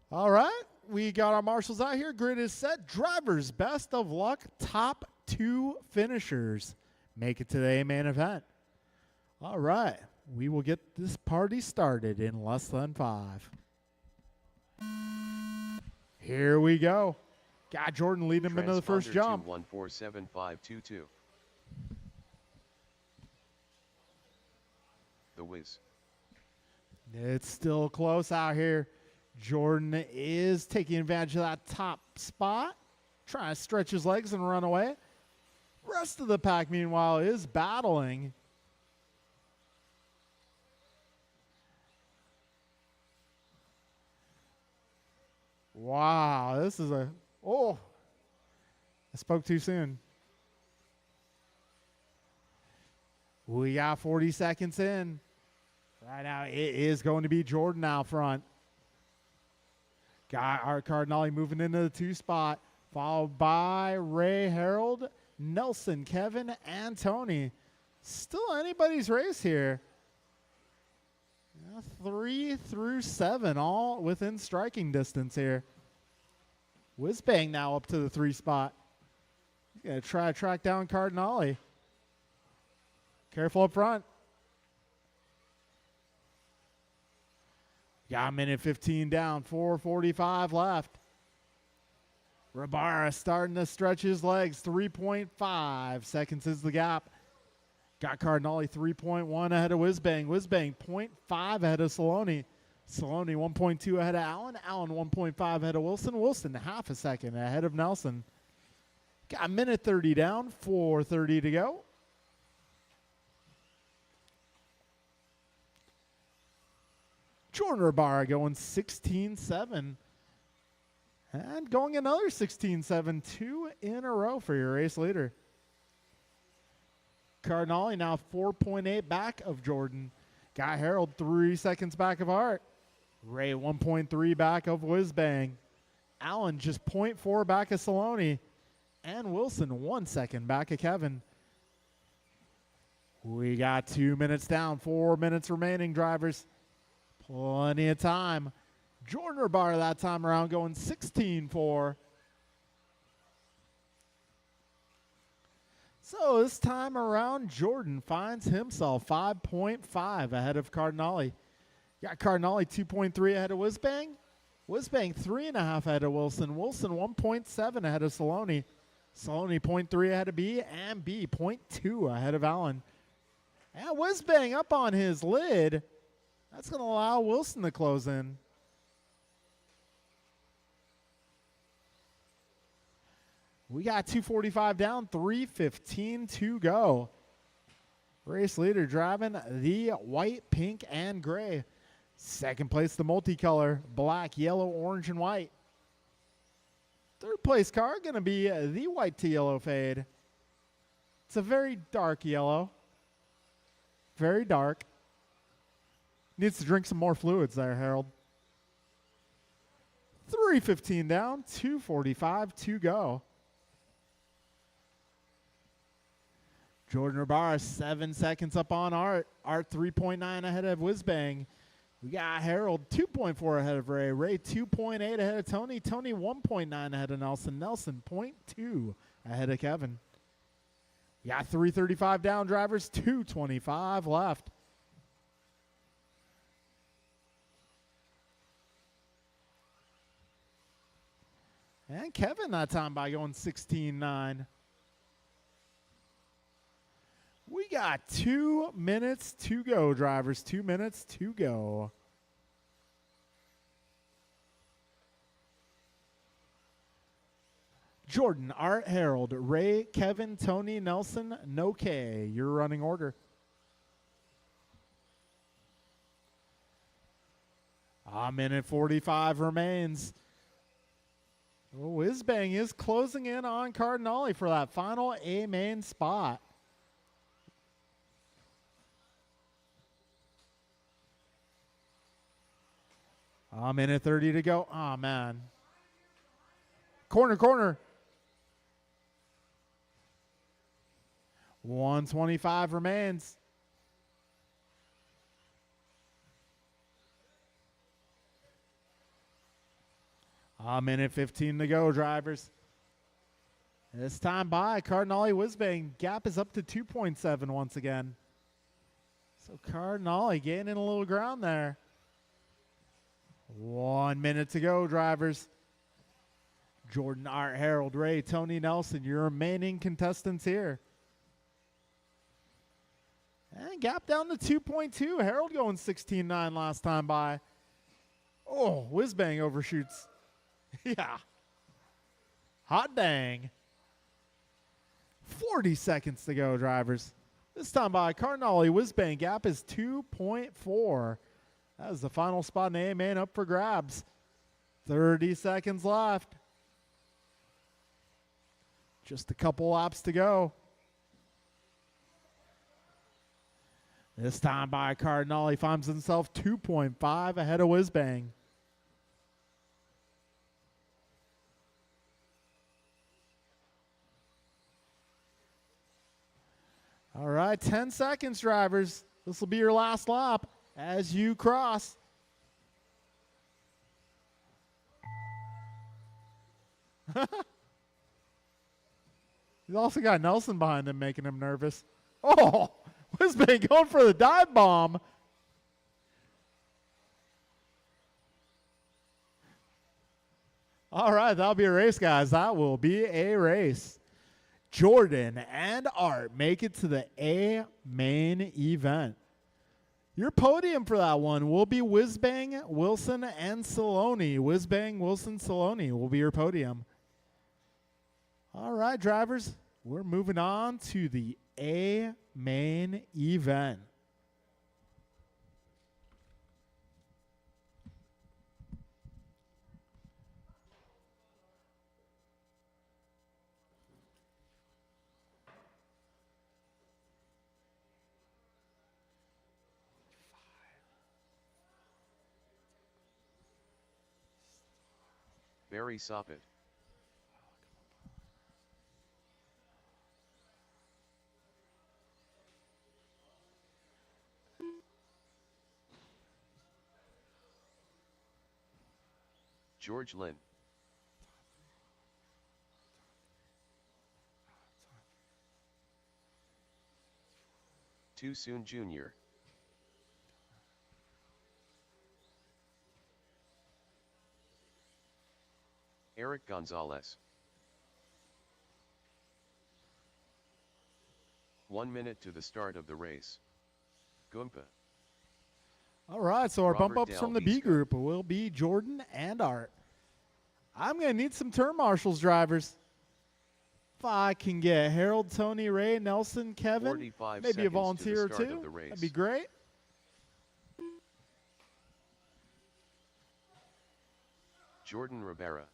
All right, we got our marshals out here. Grid is set. Drivers, best of luck. Top 2 finishers make it to the main event. All right, we will get this party started in less than 5. Here we go. Got Jordan leading him into the first jump. 147522. The Wiz. It's still close out here. Jordan is taking advantage of that top spot, trying to stretch his legs and run away. Rest of the pack, meanwhile, is battling. Wow, this is a... Oh, I spoke too soon. We got 40 seconds in. Right now, it is going to be Jordan out front. Got Art Cardinale moving into the 2 spot, followed by Ray, Harold, Nelson, Kevin, and Tony. Still anybody's race here. 3 through 7, all within striking distance here. Wisbang now up to the 3 spot. Gonna try to track down Cardinale. Careful up front. Got a minute 15 down, 4:45 left. Rabara starting to stretch his legs, 3.5 seconds is the gap. Got Cardinale 3.1 ahead of Whizbang. Whizbang 0.5 ahead of Saloni. Saloni 1.2 ahead of Allen. Allen 1.5 ahead of Wilson. Wilson half a second ahead of Nelson. Got a minute 30 down, 4:30 to go. Jordan Rabara going 16-7. And going another 16-7, 2 in a row for your race leader. Cardinale now 4.8 back of Jordan. Guy Harold 3 seconds back of Art. Ray 1.3 back of Whizbang. Allen just 0.4 back of Saloni. And Wilson 1 second back of Kevin. We got 2 minutes down, 4 minutes remaining, drivers. Plenty of time. Jordan Rabara that time around going 16-4. So this time around, Jordan finds himself 5.5 ahead of Cardinale. Got Cardinale 2.3 ahead of Whizbang. Whizbang 3.5 ahead of Wilson. Wilson 1.7 ahead of Saloni. Saloni 0.3 ahead of B, and B 0.2 ahead of Allen. And Whizbang up on his lid. That's going to allow Wilson to close in. We got 2:45 down, 3:15 to go. Race leader driving the white, pink, and gray. Second place, the multicolor, black, yellow, orange, and white. Third place car going to be the white to yellow fade. It's a very dark yellow. Very dark. Needs to drink some more fluids there, Harold. 3:15 down, 2:45 to go. Jordan Rabara 7 seconds up on Art. Art 3.9 ahead of Whizbang. We got Harold 2.4 ahead of Ray. Ray 2.8 ahead of Tony. Tony 1.9 ahead of Nelson. Nelson 0.2 ahead of Kevin. We got 3:35 down, drivers. 2:25 left. And Kevin that time by going 16-9. We got 2 minutes to go, drivers. 2 minutes to go. Jordan, Art, Harold, Ray, Kevin, Tony, Nelson, no K. Your running order. A minute 45 remains. Whizbang is closing in on Cardinale for that final A main spot. A minute 30 to go. Oh, man. Corner, corner. 1:25 remains. A minute 15 to go, drivers. This time by Cardinale Whizbang. Gap is up to 2.7 once again. So Cardinale gaining a little ground there. 1 minute to go, drivers. Jordan, Art, Harold, Ray, Tony, Nelson, your remaining contestants here. And gap down to 2.2. Harold going 16-9 last time by. Oh, Whizbang overshoots. Yeah. Hot dang. 40 seconds to go, drivers. This time by Cardinale Whizbang. Gap is 2.4. That is the final spot in the A main up for grabs. 30 seconds left. Just a couple laps to go. This time by Cardinale finds himself 2.5 ahead of Whizbang. All right, 10 seconds, drivers. This will be your last lap as you cross. He's also got Nelson behind him, making him nervous. Oh, Wisbang going for the dive bomb. All right, that'll be a race, guys. That will be a race. Jordan and Art make it to the A main event. Your podium for that one will be Wisbang, Wilson, and Saloni. Wisbang, Wilson, Saloni will be your podium. All right, drivers, we're moving on to the A main event. Barry Soppit. George Lynn. Too Soon Jr. Eric Gonzalez. 1 minute to the start of the race. Goompa. All right, so our Robert bump ups from the B Dalvisco. group will be Jordan and Art. I'm going to need some turn marshals, drivers. If I can get Harold, Tony, Ray, Nelson, Kevin, 45 maybe a seconds to the volunteer or start two, of the race. that'd be great. Jordan Rivera.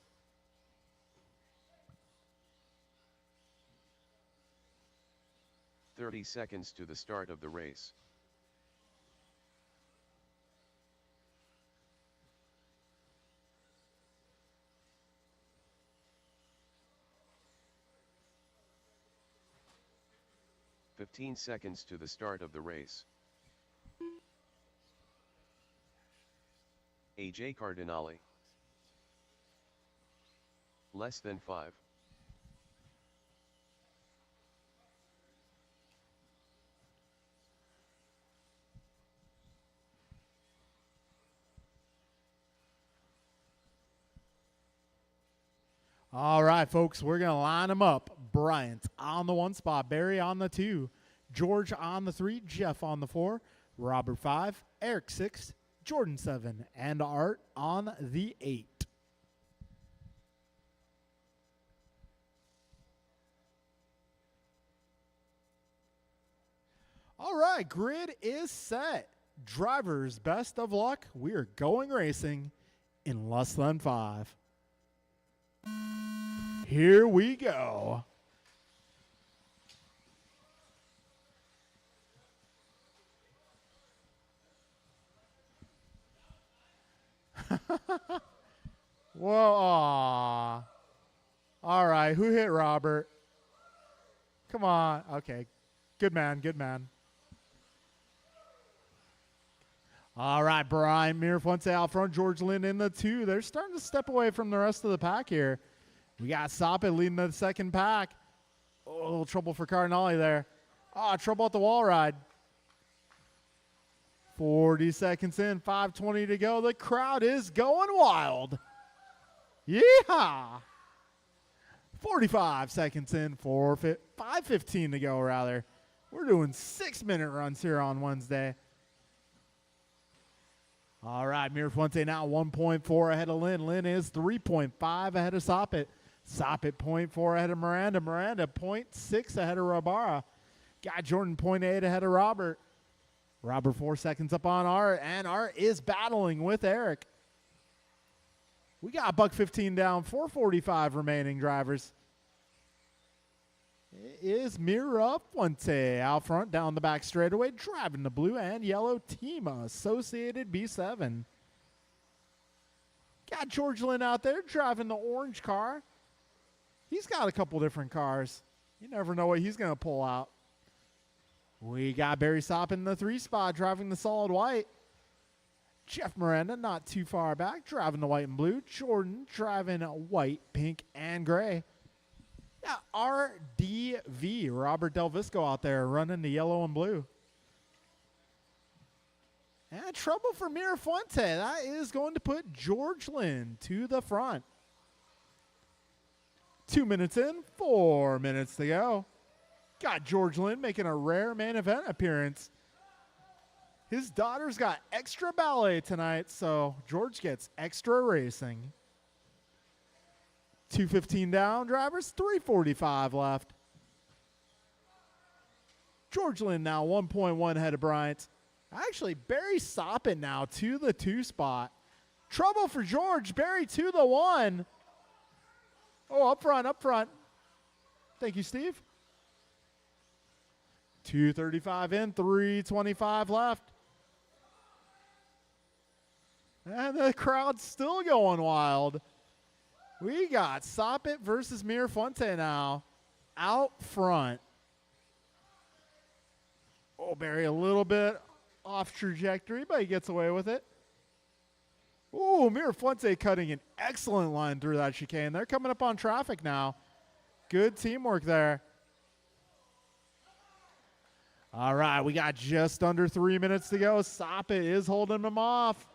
"30 seconds to the start of the race. "15 seconds to the start of the race. AJ Cardinale. Less than 5. All right, folks, we're going to line them up. Bryant on the 1 spot, Barry on the 2, George on the 3, Jeff on the 4, Robert 5, Eric 6, Jordan 7, and Art on the 8. All right, grid is set. Drivers, best of luck. We are going racing in less than 5. Here we go. Whoa. Aw. All right, who hit Robert? Come on. Okay. Good man, good man. All right, Brian Mirafuente out front, George Lynn in the 2. They're starting to step away from the rest of the pack here. We got Soppit leading the second pack. Oh, a little trouble for Cardinale there. Ah, trouble at the wall ride. 40 seconds in, 5:20 to go. The crowd is going wild. Yeah. 45 seconds in, 5:15 to go, rather. We're doing 6-minute runs here on Wednesday. All right, Mirafuente now 1.4 ahead of Lynn. Lynn is 3.5 ahead of Soppit. Soppit 0.4 ahead of Miranda. Miranda 0.6 ahead of Rabara. Got Jordan 0.8 ahead of Robert. Robert 4 seconds up on Art, and Art is battling with Eric. We got $1.15 down, 4:45 remaining, drivers. It is Mirafuente out front down the back straightaway, driving the blue and yellow Team Associated B7. Got George Lynn out there driving the orange car. He's got a couple different cars. You never know what he's going to pull out. We got Barry Soppit in the 3 spot driving the solid white. Jeff Miranda not too far back driving the white and blue. Jordan driving white, pink, and gray. Yeah, RDV, Robert Del Visco out there running the yellow and blue. And trouble for Mirafuente. That is going to put George Lynn to the front. 2 minutes in, 4 minutes to go. Got George Lynn making a rare main event appearance. His daughter's got extra ballet tonight, so George gets extra racing. 2:15 down, drivers, 3:45 left. George Lynn now 1.1 ahead of Bryant. Actually, Barry Soppin now to the 2 spot. Trouble for George. Barry to the 1. Oh, up front, up front. Thank you, Steve. 2:35 in, 3:25 left. And the crowd's still going wild. We got Soppit versus Mirafuente now out front. Oh, Barry a little bit off trajectory, but he gets away with it. Ooh, Mirafuente cutting an excellent line through that chicane. They're coming up on traffic now. Good teamwork there. All right, we got just under 3 minutes to go. Soppit is holding them off.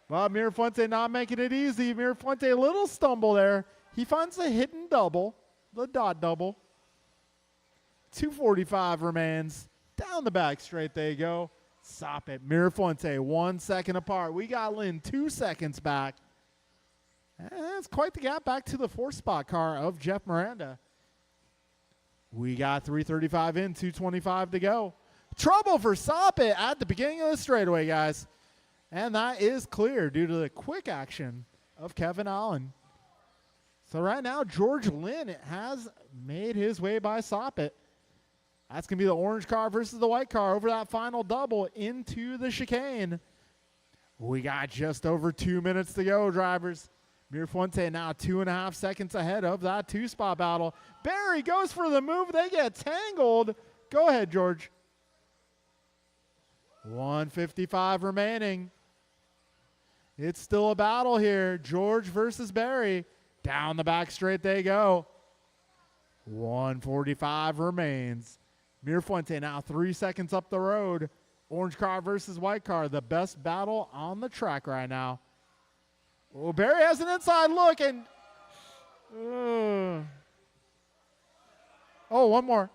But Mirafuente not making it easy. Mirafuente a little stumble there. He finds the hidden double, the dot double. 2:45 remains. Down the back straight, there you go. Soppit, Mirafuente, 1 second apart. We got Lynn 2 seconds back. And that's quite the gap back to the 4-spot car of Jeff Miranda. We got 3:35 in, 2:25 to go. Trouble for Soppit at the beginning of the straightaway, guys. And that is clear due to the quick action of Kevin Allen. So right now, George Lynn has made his way by Soppit. That's going to be the orange car versus the white car over that final double into the chicane. We got just over 2 minutes to go, drivers. Mirafuente now 2.5 seconds ahead of that 2-spot battle. Barry goes for the move. They get tangled. Go ahead, George. 1:55 remaining. It's still a battle here. George versus Barry. Down the back straight they go. 1:45 remains. Mirafuente now 3 seconds up the road. Orange car versus white car. The best battle on the track right now. Oh, Barry has an inside look and... oh, one more.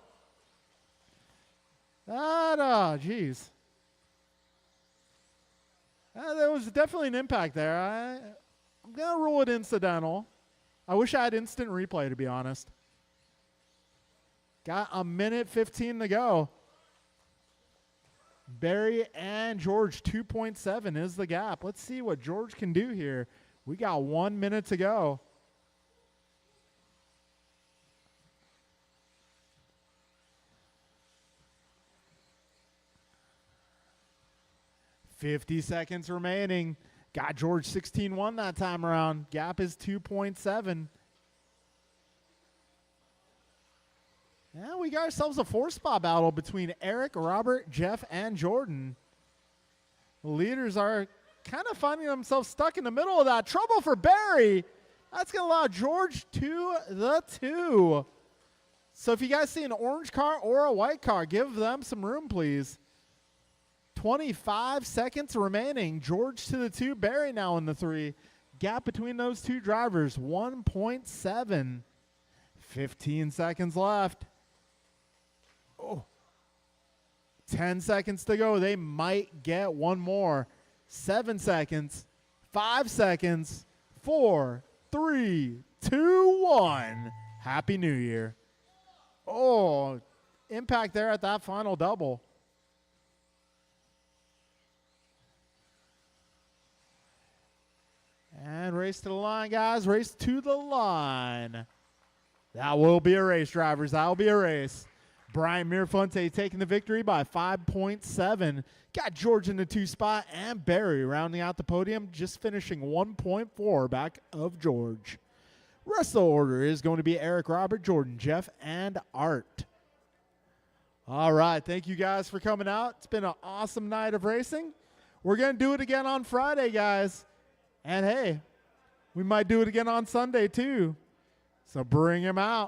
Geez. There was definitely an impact there. I'm going to rule it incidental. I wish I had instant replay, to be honest. Got 1:15 to go. Barry and George, 2.7 is the gap. Let's see what George can do here. We got 1 minute to go. $50 seconds remaining. Got George 16-1 that time around. Gap is 2.7. Yeah, we got ourselves a 4-spot battle between Eric, Robert, Jeff, and Jordan. The leaders are kind of finding themselves stuck in the middle of that. Trouble for Barry. That's going to allow George to the 2. So if you guys see an orange car or a white car, give them some room, please. 25 seconds remaining. George to the 2, Barry now in the 3. Gap between those two drivers, 1.7. 15 seconds left. Oh. 10 seconds to go. They might get one more. 7 seconds. 5 seconds. 4, 3, 2, 1. Happy New Year. Oh, impact there at that final double. And race to the line, guys. Race to the line. That will be a race, drivers. That will be a race. Brian Mirafuente taking the victory by 5.7. Got George in the 2 spot and Barry rounding out the podium, just finishing 1.4 back of George. Rest of the order is going to be Eric, Robert, Jordan, Jeff, and Art. All right. Thank you guys for coming out. It's been an awesome night of racing. We're going to do it again on Friday, guys. And hey, we might do it again on Sunday too. So bring him out.